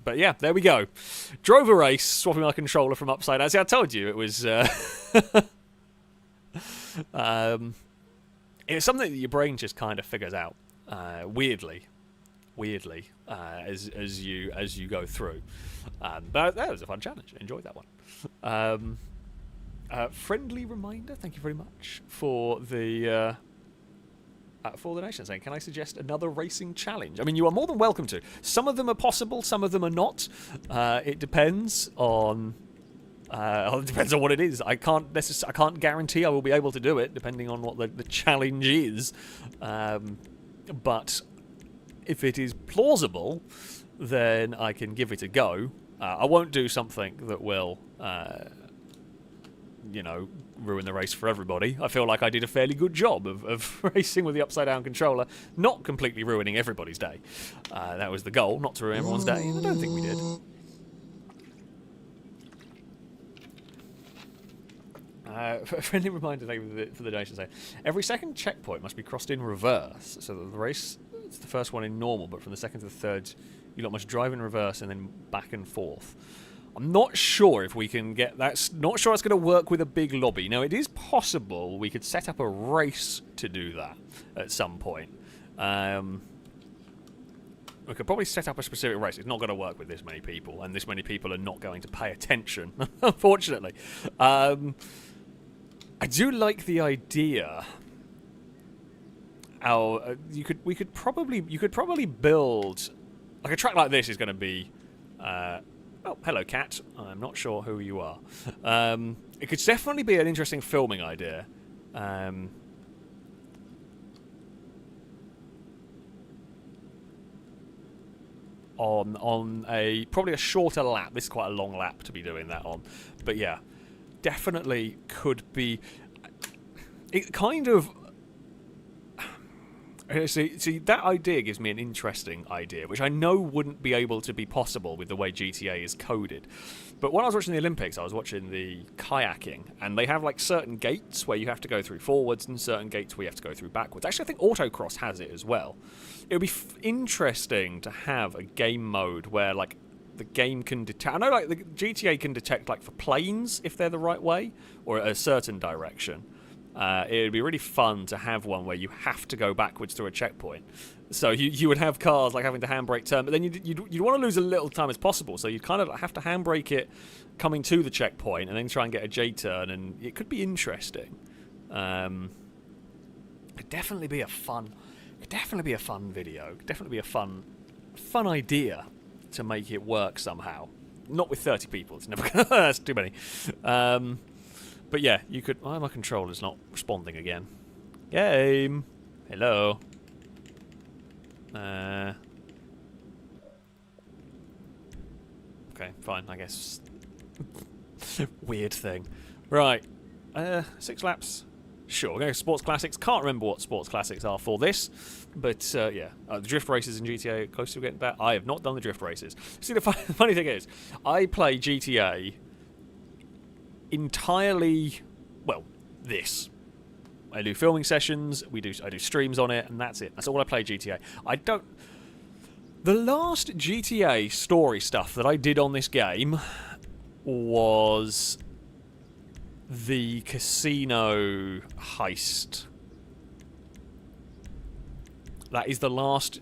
A: But yeah, there we go. Drove a race, swapping my controller from upside down. See, I told you it was... It's something that your brain just kind of figures out, weirdly, as you go through. But that was a fun challenge. Enjoyed that one. Friendly reminder. Thank you very much for the for the nation, saying, can I suggest another racing challenge? I mean, you are more than welcome to. Some of them are possible, some of them are not. It depends on... it depends on what it is. I can't guarantee I will be able to do it, depending on what the challenge is. But if it is plausible, then I can give it a go. I won't do something that will, you know, ruin the race for everybody. I feel like I did a fairly good job of racing with the upside-down controller, not completely ruining everybody's day. That was the goal, not to ruin everyone's day, and I don't think we did. A friendly reminder for the donation saying, every second checkpoint must be crossed in reverse, so that the race, it's the first one in normal, but from the second to the third, you lot must drive in reverse and then back and forth. I'm not sure if we can get that. Not sure it's going to work with a big lobby. Now, it is possible we could set up a race to do that at some point. We could probably set up a specific race. It's not going to work with this many people, and this many people are not going to pay attention, unfortunately. I do like the idea. You could probably build like a track like this is going to be. Oh, hello, cat. I'm not sure who you are. It could definitely be an interesting filming idea. On probably a shorter lap. This is quite a long lap to be doing that on. But yeah, definitely could be. It kind of. See, that idea gives me an interesting idea, which I know wouldn't be able to be possible with the way GTA is coded. But when I was watching the Olympics, I was watching the kayaking, and they have like certain gates where you have to go through forwards and certain gates where you have to go through backwards. Actually, I think autocross has it as well. It would be interesting to have a game mode where like the game can detect. I know like the GTA can detect like for planes if they're the right way or a certain direction. It would be really fun to have one where you have to go backwards through a checkpoint. So you would have cars like having to handbrake turn, but then you'd want to lose as little time as possible. So you'd kind of have to handbrake it coming to the checkpoint and then try and get a J-turn, and it could be interesting. Could definitely be a fun video. Could definitely be a fun idea to make it work somehow. Not with 30 people. It's never gonna. That's too many. But yeah, you could... Oh, my controller's not responding again. Game! Hello. Okay, fine, I guess. Weird thing. Right. 6 laps. Sure, we're going to Sports Classics. Can't remember what Sports Classics are for this. But, yeah. The drift races in GTA are close to getting back. I have not done the drift races. See, the funny thing is, I play GTA... entirely, well, this. I do filming sessions, I do streams on it, and that's it. That's all I play GTA. The last GTA story stuff that I did on this game was the casino heist. That is the last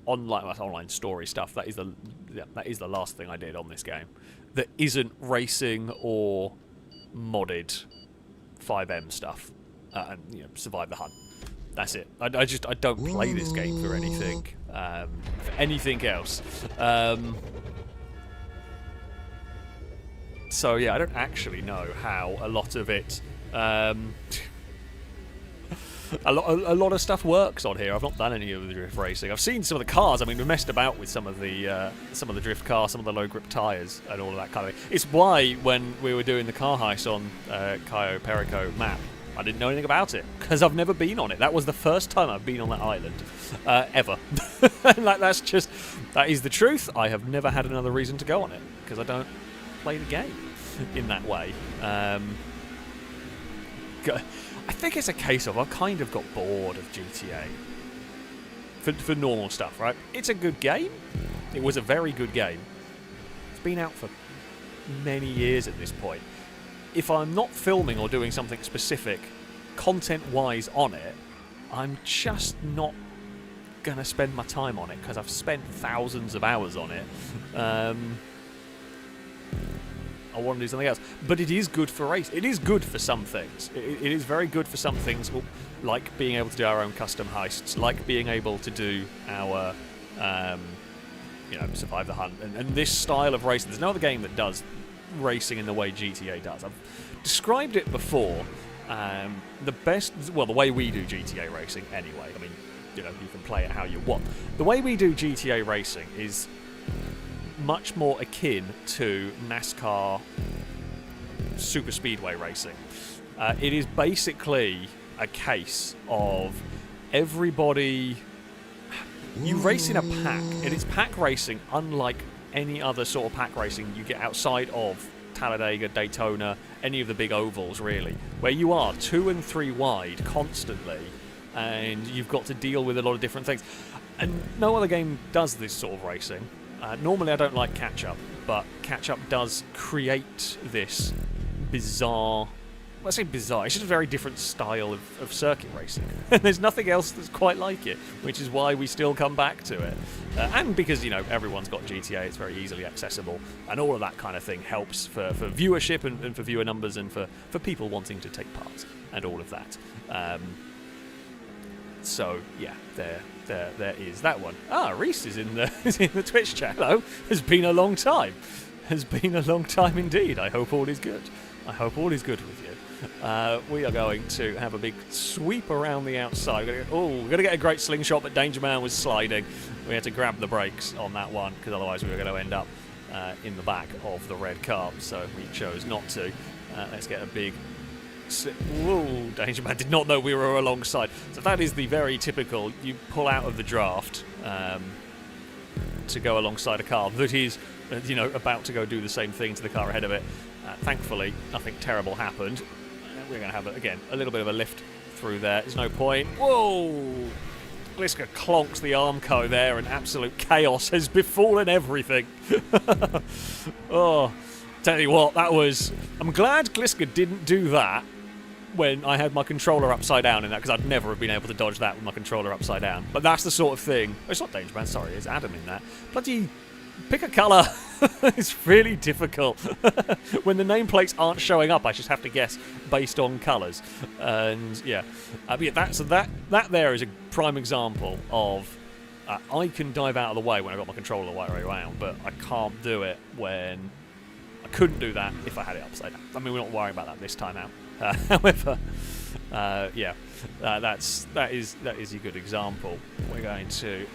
A: online story stuff. That is the last thing I did on this game. That isn't racing or modded 5M stuff, and you know, survive the hunt. That's it. I don't play this game for anything, else. So yeah, I don't actually know how a lot of it. A lot of stuff works on here. I've not done any of the drift racing. I've seen some of the cars. I mean, we messed about with some of the drift cars, some of the low grip tyres, and all of that kind of thing. It's why when we were doing the car heist on Cayo Perico map, I didn't know anything about it because I've never been on it. That was the first time I've been on that island ever. Like that is the truth. I have never had another reason to go on it because I don't play the game in that way. I think it's a case of I've kind of got bored of GTA for normal stuff, right? It's a good game. It was a very good game. It's been out for many years at this point. If I'm not filming or doing something specific content-wise on it, I'm just not going to spend my time on it because I've spent thousands of hours on it. I want to do something else. But it is good for race. It is good for some things. It is very good for some things, like being able to do our own custom heists, like being able to do our, survive the hunt. And this style of racing, there's no other game that does racing in the way GTA does. I've described it before. The way we do GTA racing, anyway. I mean, you can play it how you want. The way we do GTA racing is much more akin to NASCAR super speedway racing. It is basically a case of everybody. You race in a pack, and it's pack racing unlike any other sort of pack racing you get outside of Talladega, Daytona, any of the big ovals, really, where you are 2 and 3 wide constantly, and you've got to deal with a lot of different things. And no other game does this sort of racing. Normally I don't like catch-up, but catch-up does create this bizarre... Let's say bizarre. It's just a very different style of circuit racing. There's nothing else that's quite like it, which is why we still come back to it. And because, everyone's got GTA, it's very easily accessible, and all of that kind of thing helps for viewership and for viewer numbers and for people wanting to take part and all of that. So, yeah, there is that one. Reese is in the Twitch chat. Hello. Has been a long time. Has been a long time indeed. I hope all is good. I hope all is good with you. We are going to have a big sweep around the outside. We're going to get a great slingshot, but Danger Man was sliding. We had to grab the brakes on that one, because otherwise we were going to end up in the back of the red car. So we chose not to. Let's get a big... Whoa, Danger Man did not know we were alongside. So that is the very typical, you pull out of the draft to go alongside a car that is, about to go do the same thing to the car ahead of it. Thankfully, nothing terrible happened. We're going to have, again, a little bit of a lift through there. There's no point. Whoa! Gliska clonks the Armco there, and absolute chaos has befallen everything. Oh, tell you what, that was... I'm glad Gliska didn't do that when I had my controller upside down in that, because I'd never have been able to dodge that with my controller upside down. But that's the sort of thing... Oh, it's not Danger Man, sorry, it's Adam in that. Bloody... Pick a colour. It's really difficult. When the nameplates aren't showing up, I just have to guess based on colours. And yeah, that there is a prime example of I can dive out of the way when I got my controller the right way around, but I can't do it when I couldn't do that if I had it upside down. I mean, we're not worrying about that this time out. However, that is a good example. We're going to.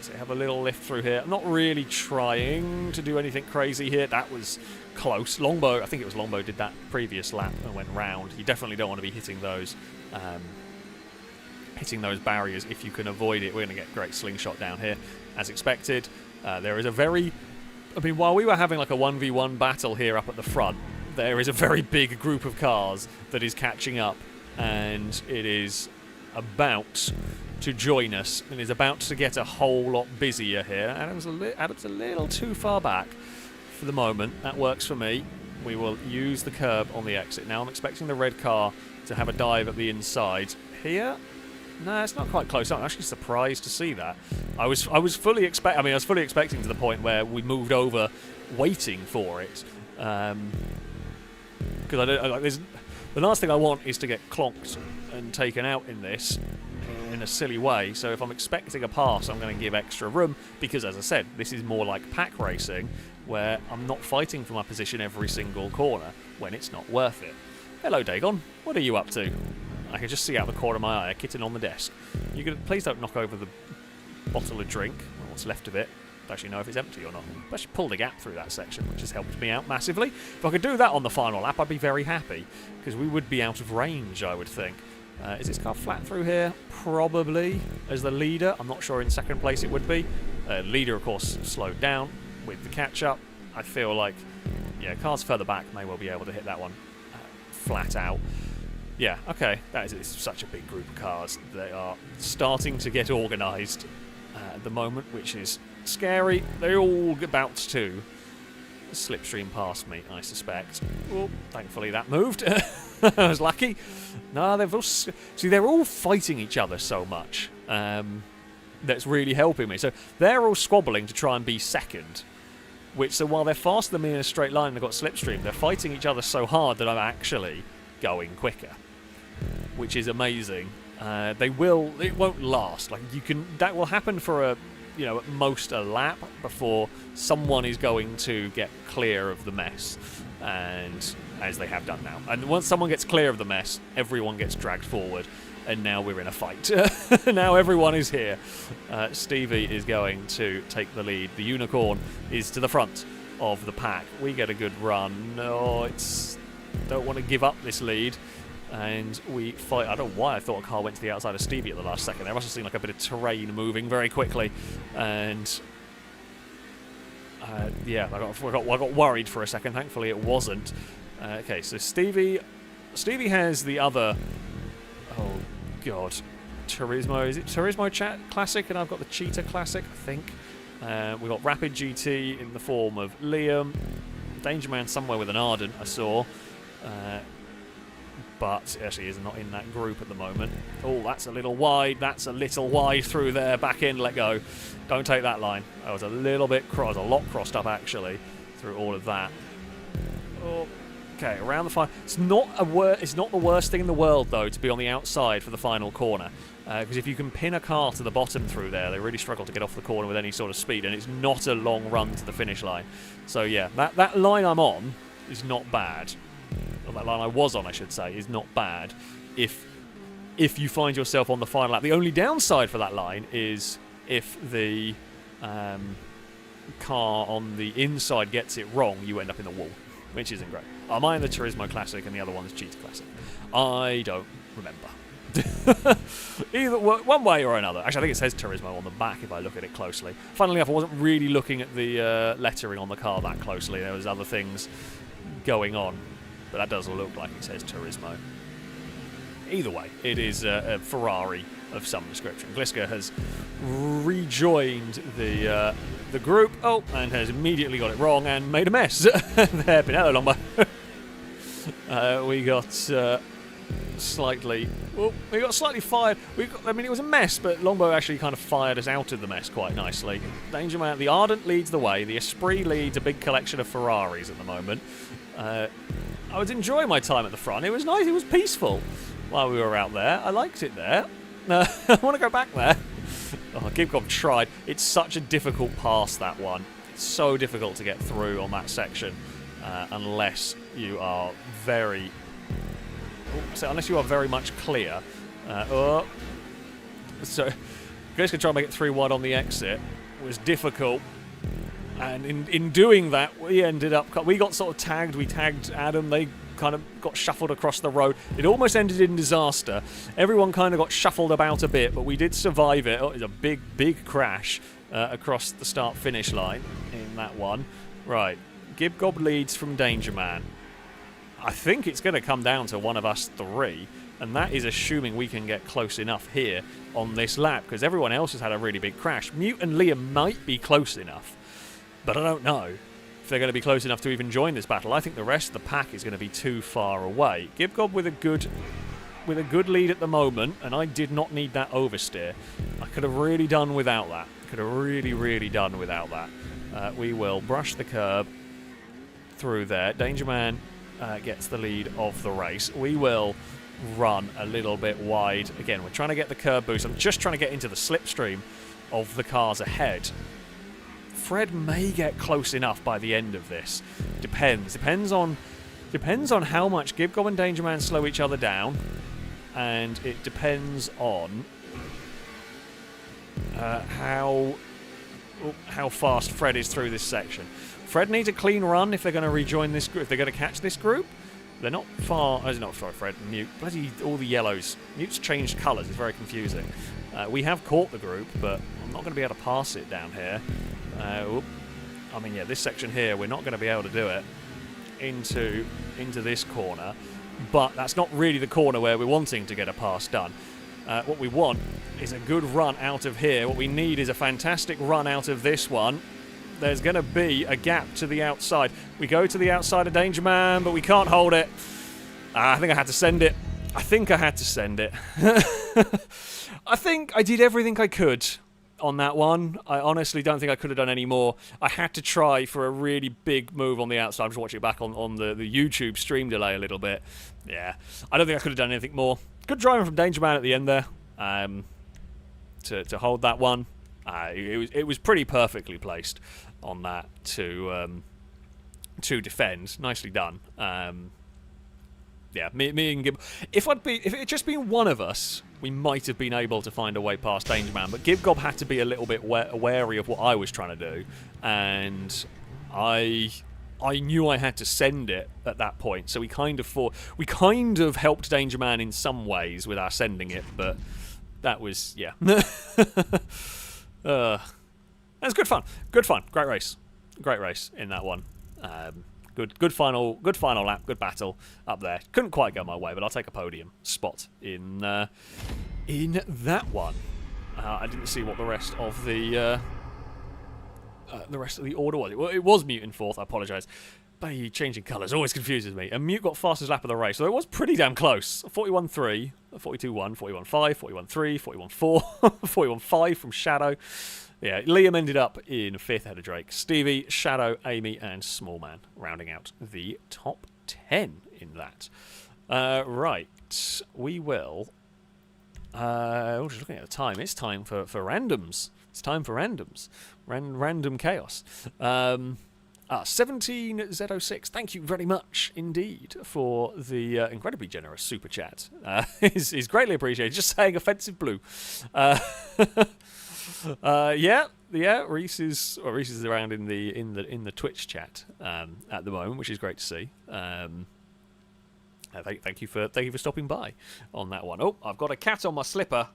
A: So have a little lift through here. I'm not really trying to do anything crazy here. That was close. Longbow, I think it was Longbow did that previous lap and went round. You definitely don't want to be hitting those barriers if you can avoid it. We're going to get great slingshot down here, as expected. There is a very... I mean, while we were having like a 1v1 battle here up at the front, there is a very big group of cars that is catching up, and it is about... to join us, and is about to get a whole lot busier here. Adam's a little too far back for the moment. That works for me. We will use the curb on the exit. Now I'm expecting the red car to have a dive at the inside. Here? No, it's not quite close. I'm actually surprised to see that. I was fully expecting to the point where we moved over waiting for it. Because the last thing I want is to get clonked and taken out in this in a silly way. So if I'm expecting a pass, I'm going to give extra room, because as I said, this is more like pack racing, where I'm not fighting for my position every single corner when it's not worth it. Hello, Dagon. What are you up to? I can just see out the corner of my eye a kitten on the desk. Please don't knock over the bottle of drink, or what's left of it. I don't actually know if it's empty or not. I should pull the gap through that section, which has helped me out massively. If I could do that on the final lap, I'd be very happy, because we would be out of range, I would think. Is this car flat through here? Probably. As the leader, I'm not sure in second place it would be. Leader, of course, slowed down with the catch-up. I feel like, yeah, cars further back may well be able to hit that one flat out. Yeah, okay, it's such a big group of cars. They are starting to get organised at the moment, which is scary. They're all about to slipstream past me, I suspect. Oh, thankfully that moved. I was lucky. No, they're all fighting each other so much. That's really helping me. So they're all squabbling to try and be second. So while they're faster than me in a straight line and they've got slipstream, they're fighting each other so hard that I'm actually going quicker, which is amazing. It won't last. Like, that will happen for at most a lap before someone is going to get clear of the mess, and as they have done now. And once someone gets clear of the mess, everyone gets dragged forward, and now we're in a fight. Now everyone is here. Stevie is going to take the lead. The unicorn is to the front of the pack. We get a good run. No, don't want to give up this lead. And we fight. I don't know why I thought a car went to the outside of Stevie at the last second. There must have seemed like a bit of terrain moving very quickly. And yeah, I got worried for a second. Thankfully it wasn't. Okay, so Stevie has the other... Oh, God. Turismo. Is it Turismo Classic? And I've got the Cheetah Classic, I think. We've got Rapid GT in the form of Liam. Danger Man somewhere with an Ardent, I saw. But actually is not in that group at the moment. Oh, that's a little wide. That's a little wide through there. Back in, let go. Don't take that line. I was a little bit crossed. A lot crossed up, actually, through all of that. Oh, okay, around the final. It's not the worst thing in the world, though, to be on the outside for the final corner. Because if you can pin a car to the bottom through there, they really struggle to get off the corner with any sort of speed, and it's not a long run to the finish line. So, yeah, that line I'm on is not bad. Or that line I was on, I should say, is not bad if you find yourself on the final lap. The only downside for that line is if the car on the inside gets it wrong, you end up in the wall, which isn't great. Am I in the Turismo Classic and the other one's Cheetah Classic? I don't remember. Either one way or another. Actually, I think it says Turismo on the back if I look at it closely. Funnily enough, I wasn't really looking at the lettering on the car that closely. There was other things going on. But that does look like it says Turismo. Either way, it is a Ferrari of some description. Gliska has rejoined the group. Oh, and has immediately got it wrong and made a mess. There, Pinello Longbow. We got slightly fired. I mean, it was a mess, but Longbow actually kind of fired us out of the mess quite nicely. Danger Man, the Ardent leads the way. The Esprit leads a big collection of Ferraris at the moment. I was enjoying my time at the front. It was nice. It was peaceful while we were out there. I liked it there. I want to go back there. Oh, Gibgob tried. It's such a difficult pass, that one. It's so difficult to get through on that section unless you are very... unless you are very much clear. So, Grace could try and make it 3 wide on the exit. It was difficult. And in doing that, we got sort of tagged. We tagged Adam. They kind of got shuffled across the road. It almost ended in disaster. Everyone kind of got shuffled about a bit, but we did survive it. Oh, it was a big, big crash across the start-finish line in that one. Right. Gibgob leads from Danger Man. I think it's going to come down to one of us 3, and that is assuming we can get close enough here on this lap, because everyone else has had a really big crash. Mute and Liam might be close enough. But I don't know if they're going to be close enough to even join this battle. I think the rest of the pack is going to be too far away. Gibgob with a good lead at the moment, and I did not need that oversteer. I could have really done without that. Could have really, really done without that. We will brush the curb through there. Danger Man gets the lead of the race. We will run a little bit wide. Again, we're trying to get the curb boost. I'm just trying to get into the slipstream of the cars ahead. Fred may get close enough by the end of this. Depends on how much Gibgob and Danger Man slow each other down, and it depends on how fast Fred is through this section. Fred needs a clean run if they're going to rejoin this group. If they're going to catch this group, they're not far. Oh, not sorry, Fred. Mute. Bloody all the yellows. Mute's changed colours. It's very confusing. We have caught the group, but I'm not going to be able to pass it down here. I mean, yeah, this section here, we're not going to be able to do it into this corner, but that's not really the corner where we're wanting to get a pass done. What we want is a good run out of here. What we need is a fantastic run out of this one. There's going to be a gap to the outside. We go to the outside of Danger Man, but we can't hold it. I think I had to send it. I think I think I did everything I could. on that one. I honestly don't think I could have done any more. I had to try for a really big move on the outside. I'm just watching it back on the YouTube stream delay a little bit. Yeah, I don't think I could have done anything more. Good driving from Danger Man at the end there, to hold that one. It was pretty perfectly placed on that to defend. Nicely done. Yeah, me and Gib. If it had just been one of us, we might have been able to find a way past Danger Man. But Gib Gob had to be a little bit wary of what I was trying to do, and I knew I had to send it at that point. So we kind of helped Danger Man in some ways with our sending it, but that was that's good fun. Good fun. Great race in that one. Good final lap. Good battle up there. Couldn't quite go my way, but I'll take a podium spot in that one. I didn't see what the rest of the order was. It was Mute in fourth. I apologise. But changing colours always confuses me. And Mute got fastest lap of the race, so it was pretty damn close. 41.3, 42.1, 41.5, 41.3, 41.4, 41.5 from Shadow. Yeah, Liam ended up in fifth ahead of Drake. Stevie, Shadow, Amy, and Smallman rounding out the top 10 in that. Right, we will. Just looking at the time. It's time for randoms. It's time for randoms. Random chaos. 17Z06, thank you very much indeed for the incredibly generous super chat. Is greatly appreciated. Just saying offensive blue. Yeah. Reese is around in the Twitch chat at the moment, which is great to see. Thank you for stopping by on that one. Oh, I've got a cat on my slipper.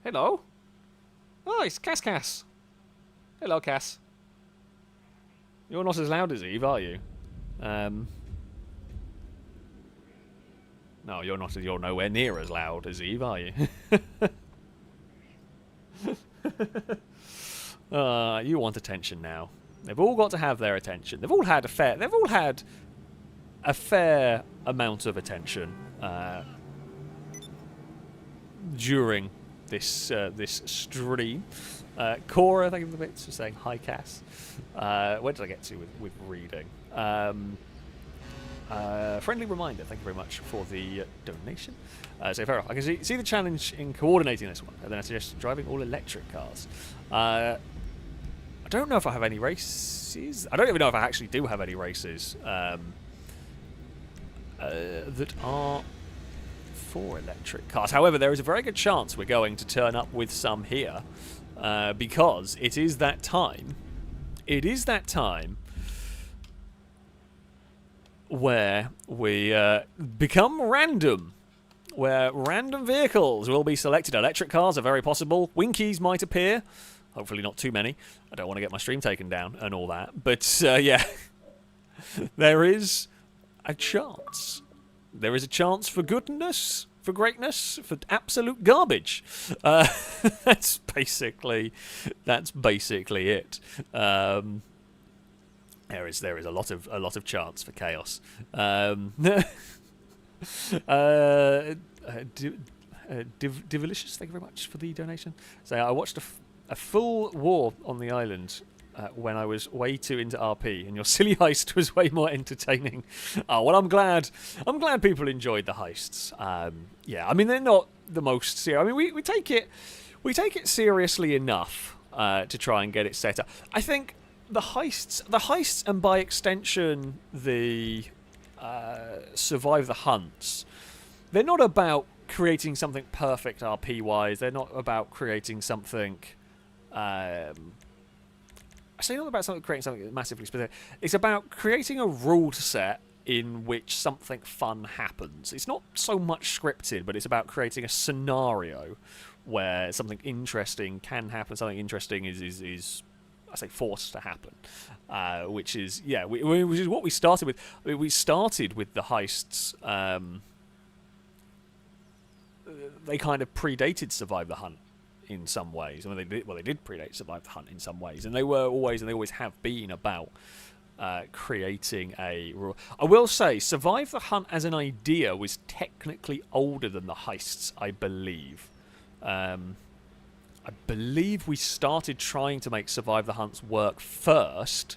A: Hello. Oh, it's Cass. Hello, Cass. You're not as loud as Eve, are you? No, you're not. You're nowhere near as loud as Eve, are you? You want attention now. They've all got to have their attention. They've all had a fair amount of attention during this stream. Cora, thank you for the bits for saying hi, Cass. Where did I get to with reading? Friendly reminder, thank you very much for the donation. So Farrell, I can see the challenge in coordinating this one, and then I suggest driving all electric cars. I don't know if I have any races. I don't even know if I actually do have any races that are for electric cars. However, there is a very good chance we're going to turn up with some here, because it is that time. It is that time where we become random, where random vehicles will be selected. Electric cars are very possible. Winkies might appear. Hopefully not too many. I don't want to get my stream taken down and all that. But, yeah, there is a chance. There is a chance for goodness, for greatness, for absolute garbage. That's basically it. There is a lot of chance for chaos. Divilicious, thank you very much for the donation. So I watched a full war on the island when I was way too into RP, and your silly heist was way more entertaining. Oh well, I'm glad people enjoyed the heists. Yeah, I mean they're not the most serious. I mean we take it seriously enough to try and get it set up. I think the heists, and by extension the survive the hunts, they're not about creating something perfect RP wise. They're not about creating something. I say not about creating something massively specific. It's about creating a rule set in which something fun happens. It's not so much scripted, but it's about creating a scenario where something interesting can happen. Something interesting is I say forced to happen, which is which is what we started with. I mean, we started with the heists. They kind of predated Survive the Hunt in some ways. I mean, they did predate Survive the Hunt in some ways, and they always have been about creating a rule. I will say, Survive the Hunt as an idea was technically older than the heists, I believe. I believe we started trying to make Survive the Hunts work first.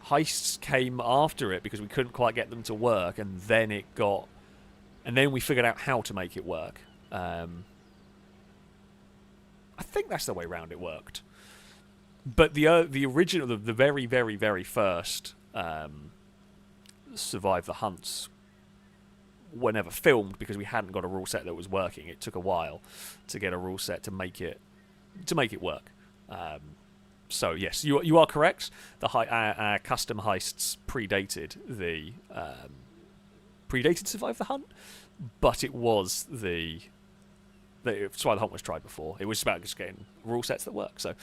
A: Heists came after it because we couldn't quite get them to work, and then we figured out how to make it work. I think that's the way round it worked. But the original, the very, very, very first Survive the Hunts were never filmed because we hadn't got a rule set that was working. It took a while to get a rule set to make it work. So yes, you are correct. Our custom heists predated Survive the Hunt, but it was Survive the Hunt was tried before. It was about just getting rule sets that work. So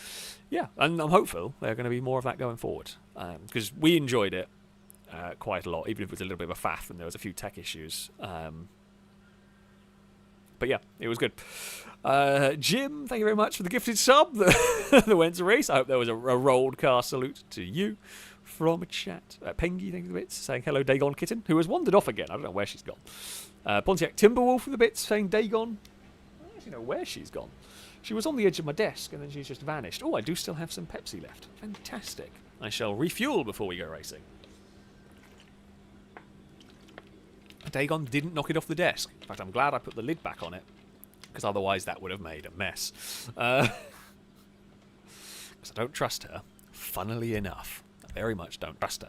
A: yeah, and I'm hopeful there are going to be more of that going forward because we enjoyed it quite a lot, even if it was a little bit of a faff and there was a few tech issues. But yeah, it was good. Jim, thank you very much for the gifted sub that went to race. I hope there was a rolled car salute to you from a chat. Pengy, thank you for the bits, saying hello, Dagon Kitten, who has wandered off again. I don't know where she's gone. Pontiac Timberwolf for the bits, saying Dagon. I don't actually know where she's gone. She was on the edge of my desk and then she's just vanished. Oh, I do still have some Pepsi left. Fantastic. I shall refuel before we go racing. Dagon didn't knock it off the desk. In fact, I'm glad I put the lid back on it, because otherwise that would have made a mess. Because I don't trust her. Funnily enough, I very much don't trust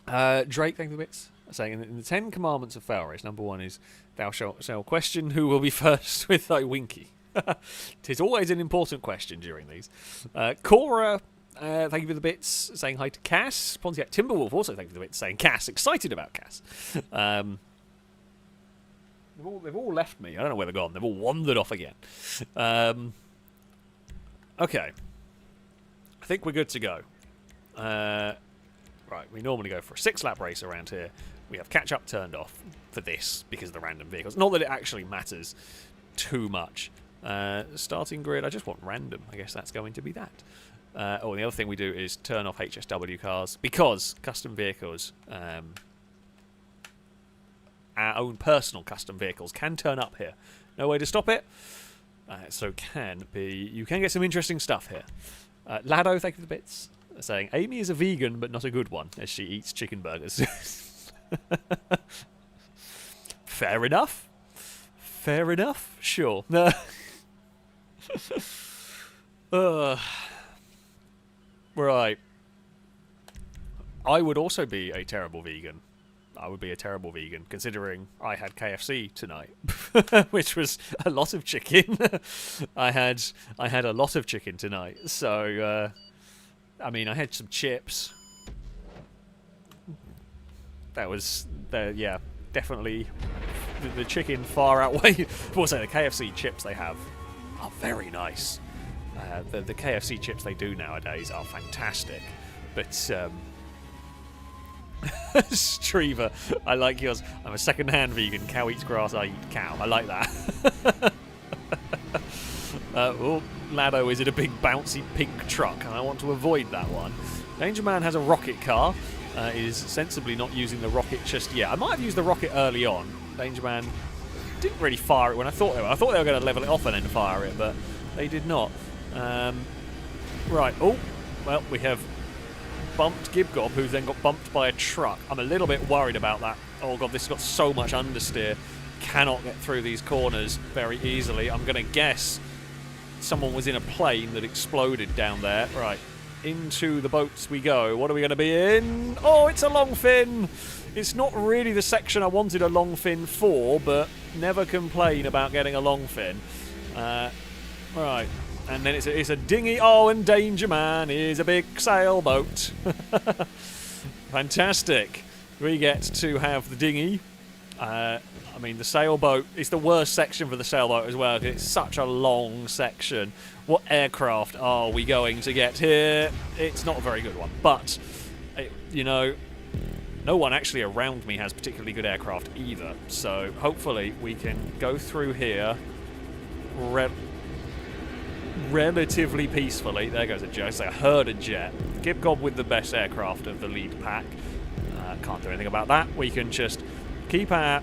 A: her. Drake, thank you for the bits. Saying, in the 10 Commandments of FailRace, number 1 is, thou shalt question who will be first with thy winky. Tis always an important question during these. Cora, thank you for the bits, saying hi to Cass. Pontiac Timberwolf also thank you for the bits, saying Cass, excited about Cass. They've all left me. I don't know where they're gone. They've all wandered off again. Okay. I think we're good to go. Right, we normally go for a 6-lap race around here. We have catch-up turned off for this because of the random vehicles. Not that it actually matters too much. Starting grid, I just want random. I guess that's going to be that. And the other thing we do is turn off HSW cars because custom vehicles, our own personal custom vehicles, can turn up here. No way to stop it. So you can get some interesting stuff here. Lado, thank you for the bits. Saying Amy is a vegan but not a good one as she eats chicken burgers. Fair enough. Fair enough. Sure. Right. I would also be a terrible vegan. I would be a terrible vegan, considering I had KFC tonight, which was a lot of chicken. I had a lot of chicken tonight, so I mean, I had some chips. That was yeah, definitely the chicken far outweighed. Also, the KFC chips they have are very nice. The KFC chips they do nowadays are fantastic, but. Streaver, I like yours. I'm a second-hand vegan. Cow eats grass, I eat cow. I like that. Lado is in a big bouncy pink truck, and I want to avoid that one. Danger Man has a rocket car. Is sensibly not using the rocket just yet. I might have used the rocket early on. Danger Man didn't really fire it when I thought they were. I thought they were going to level it off and then fire it, but they did not. Right. Oh, well, we have bumped Gibgob, who then got bumped by a truck. I'm a little bit worried about that. Oh god, this has got so much understeer. Cannot get through these corners very easily. I'm going to guess someone was in a plane that exploded down there. Right, into the boats we go. What are we going to be in? Oh, it's a long fin. It's not really the section I wanted a long fin for, but never complain about getting a long fin. Right. And then it's a dinghy. Oh, and Danger Man is a big sailboat. Fantastic. We get to have the dinghy. I mean, the sailboat is the worst section for the sailboat as well, because it's such a long section. What aircraft are we going to get here? It's not a very good one. But, you know, no one actually around me has particularly good aircraft either. So hopefully we can go through here relatively peacefully. There goes a jet. So I heard a jet. Gibgob with the best aircraft of the lead pack. Can't do anything about that. We can just keep our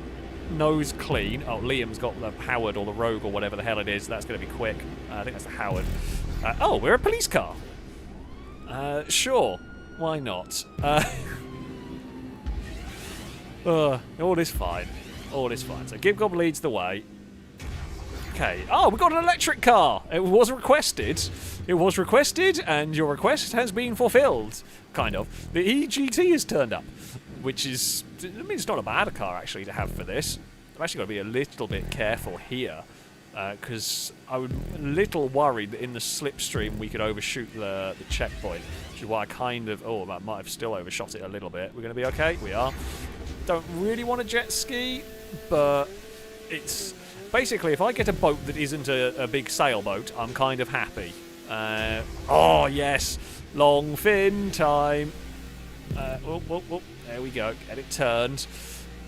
A: nose clean. Oh, Liam's got the Howard or the Rogue or whatever the hell it is. That's going to be quick. I think that's the Howard. Oh, we're a police car. Sure. Why not? All is fine. All is fine. So Gibgob leads the way. Okay. Oh, we got an electric car. It was requested. It was requested, and your request has been fulfilled. Kind of. The EGT has turned up, which is... I mean, it's not a bad car, actually, to have for this. I've actually got to be a little bit careful here, because I'm a little worried that in the slipstream we could overshoot the checkpoint, which is why I kind of... Oh, I might have still overshot it a little bit. We're going to be okay? We are. Don't really want a jet ski, but it's... Basically, if I get a boat that isn't a big sailboat, I'm kind of happy. Oh, yes. Long fin time. There we go. Get it turned.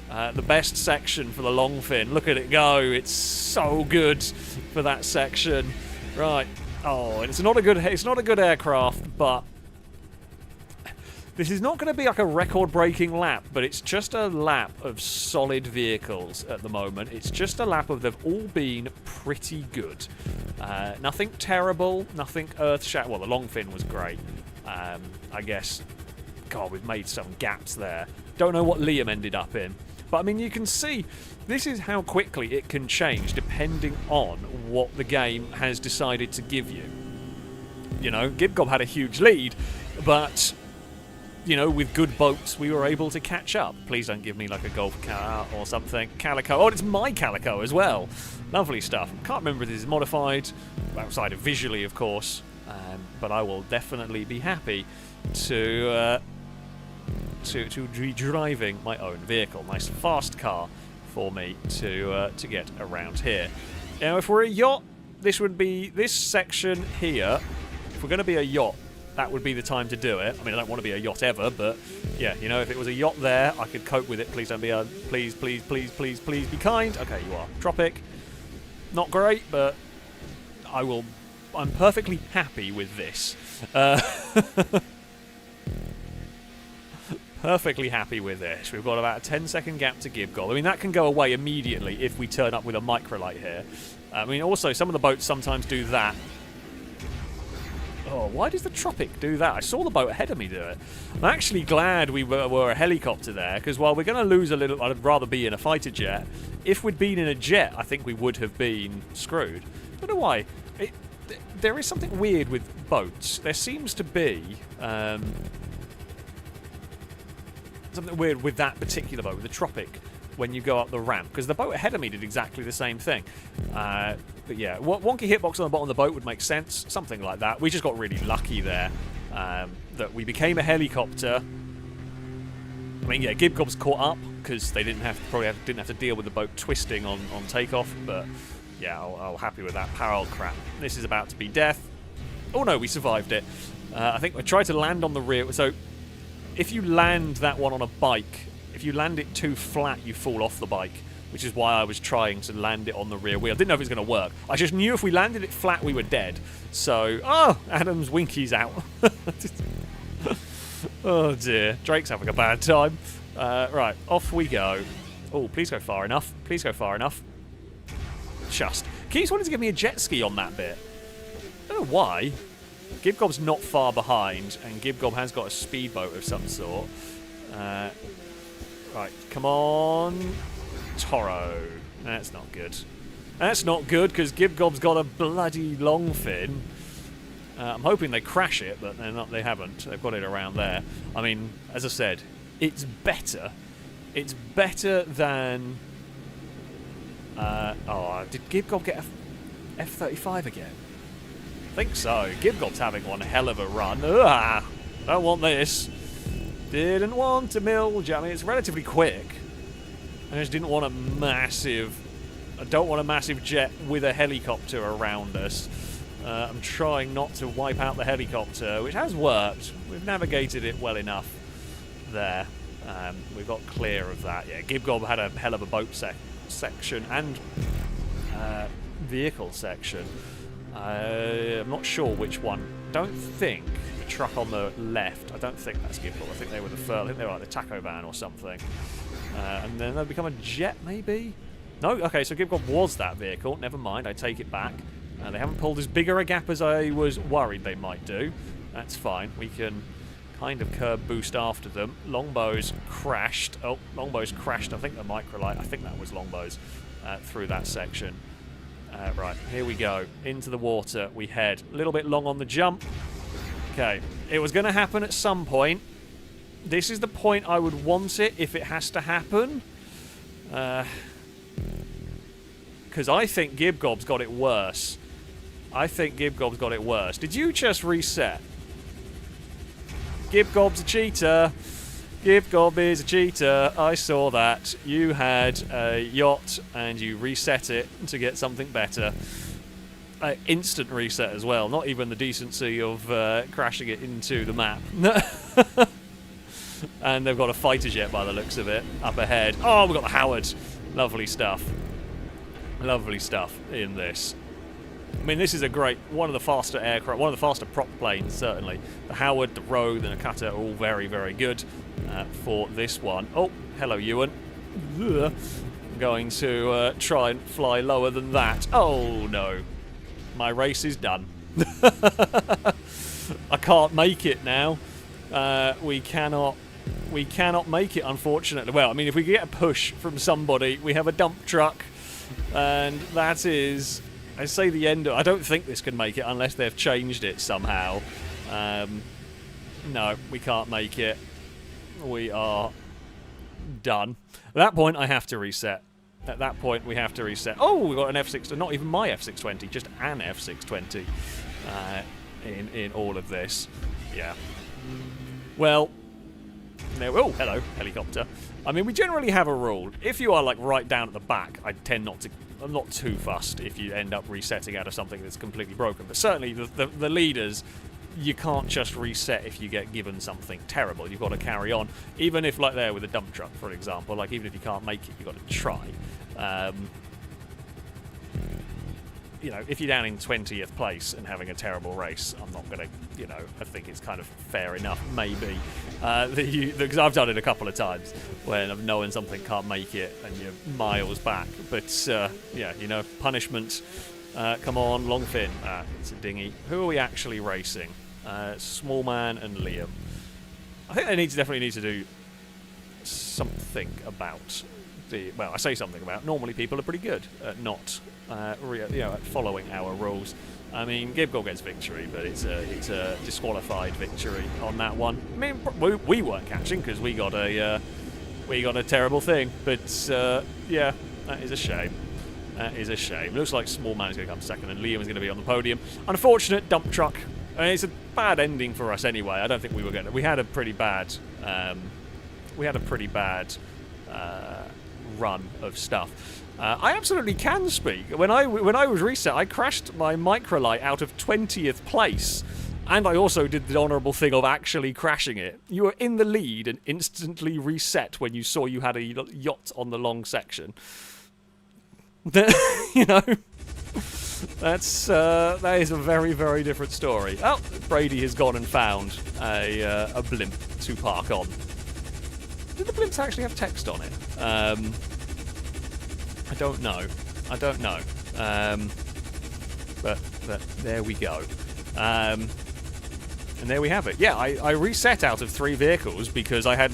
A: The best section for the long fin. Look at it go. It's so good for that section. Right. Oh, and it's not a good aircraft, but this is not going to be like a record-breaking lap, but it's just a lap of solid vehicles at the moment. It's just a lap of they've all been pretty good. Nothing terrible, nothing earth-shattering. Well, the long fin was great. I guess, God, we've made some gaps there. Don't know what Liam ended up in. But, I mean, you can see this is how quickly it can change depending on what the game has decided to give you. You know, Gibgob had a huge lead, but... You know, with good boats, we were able to catch up. Please don't give me like a golf car or something. Calico. Oh, it's my Calico as well. Lovely stuff. Can't remember if this is modified, outside of visually, of course. But I will definitely be happy to be driving my own vehicle. Nice fast car for me to get around here. Now, if we're a yacht, this would be this section here. If we're going to be a yacht, that would be the time to do it. I mean, I don't want to be a yacht ever, but yeah, you know, if it was a yacht there, I could cope with it. Please don't be a... Please be kind. Okay, you are. Tropic. Not great, but I will... I'm perfectly happy with this. Perfectly happy with this. We've got about a 10-second gap to Gibgob. I mean, that can go away immediately if we turn up with a microlight here. I mean, also, some of the boats sometimes do that. Oh, why does the Tropic do that? I saw the boat ahead of me do it. I'm actually glad we were a helicopter there, because while we're going to lose a little... I'd rather be in a fighter jet. If we'd been in a jet, I think we would have been screwed. I don't know why. There is something weird with boats. There seems to be... something weird with that particular boat, with the Tropic, when you go up the ramp, because the boat ahead of me did exactly the same thing. But yeah, wonky hitbox on the bottom of the boat would make sense, something like that. We just got really lucky there that we became a helicopter. I mean, yeah, Gibgob's caught up because they didn't have to deal with the boat twisting on takeoff. But yeah, I'm happy with that parallel crap. This is about to be death. Oh no, we survived it. I think I tried to land on the rear. So if you land that one on a bike, if you land it too flat, you fall off the bike, which is why I was trying to land it on the rear wheel. I didn't know if it was going to work. I just knew if we landed it flat, we were dead. So, oh, Adam's Winky's out. Oh dear, Drake's having a bad time. Right, off we go. Oh, please go far enough. Please go far enough. Just. Keeps wanting to give me a jet ski on that bit. I don't know why. Gibgob's not far behind, and Gibgob has got a speedboat of some sort. Right, come on. Toro. That's not good. That's not good, because Gibgob's got a bloody long fin. I'm hoping they crash it, but they're not. They haven't. They've got it around there. I mean, as I said, it's better. It's better than... oh, did Gibgob get a F-35 again? I think so. Gibgob's having one hell of a run. Ugh, don't want this. Didn't want a mill. I mean, it's relatively quick. I just didn't want a massive... I don't want a massive jet with a helicopter around us. I'm trying not to wipe out the helicopter, which has worked. We've navigated it well enough there. We've got clear of that. Yeah, Gibgob had a hell of a boat section and vehicle section. I'm not sure which one. Don't think the truck on the left. I don't think that's Gibgob. I think they were the first. I think they were like the taco van or something. And then they'll become a jet, maybe? No? Okay, so Gibgob was that vehicle. Never mind, I take it back. They haven't pulled as bigger a gap as I was worried they might do. That's fine. We can kind of curb boost after them. Longbows crashed. Oh, Longbows crashed. I think the microlight. I think that was Longbows through that section. Right, here we go. Into the water we head. A little bit long on the jump. Okay, it was going to happen at some point. This is the point I would want it if it has to happen. Because I think Gibgob's got it worse. Did you just reset? Gibgob's a cheater. Gibgob is a cheater. I saw that. You had a yacht and you reset it to get something better. Instant reset as well. Not even the decency of crashing it into the map. And they've got a fighter jet by the looks of it up ahead. Oh, we've got the Howard. Lovely stuff. Lovely stuff in this. I mean, this is a great, one of the faster aircraft, one of the faster prop planes, certainly. The Howard, the Rogue, and the Cutter are all very, very good for this one. Oh, hello, Ewan. I'm going to try and fly lower than that. Oh, no. My race is done. I can't make it now. We cannot make it, unfortunately. Well, I mean, if we get a push from somebody, we have a dump truck, and that is... I say the end of... I don't think this can make it unless they've changed it somehow. No, we can't make it. We are done. At that point, I have to reset. At that point, we have to reset. Oh, we've got an F6... Not even my F620, just an F620 in all of this. Yeah. Well... No, oh, hello, helicopter. I mean, we generally have a rule. If you are, like, right down at the back, I tend not to... I'm not too fussed if you end up resetting out of something that's completely broken. But certainly, the leaders, you can't just reset if you get given something terrible. You've got to carry on. Even if, like there with a dump truck, for example, like, even if you can't make it, you've got to try. You know, if you're down in 20th place and having a terrible race, I'm not going to, you know, I think it's kind of fair enough, maybe. Because I've done it a couple of times when I've known something can't make it and you're miles back. But, yeah, you know, punishment. Come on, long fin. It's a dinghy. Who are we actually racing? Small Man and Liam. I think they definitely need to do something about the... Well, I say something about. Normally people are pretty good at not... you know, following our rules. I mean, Gibgob gets victory, but it's a disqualified victory on that one. I mean, we weren't catching because we got a terrible thing. But yeah, that is a shame. That is a shame. Looks like Small Man is going to come second, and Liam is going to be on the podium. Unfortunate dump truck. I mean, it's a bad ending for us anyway. I don't think we were going to. We had a pretty bad. Run of stuff. I absolutely can speak. When I was reset, I crashed my microlight out of 20th place, and I also did the honourable thing of actually crashing it. You were in the lead and instantly reset when you saw you had a yacht on the long section. You know, that is a very, very different story. Oh, Brady has gone and found a blimp to park on. Did the blimps actually have text on it? I don't know. But there we go. And there we have it. Yeah, I reset out of 3 vehicles because I had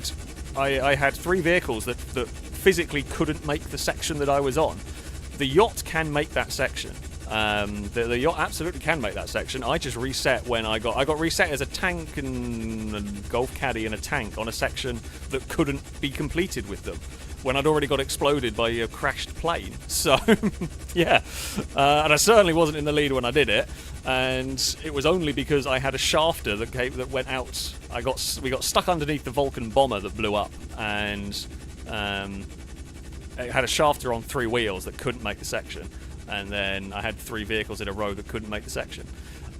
A: 3 vehicles that physically couldn't make the section that I was on. The yacht can make that section. The yacht absolutely can make that section. I just reset when I got reset as a tank and a golf caddy and a tank on a section that couldn't be completed with them when I'd already got exploded by a crashed plane. So yeah, and I certainly wasn't in the lead when I did it, and it was only because I had a shafter that went out. We got stuck underneath the Vulcan bomber that blew up, and it had a shafter on 3 wheels that couldn't make the section. And then I had 3 vehicles in a row that couldn't make the section.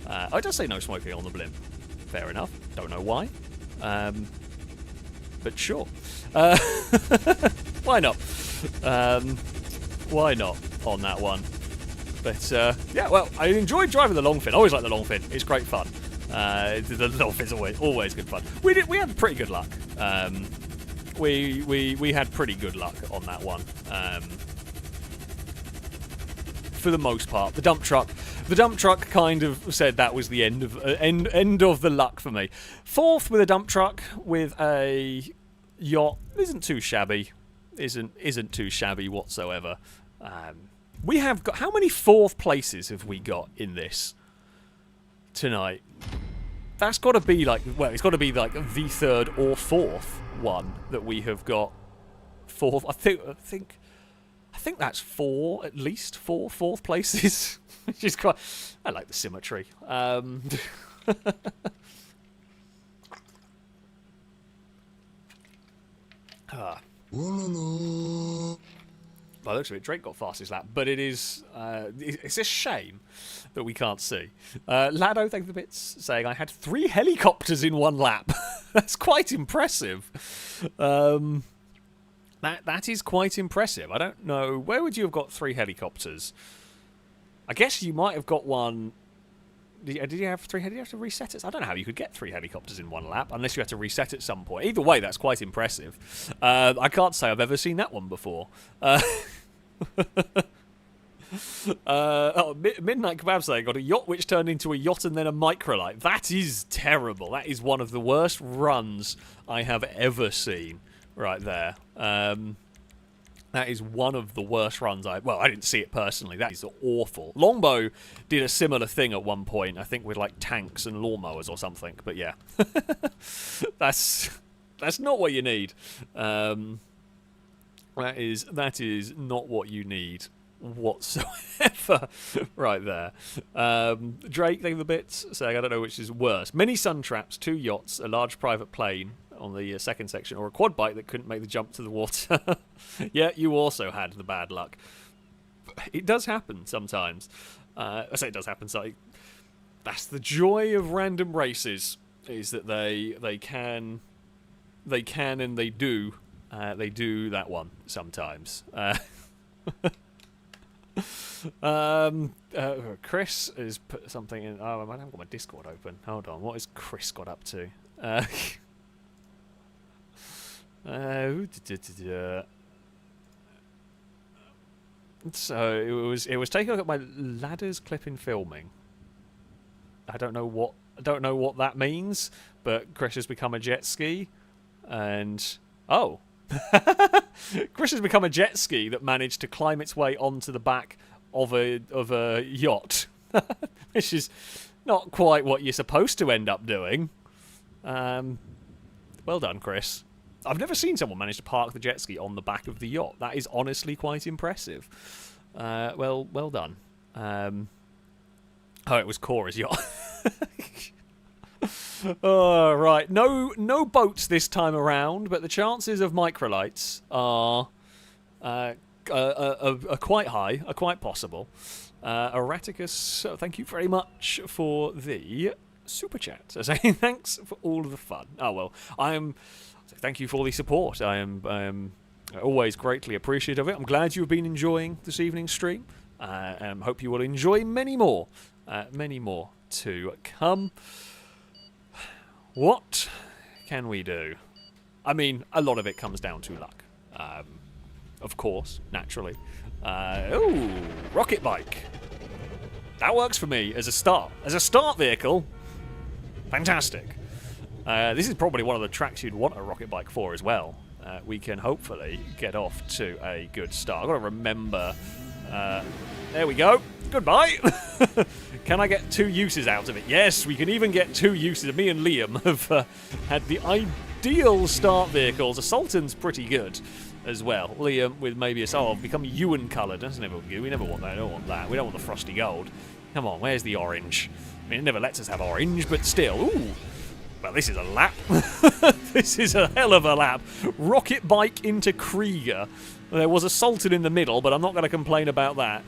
A: I just say no smoking on the blimp. Fair enough. Don't know why. But sure. Why not? Why not on that one? But yeah, well, I enjoyed driving the Longfin. I always like the Longfin. It's great fun. The Longfin's always good fun. We had pretty good luck. we had pretty good luck on that one. For the most part, the dump truck kind of said that was the end of the luck for me. Fourth with a dump truck with a yacht isn't too shabby, isn't too shabby whatsoever. We have got, how many fourth places have we got in this tonight? That's got to be like, well, it's got to be like the third or fourth one that we have got. Fourth, I think that's four, at least fourth places, which is quite. I like the symmetry. By the looks of it, Drake got fastest lap, but it's a shame that we can't see. Lado, thank you for the bits, saying I had 3 helicopters in 1 lap. That's quite impressive. That is quite impressive. I don't know, where would you have got 3 helicopters? I guess you might have got one. Did you have 3? Did you have to reset it? I don't know how you could get 3 helicopters in 1 lap unless you had to reset at some point. Either way, that's quite impressive. I can't say I've ever seen that one before. Midnight Kebab saying got a yacht which turned into a yacht and then a microlight. That is terrible. That is one of the worst runs I have ever seen. Right there. That is one of the worst runs I didn't see it personally. That is awful. Longbow did a similar thing at one point, I think with like tanks and lawnmowers or something. But yeah, that's not what you need. That is not what you need whatsoever. Right there. Drake, thank you for the bits, saying I don't know which is worse. Many sun traps, 2 yachts, a large private plane on the second section, or a quad bike that couldn't make the jump to the water. Yeah, you also had the bad luck. It does happen sometimes. I say it does happen. So that's the joy of random races, is that they can and they do that one sometimes. Chris has put something in. Oh, I haven't got my Discord open. Hold on. What has Chris got up to? So it was taking a look at my ladders clip in filming. I don't know what that means, but Chris has become a jet ski, and Chris has become a jet ski that managed to climb its way onto the back of a yacht, which is not quite what you're supposed to end up doing. Well done, Chris. I've never seen someone manage to park the jet ski on the back of the yacht. That is honestly quite impressive. Well done. It was Cora's yacht. Oh, right. No boats this time around, but the chances of microlights are quite high, are quite possible. Erraticus, thank you very much for the super chat. Saying thanks for all of the fun. Oh well, thank you for all the support. I am always greatly appreciative of it. I'm glad you've been enjoying this evening's stream. Hope you will enjoy many more to come. What can we do? I mean, a lot of it comes down to luck. Of course, naturally. Rocket bike. That works for me as a start. As a start vehicle, fantastic. This is probably one of the tracks you'd want a rocket bike for as well. We can hopefully get off to a good start. I've got to remember... there we go. Goodbye. Can I get 2 uses out of it? Yes, we can even get 2 uses. Me and Liam have had the ideal start vehicles. A Sultan's pretty good as well. Liam with maybe become Ewan coloured. That's never good. We never want that. I don't want that. We don't want the frosty gold. Come on, where's the orange? I mean, it never lets us have orange, but still. Ooh. Well, this is a lap. This is a hell of a lap. Rocket bike into Krieger. There was a Sultan in the middle, but I'm not going to complain about that.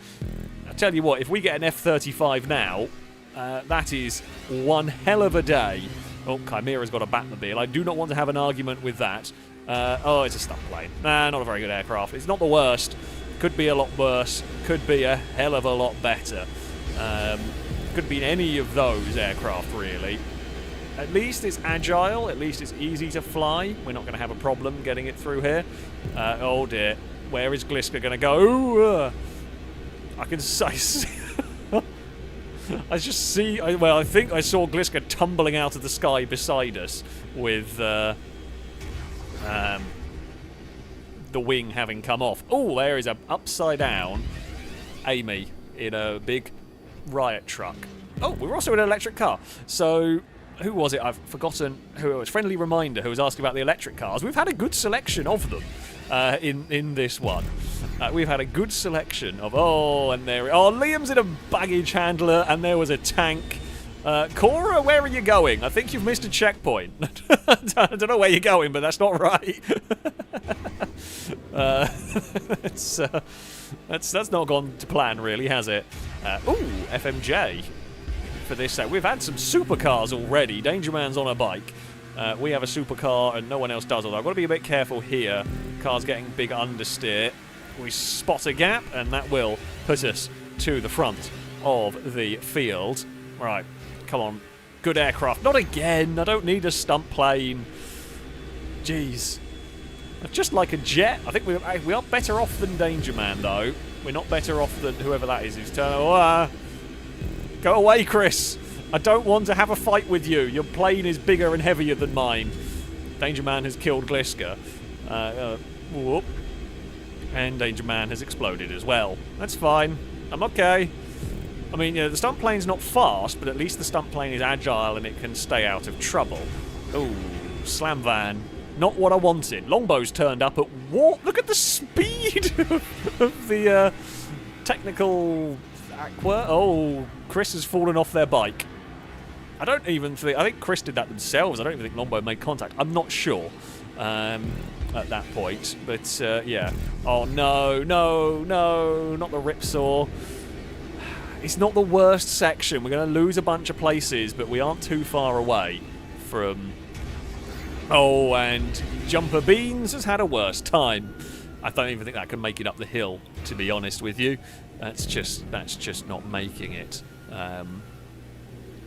A: I tell you what, if we get an F-35 now, that is one hell of a day. Oh, Chimera's got a Batmobile. I do not want to have an argument with that. It's a stunt plane. Nah, not a very good aircraft. It's not the worst. Could be a lot worse. Could be a hell of a lot better. Could be any of those aircraft, really. At least it's agile. At least it's easy to fly. We're not going to have a problem getting it through here. Oh dear. Where is Gliska going to go? I can see... I just see... well, I think I saw Gliska tumbling out of the sky beside us with the wing having come off. Oh, there is a upside down Amy in a big riot truck. Oh, we were also in an electric car. So, who was it? I've forgotten who it was. Friendly Reminder, who was asking about the electric cars. We've had a good selection of them in this one. We've had a good selection of... Oh, and there... Oh, Liam's in a baggage handler, and there was a tank. Cora, where are you going? I think you've missed a checkpoint. I don't know where you're going, but that's not right. That's not gone to plan, really, has it? Ooh, FMJ for this set. We've had some supercars already. Danger Man's on a bike. We have a supercar, and no one else does. Although I've got to be a bit careful here. Car's getting big understeer. We spot a gap, and that will put us to the front of the field. Right, come on. Good aircraft. Not again. I don't need a stunt plane. Jeez. Just like a jet. I think we are better off than Danger Man, though. We're not better off than whoever that is who's turning... Oh, go away, Chris. I don't want to have a fight with you. Your plane is bigger and heavier than mine. Danger Man has killed Gliska. Whoop. And Danger Man has exploded as well. That's fine. I'm okay. I mean, the stunt plane's not fast, but at least the stunt plane is agile and it can stay out of trouble. Ooh, slam van. Not what I wanted. Longbow's turned up at what? Look at the speed of the technical aqua. Oh, Chris has fallen off their bike. I don't even think... I think Chris did that themselves. I don't even think Longbow made contact. I'm not sure at that point. But, yeah. Oh, no, no, no. Not the Ripsaw. It's not the worst section. We're going to lose a bunch of places, but we aren't too far away from... Oh, and Jumper Beans has had a worse time. I don't even think that can make it up the hill, to be honest with you. That's just not making it.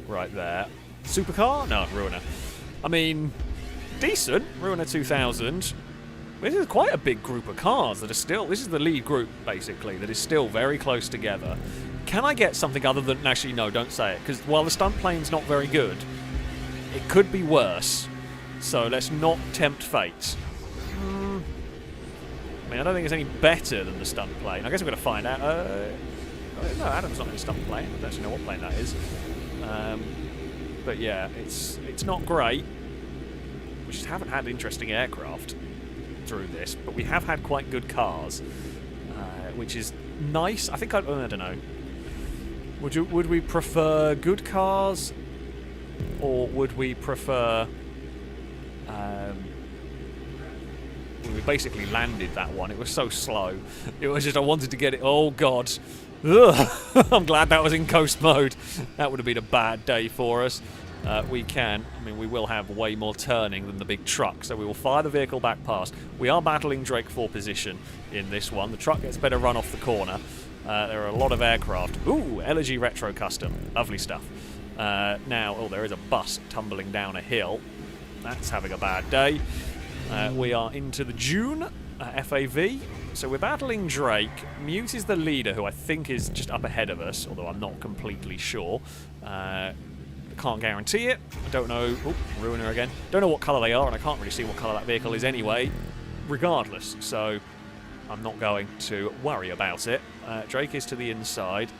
A: Right there. Supercar? No, Ruiner. I mean, decent. Ruiner 2000. This is quite a big group of cars that are still... This is the lead group, basically, that is still very close together. Can I get something other than... Actually, no, don't say it. Because while the stunt plane's not very good, it could be worse. So let's not tempt fate. I mean, I don't think it's any better than the stunt plane. I guess we're going to find out. No, Adam's not in a stunt plane. I don't actually know what plane that is. But yeah, it's not great. We just haven't had interesting aircraft through this, but we have had quite good cars, which is nice. I think I don't know. Would we prefer good cars, or would we prefer? We basically landed that one. It was so slow. It was just I wanted to get it. Oh God. Ugh. I'm glad that was in coast mode. That would have been a bad day for us. We will have way more turning than the big truck, so we will fire the vehicle back past. We are battling Drake for position in this one. The truck gets better run off the corner. There are a lot of aircraft. Ooh, Elegy Retro Custom. Lovely stuff. Now, oh, there is a bus tumbling down a hill. That's having a bad day. We are into the June FAV. So we're battling Drake. Mute is the leader, who I think is just up ahead of us, although I'm not completely sure. Can't guarantee it. I don't know. Oh, Ruiner again. Don't know what colour they are, and I can't really see what colour that vehicle is anyway, regardless. So I'm not going to worry about it. Drake is to the inside.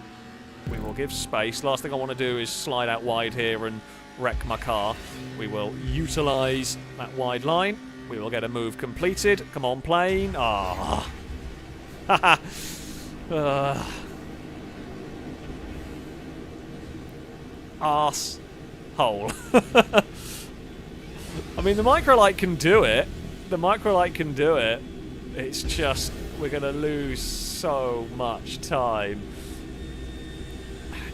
A: We will give space. Last thing I want to do is slide out wide here and wreck my car. We will utilise that wide line. We will get a move completed. Come on, plane. Ah. Arse hole. I mean, the Microlight can do it. The Microlight can do it. It's just we're going to lose so much time.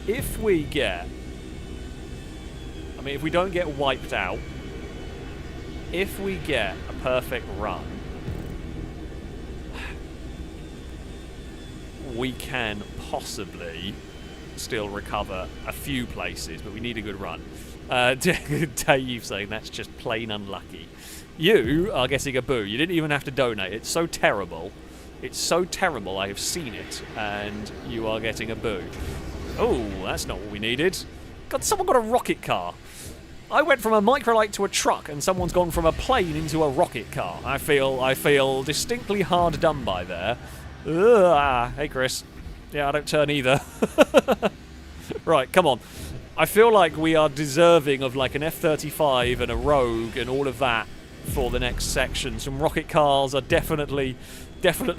A: If we get... I mean, if we don't get wiped out, if we get a perfect run, we can possibly still recover a few places, but we need a good run. Dave saying that's just plain unlucky. You are getting a boo. You didn't even have to donate. It's so terrible. It's so terrible. I have seen it, and you are getting a boo. Oh, that's not what we needed. God, someone got a rocket car. I went from a microlight to a truck, and someone's gone from a plane into a rocket car. I feel distinctly hard done by there. Ugh. Hey, Chris. Yeah, I don't turn either. Right, come on. I feel like we are deserving of like an F-35 and a Rogue and all of that for the next section. Some rocket cars are definitely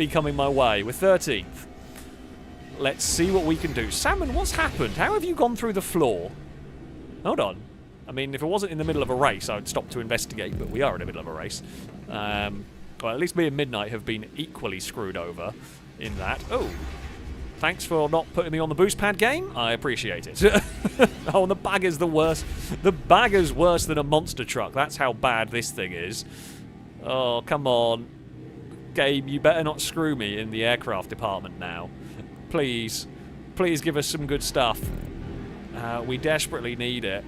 A: coming my way. We're 13th. Let's see what we can do. Salmon, what's happened? How have you gone through the floor? Hold on. I mean, if it wasn't in the middle of a race, I would stop to investigate, but we are in the middle of a race. Well, at least me and Midnight have been equally screwed over in that. Oh. Thanks for not putting me on the boost pad game. I appreciate it. Oh, and the bagger's the worst. The bagger's worse than a monster truck. That's how bad this thing is. Oh, come on. Game, you better not screw me in the aircraft department now. Please. Please give us some good stuff. We desperately need it.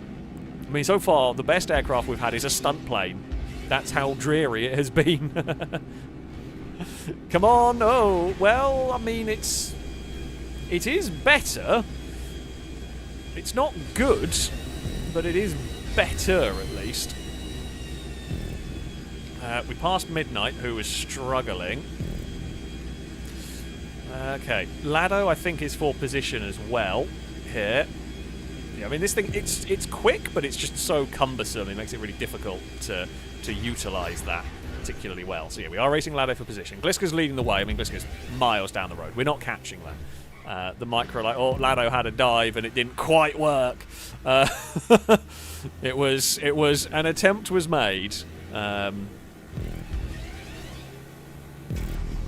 A: I mean, so far, the best aircraft we've had is a stunt plane. That's how dreary it has been. Come on. Oh, well, I mean, it is better. It's not good, but it is better at least. We passed Midnight, who was struggling. Okay, Lado I think is for position as well here. Yeah, I mean this thing it's quick, but it's just so cumbersome. It makes it really difficult to utilise that particularly well. So yeah, we are racing Lado for position. Gliska's leading the way. I mean Gliska's miles down the road. We're not catching that. The micro, like, oh, Lado had a dive and it didn't quite work. It was an attempt was made.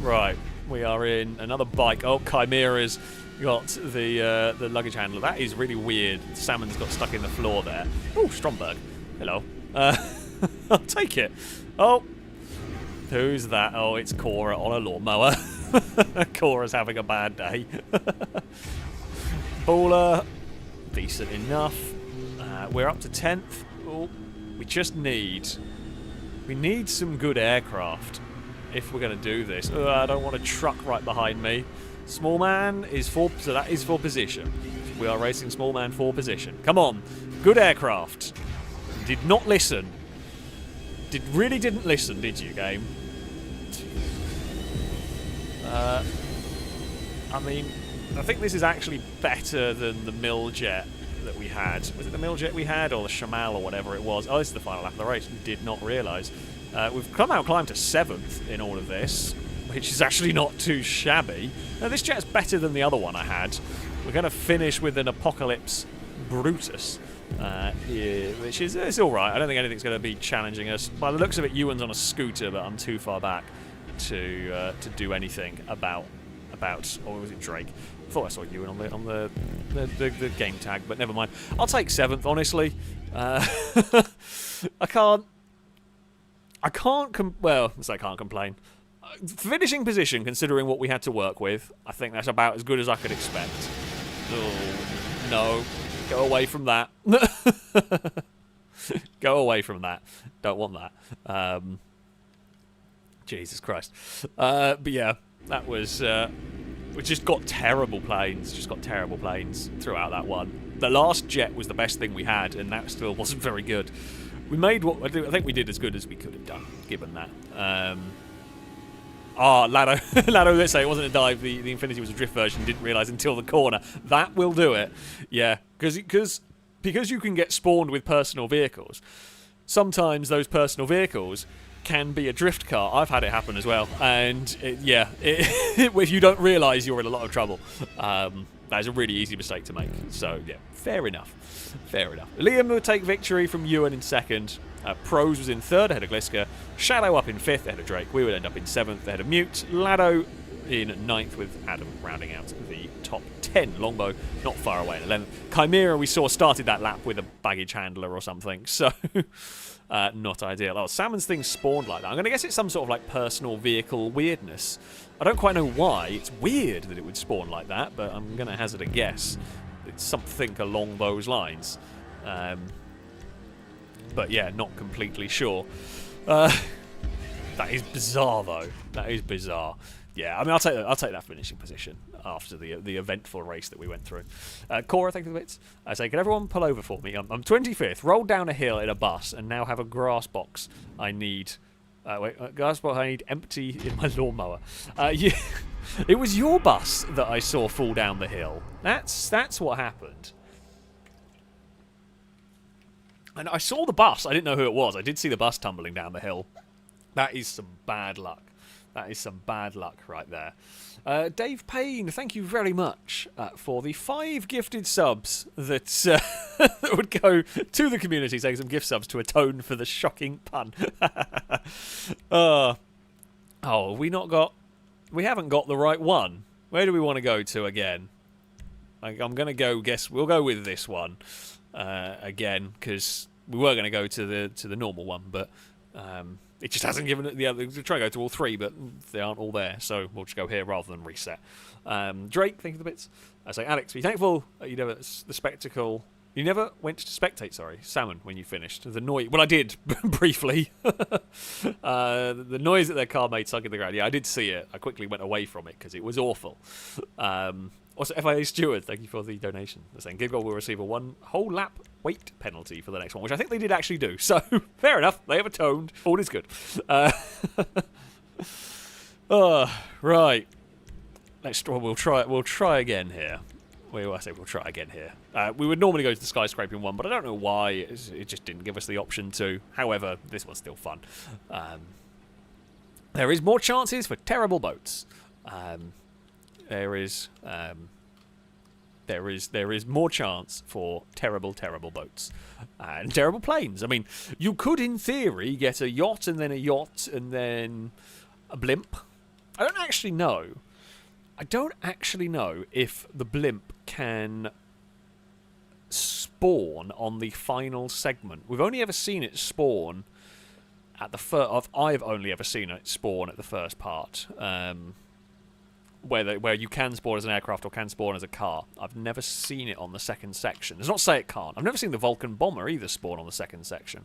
A: Right, we are in another bike. Oh, Chimera's got the luggage handler. That is really weird. Salmon's got stuck in the floor there. Oh, Stromberg. Hello. I'll take it. Oh, who's that? Oh, it's Cora on a lawnmower. Cora's having a bad day. Baller, decent enough. We're up to 10th. Oh, we just need some good aircraft if we're going to do this. I don't want a truck right behind me. Small man is for, so that is for position. We are racing small man for position. Come on, good aircraft. Did not listen. Really didn't listen, did you, game? I mean, I think this is actually better than the Miljet that we had. Was it the Miljet we had, or the Shamal, or whatever it was? Oh, this is the final lap of the race. Did not realise. We've climbed to 7th in all of this, which is actually not too shabby. Now, this jet's better than the other one I had. We're going to finish with an Apocalypse Brutus, which is it's all right. I don't think anything's going to be challenging us. By the looks of it, Ewan's on a scooter, but I'm too far back to do anything about, or was it Drake? I thought I saw Ewan on the game tag, but never mind. I'll take 7th, honestly. I can't complain. Finishing position, considering what we had to work with, I think that's about as good as I could expect. Oh, no. Go away from that. Go away from that. Don't want that. Jesus Christ. But yeah, that was... we just got terrible planes. Throughout that one. The last jet was the best thing we had, and that still wasn't very good. We made what... I think we did as good as we could have done, given that. Lado, let's say it wasn't a dive. The Infinity was a drift version. Didn't realise until the corner. That will do it. Yeah, because you can get spawned with personal vehicles. Sometimes those personal vehicles can be a drift car. I've had it happen as well. And if you don't realise, you're in a lot of trouble. That is a really easy mistake to make. So yeah, fair enough. Liam will take victory from Ewan in 2nd. Pros was in 3rd ahead of Gliska. Shadow up in 5th ahead of Drake. We would end up in 7th ahead of Mute. Lado in 9th with Adam rounding out the top 10. Longbow not far away in 11th. Chimera we saw started that lap with a baggage handler or something. So not ideal. Oh, Salmon's thing spawned like that. I'm going to guess it's some sort of like personal vehicle weirdness. I don't quite know why. It's weird that it would spawn like that, but I'm going to hazard a guess. it's something along those lines. But yeah, not completely sure. That is bizarre, though. That is bizarre. Yeah, I mean, I'll take that finishing position after the eventful race that we went through. Cora, thank you for the bits. I say, can everyone pull over for me? I'm 25th, rolled down a hill in a bus, and now have a grass box I need... grass box I need empty in my lawnmower. It was your bus that I saw fall down the hill. That's what happened. And I saw the bus. I didn't know who it was. I did see the bus tumbling down the hill. That is some bad luck. That is some bad luck right there. Dave Payne, thank you very much for the 5 gifted subs that, that would go to the community, saying some gift subs to atone for the shocking pun. We haven't got the right one. Where do we want to go to again? I'm going to guess we'll go with this one again, because we were going to go to the normal one, but it just hasn't given it the other. We're trying to go to all 3, but they aren't all there, so we'll just go here rather than reset. Drake, thank you for the bits. I say, Alex, be thankful you never the spectacle. You never went to spectate, Salmon, when you finished. The noise. Well, I did, briefly. The noise that their car made sunk in the ground. Yeah, I did see it. I quickly went away from it because it was awful. Also, FIA Steward, thank you for the donation. They're saying Giggle will receive a 1 whole lap wait penalty for the next one, which I think they did actually do. So, fair enough. They have atoned. All is good. Right. We'll try again here. We'll try again here. We would normally go to the skyscraping one, but I don't know why. It just didn't give us the option to. However, this one's still fun. There is more chances for terrible boats. There is more chance for terrible boats and terrible planes. I mean, you could, in theory, get a yacht and then a yacht and then a blimp. I don't actually know if the blimp can spawn on the final segment. We've only ever seen it spawn at the first. I've only ever seen it spawn at the first part. Where you can spawn as an aircraft or can spawn as a car. I've never seen it on the second section. Does not say it can't. I've never seen the Vulcan bomber either spawn on the second section.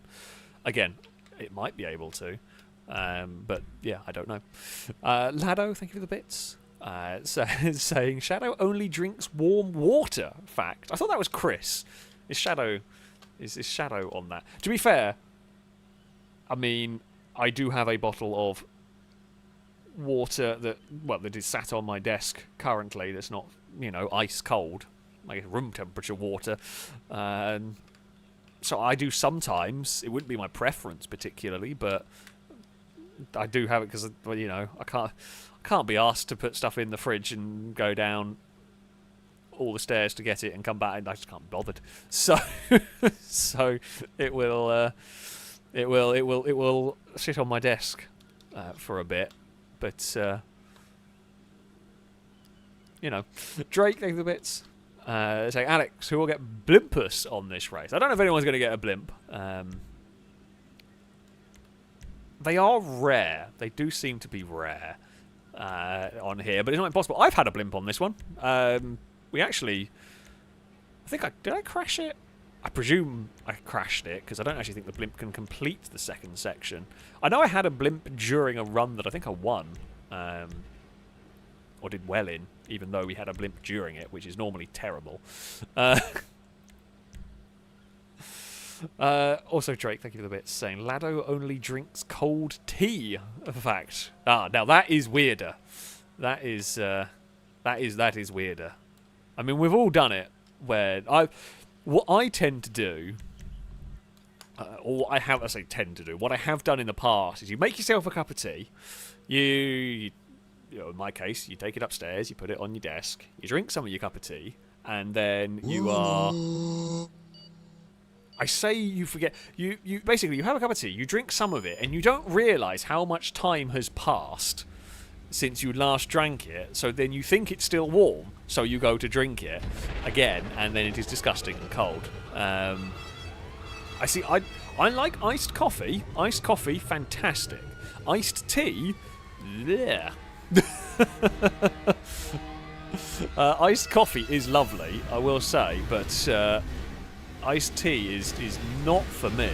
A: Again, it might be able to. But yeah, I don't know. Lado, thank you for the bits. Saying Shadow only drinks warm water. Fact. I thought that was Chris. Is Shadow on that? To be fair, I mean, I do have a bottle of water that is sat on my desk currently. That's not, ice cold, like room temperature water. So I do sometimes. It wouldn't be my preference particularly, but I do have it because I can't be asked to put stuff in the fridge and go down all the stairs to get it and come back, and I just can't be bothered. So it will sit on my desk for a bit. But, Drake, thank you for the bits. Saying, Alex, who will get Blimpus on this race? I don't know if anyone's going to get a blimp. They are rare. They do seem to be rare on here, but it's not impossible. I've had a blimp on this one. We actually... Did I crash it? I presume I crashed it, because I don't actually think the blimp can complete the second section. I know I had a blimp during a run that I think I won, or did well in, even though we had a blimp during it, which is normally terrible. Also, Drake, thank you for the bits, saying Lado only drinks cold tea. Fact. Now that is weirder. That is weirder. I mean, we've all done it. What I tend to do, what I have done in the past is you make yourself a cup of tea. In my case, you take it upstairs, you put it on your desk, you drink some of your cup of tea, and then you are... I say you forget... You basically, you have a cup of tea, you drink some of it, and you don't realise how much time has passed since you last drank it, so then you think it's still warm, so you go to drink it again, and then it is disgusting and cold. I like iced coffee. Iced coffee, fantastic. Iced tea, yeah. Iced coffee is lovely, I will say, but iced tea is not for me.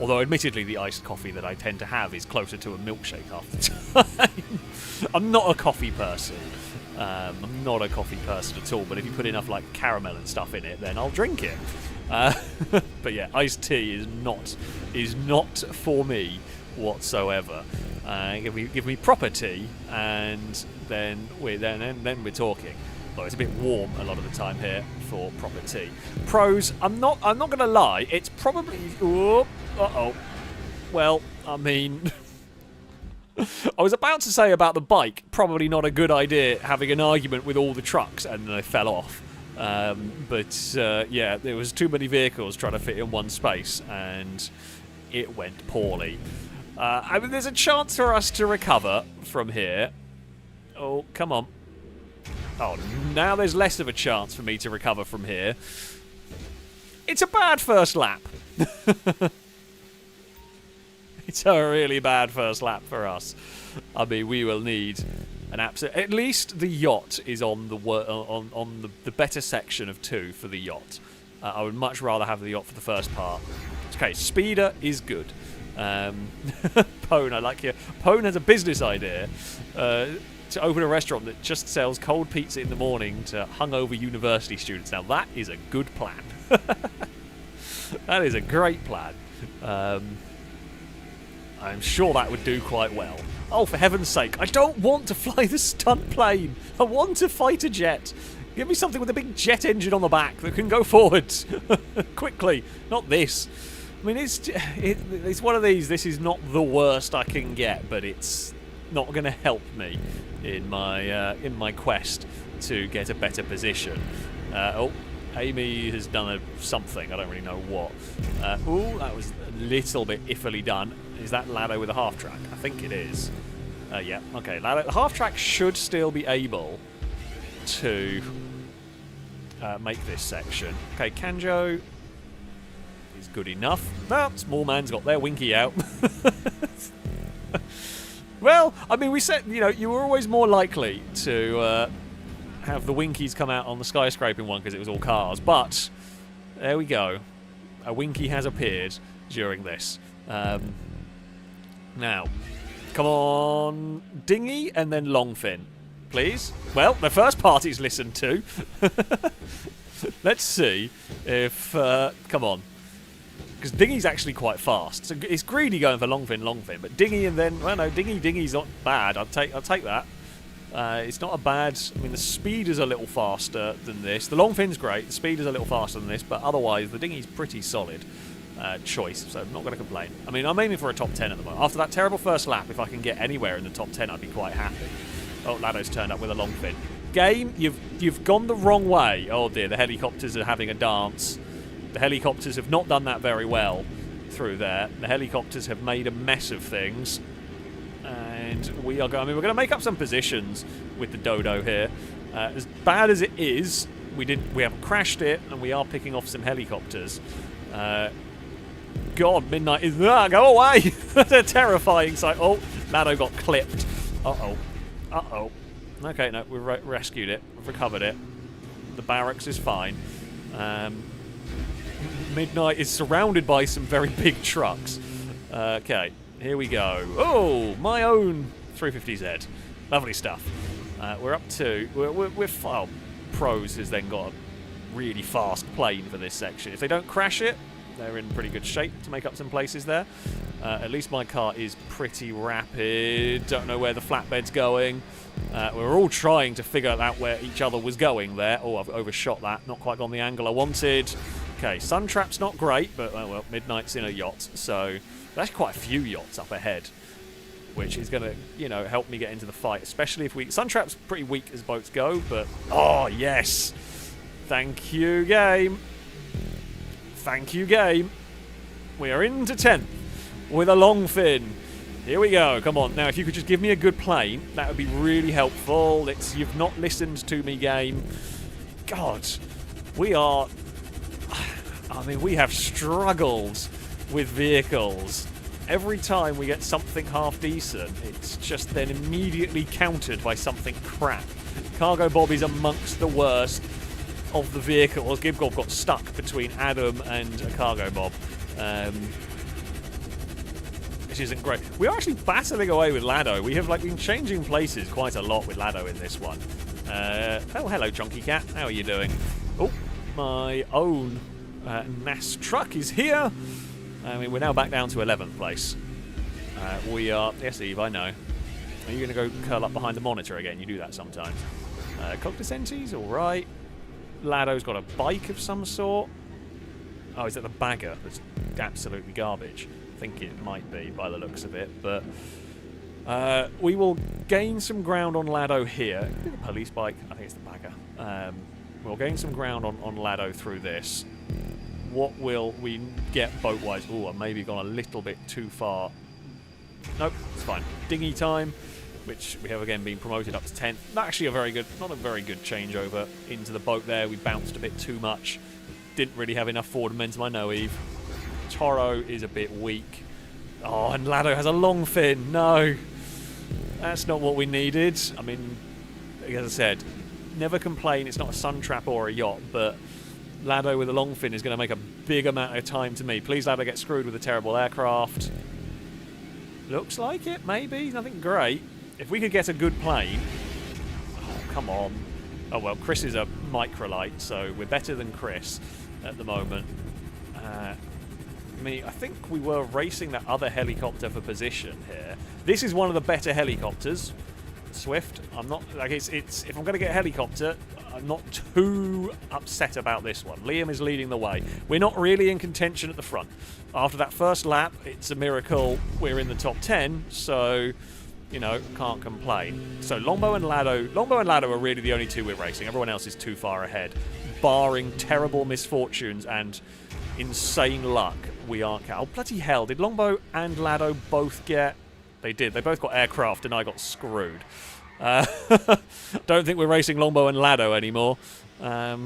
A: Although, admittedly, the iced coffee that I tend to have is closer to a milkshake half the time. I'm not a coffee person. I'm not a coffee person at all, but if you put enough, like, caramel and stuff in it, then I'll drink it. But yeah, iced tea is not for me whatsoever. Give me proper tea, and then we're talking. Though it's a bit warm a lot of the time here for proper tea. Pros, I'm not gonna lie, it's probably well, I mean, I was about to say about the bike, probably not a good idea having an argument with all the trucks, and then they fell off. But yeah, there was too many vehicles trying to fit in one space, and it went poorly. I mean, there's a chance for us to recover from here. Oh, come on. Oh, now there's less of a chance for me to recover from here. It's a bad first lap. It's a really bad first lap for us. I mean, we will need an absolute... At least the yacht is on the better section of 2 for the yacht. I would much rather have the yacht for the first part. Okay, speeder is good. Pone, I like your... Pone has a business idea. To open a restaurant that just sells cold pizza in the morning to hungover university students. Now that is a good plan. That is a great plan. I'm sure that would do quite well. Oh, for heaven's sake, I don't want to fly the stunt plane. I want to fight a jet. Give me something with a big jet engine on the back that can go forwards. Quickly. Not this. I mean, it's one of these. This is not the worst I can get, but it's not going to help me in my quest to get a better position. Oh, Amy has done something. I don't really know what. Oh, that was a little bit iffily done. Is that Lado with a half track? I think it is. Yeah. Okay. Lado, the half track should still be able to make this section. Okay, Kanjo is good enough. Well, small man's got their winky out. Well, I mean, we said, you know, you were always more likely to have the winkies come out on the skyscraping one because it was all cars. But there we go. A winky has appeared during this. Now, come on, dinghy and then longfin, please. Well, the first party's listened to. Let's see if... come on. Because dinghy's actually quite fast. So it's greedy going for longfin, but dinghy and then... Well, no, dinghy's not bad. I'll take that. It's not a bad... I mean, the speed is a little faster than this. The longfin's great. The speed is a little faster than this, but otherwise, the dinghy's pretty solid choice, so I'm not going to complain. I mean, I'm aiming for a top 10 at the moment. After that terrible first lap, if I can get anywhere in the top 10, I'd be quite happy. Oh, Lado's turned up with a longfin. Game, you've gone the wrong way. Oh dear, the helicopters are having a dance. The helicopters have not done that very well through there. The helicopters have made a mess of things. And we are going... I mean, we're going to make up some positions with the Dodo here. As bad as it is, we haven't crashed it, and we are picking off some helicopters. God, Midnight is... go away! That's a terrifying sight. Oh, Lado got clipped. Uh-oh. Uh-oh. Okay, no, we've rescued it. We've recovered it. The barracks is fine. Midnight is surrounded by some very big trucks. Okay, here we go. Oh, my own 350Z. Lovely stuff. We're up to... Oh, Pros has then got a really fast plane for this section. If they don't crash it, they're in pretty good shape to make up some places there. At least my car is pretty rapid. Don't know where the flatbed's going. We're all trying to figure out where each other was going there. Oh, I've overshot that. Not quite on the angle I wanted. Okay, Suntrap's not great, but, well, Midnight's in a yacht. So, there's quite a few yachts up ahead, which is going to, you know, help me get into the fight. Especially if we... Suntrap's pretty weak as boats go, but... Oh, yes! Thank you, game. Thank you, game. We are into 10th with a long fin. Here we go. Come on. Now, if you could just give me a good plane, that would be really helpful. You've not listened to me, game. God, we are... I mean, we have struggled with vehicles. Every time we get something half decent, it's just then immediately countered by something crap. Cargo Bob is amongst the worst of the vehicles. Gibgob got stuck between Adam and a Cargo Bob. Which isn't great. We are actually battling away with Lado. We have been changing places quite a lot with Lado in this one. Oh, hello, Chunky Cat. How are you doing? Oh, my own NAS truck is here. I mean, we're now back down to 11th place. We are... Yes, Eve, I know. Are you going to go curl up behind the monitor again? You do that sometimes. Cognoscentes, all right. Lado's got a bike of some sort. Oh, is that the bagger? That's absolutely garbage. I think it might be by the looks of it, but we will gain some ground on Lado here. The police bike, I think it's the bagger. We'll gain some ground on Lado through this. What will we get boat-wise? Oh, I've maybe gone a little bit too far. Nope, it's fine. Dinghy time, which we have again been promoted up to 10th. Not actually not a very good changeover into the boat there. We bounced a bit too much. Didn't really have enough forward momentum, I know, Eve. Toro is a bit weak. Oh, and Lado has a long fin. No. That's not what we needed. I mean, as I said, never complain. It's not a sun trap or a yacht, but Lado with a long fin is going to make a big amount of time to me. Please, Lado, get screwed with a terrible aircraft. Looks like it, maybe. Nothing great. If we could get a good plane... Oh, come on. Oh, well, Chris is a microlight, so we're better than Chris at the moment. I think we were racing that other helicopter for position here. This is one of the better helicopters. Swift. I'm not... it's if I'm going to get a helicopter, I'm not too upset about this one. Liam is leading the way. We're not really in contention at the front. After that first lap, it's a miracle we're in the top 10, so... You know, can't complain. So Longbow and Lado are really the only two we're racing. Everyone else is too far ahead. Barring terrible misfortunes and insane luck, we aren't... Oh, bloody hell. Did Longbow and Lado both get... They did. They both got aircraft and I got screwed. Don't think we're racing Longbow and Lado anymore. Yeah,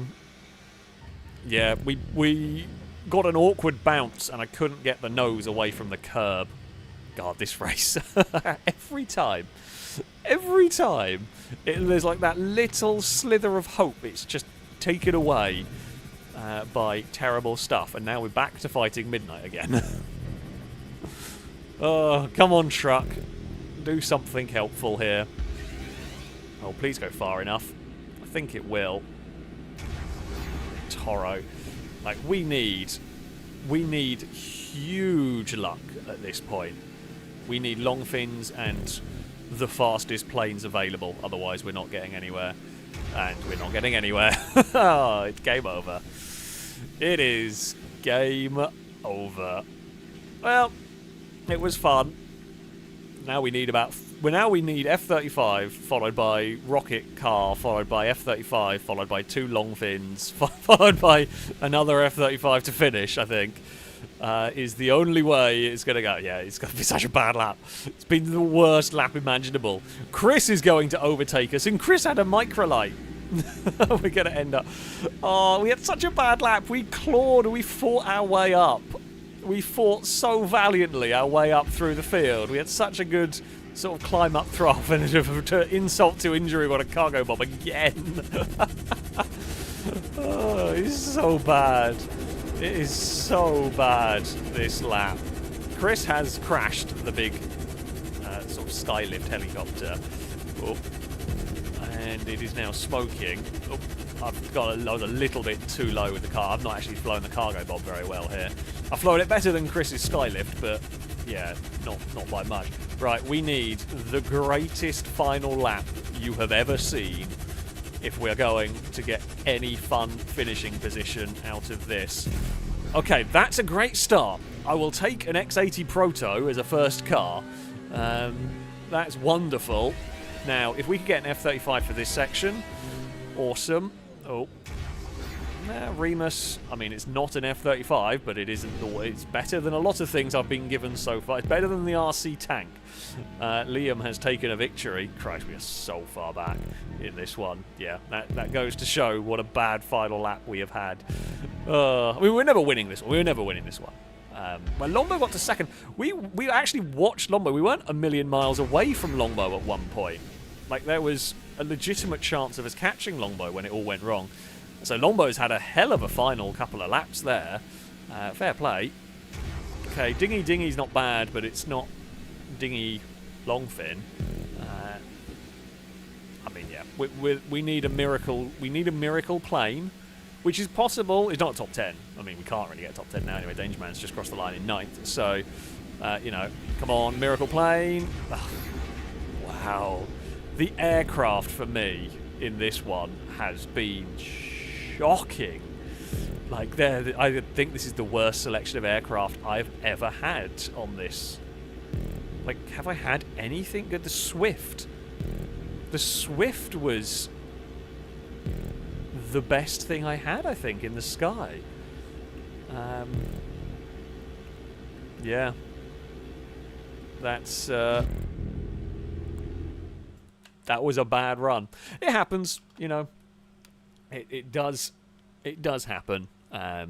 A: we got an awkward bounce and I couldn't get the nose away from the curb. God, this race. Every time, there's like that little slither of hope. It's just taken away by terrible stuff. And now we're back to fighting Midnight again. Oh, come on, truck. Do something helpful here. Oh, please go far enough. I think it will. Toro. Like, we need huge luck at this point. We need long fins and the fastest planes available. Otherwise, we're not getting anywhere. And we're not getting anywhere. Oh, it's game over. It is game over. Well, it was fun. Now we need F-35, followed by rocket car, followed by F-35, followed by 2 long fins, followed by another F-35 to finish, I think. Is the only way it's going to go. Yeah, it's going to be such a bad lap. It's been the worst lap imaginable. Chris is going to overtake us, and Chris had a microlight. We're going to end up... Oh, we had such a bad lap. We clawed, we fought our way up. We fought so valiantly our way up through the field. We had such a good sort of climb up trough, and to insult to injury on a cargo bomb again. Oh, it's so bad. It is so bad, this lap. Chris has crashed the big sort of skylift helicopter. Oh. And it is now smoking. Oh, I was a little bit too low with the car. I've not actually flown the cargo bomb very well here. I've flown it better than Chris's skylift, but yeah, not by much. Right, we need the greatest final lap you have ever seen if we're going to get any fun finishing position out of this. Okay, that's a great start. I will take an X80 Proto as a first car. That's wonderful. Now, if we could get an F-35 for this section, awesome. Oh. Remus, I mean, it's not an F-35, but it's better than a lot of things I've been given so far. It's better than the RC tank. Liam has taken a victory. Christ, we are so far back in this one. Yeah, that goes to show what a bad final lap we have had. I mean, we're never winning this one. We were never winning this one. When Longbow got to second, we actually watched Longbow. We weren't a million miles away from Longbow at one point. Like, there was a legitimate chance of us catching Longbow when it all went wrong. So Longbow's had a hell of a final couple of laps there. Fair play. Okay, Dingy's not bad, but it's not Dingy Longfin. I mean, yeah, we need a miracle. We need a miracle plane, which is possible. It's not top 10. I mean, we can't really get top 10 now anyway. Danger Man's just crossed the line in 9th. So, you know, come on, miracle plane. Oh, wow. The aircraft for me in this one has been shocking. Like, I think this is the worst selection of aircraft I've ever had on this. Like, have I had anything good? The Swift. The Swift was the best thing I had, I think, in the sky. Yeah. That's, that was a bad run. It happens, you know. It does happen. But,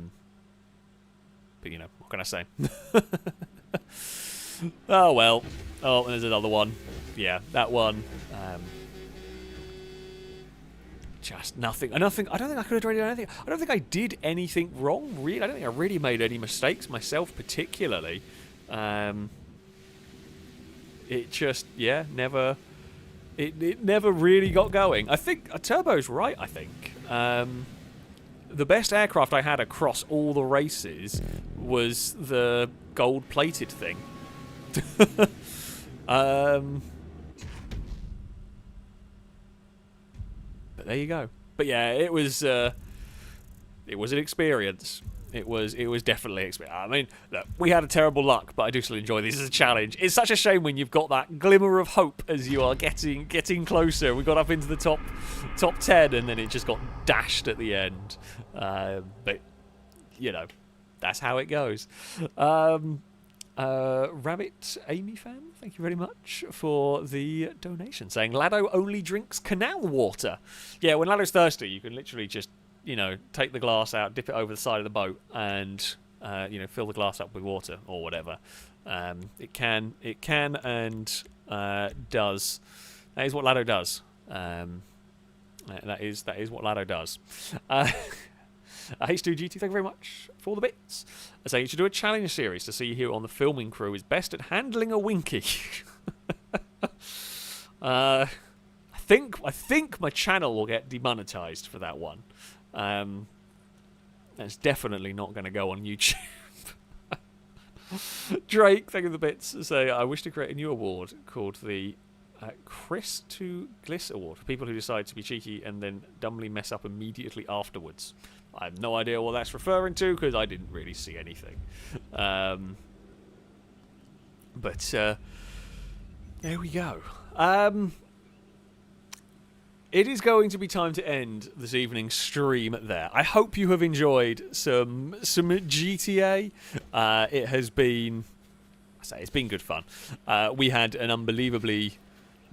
A: you know, what can I say? Oh, well. Oh, and there's another one. Yeah, that one. Just nothing. I don't think I could have done anything. I don't think I did anything wrong, really. I don't think I really made any mistakes myself, particularly. It just, yeah, never... It never really got going. I think Turbo's right, I think. The best aircraft I had across all the races was the gold-plated thing. But there you go. But yeah, it was an experience. It was definitely an experience. I mean, look, we had a terrible luck, but I do still enjoy these as a challenge. It's such a shame when you've got that glimmer of hope as you are getting closer. We got up into the top 10, and then it just got dashed at the end. But you know, that's how it goes. Rabbit Amy fan, thank you very much for the donation, saying Lado only drinks canal water. Yeah, when Lado's thirsty, you can literally just, you know, take the glass out, dip it over the side of the boat, and you know, fill the glass up with water or whatever. It can and does. That is what Lado does. That is what Lado does. H2GT, thank you very much for the bits. I say you should do a challenge series to see who on the filming crew is best at handling a Winky. I think my channel will get demonetized for that one. That's definitely not going to go on YouTube. Drake, thank you for the bits. Say I wish to create a new award called the Chris to Gliss Award for people who decide to be cheeky and then dumbly mess up immediately afterwards. I have no idea what that's referring to because I didn't really see anything. But there we go. It is going to be time to end this evening's stream there. I hope you have enjoyed some GTA. It has been, it's been good fun. We had an unbelievably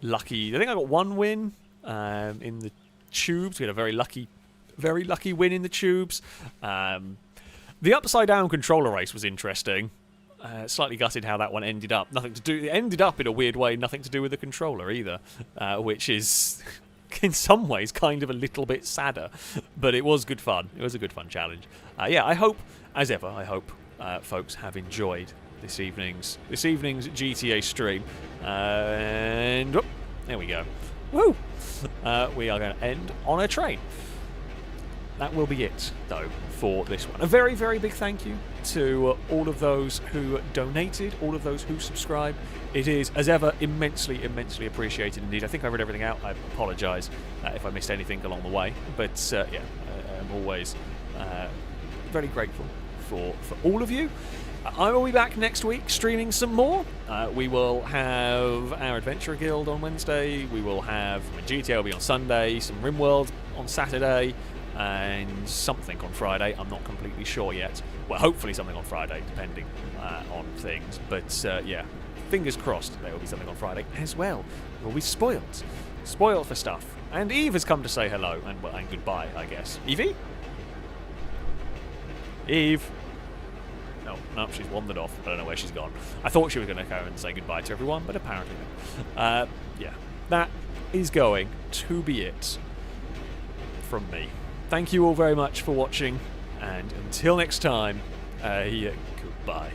A: lucky. I think I got one win in the tubes. We had a very lucky win in the tubes. The upside down controller race was interesting. Slightly gutted how that one ended up. It ended up in a weird way. Nothing to do with the controller either, which is in some ways kind of a little bit sadder. But it was good fun. It was a good fun challenge. Yeah, I hope, as ever, folks have enjoyed this evening's GTA stream. And whoop, there we go. Woo! We are going to end on a train. That will be it, though, for this one. A very, very big thank you to all of those who donated, all of those who subscribed. It is, as ever, immensely, immensely appreciated indeed. I think I read everything out. I apologise if I missed anything along the way. But, yeah, I'm always very grateful for all of you. I will be back next week streaming some more. We will have our Adventurer Guild on Wednesday. We will have GTA will be on Sunday, some RimWorld on Saturday, and something on Friday. I'm not completely sure yet. Well, hopefully something on Friday, depending on things. But yeah, fingers crossed there will be something on Friday as well. We'll be spoiled for stuff. And Eve has come to say hello and goodbye, I guess. Evie? Eve? No, she's wandered off. I don't know where she's gone. I thought she was going to go and say goodbye to everyone, but apparently not. Yeah, that is going to be it from me. Thank you all very much for watching, and until next time, goodbye.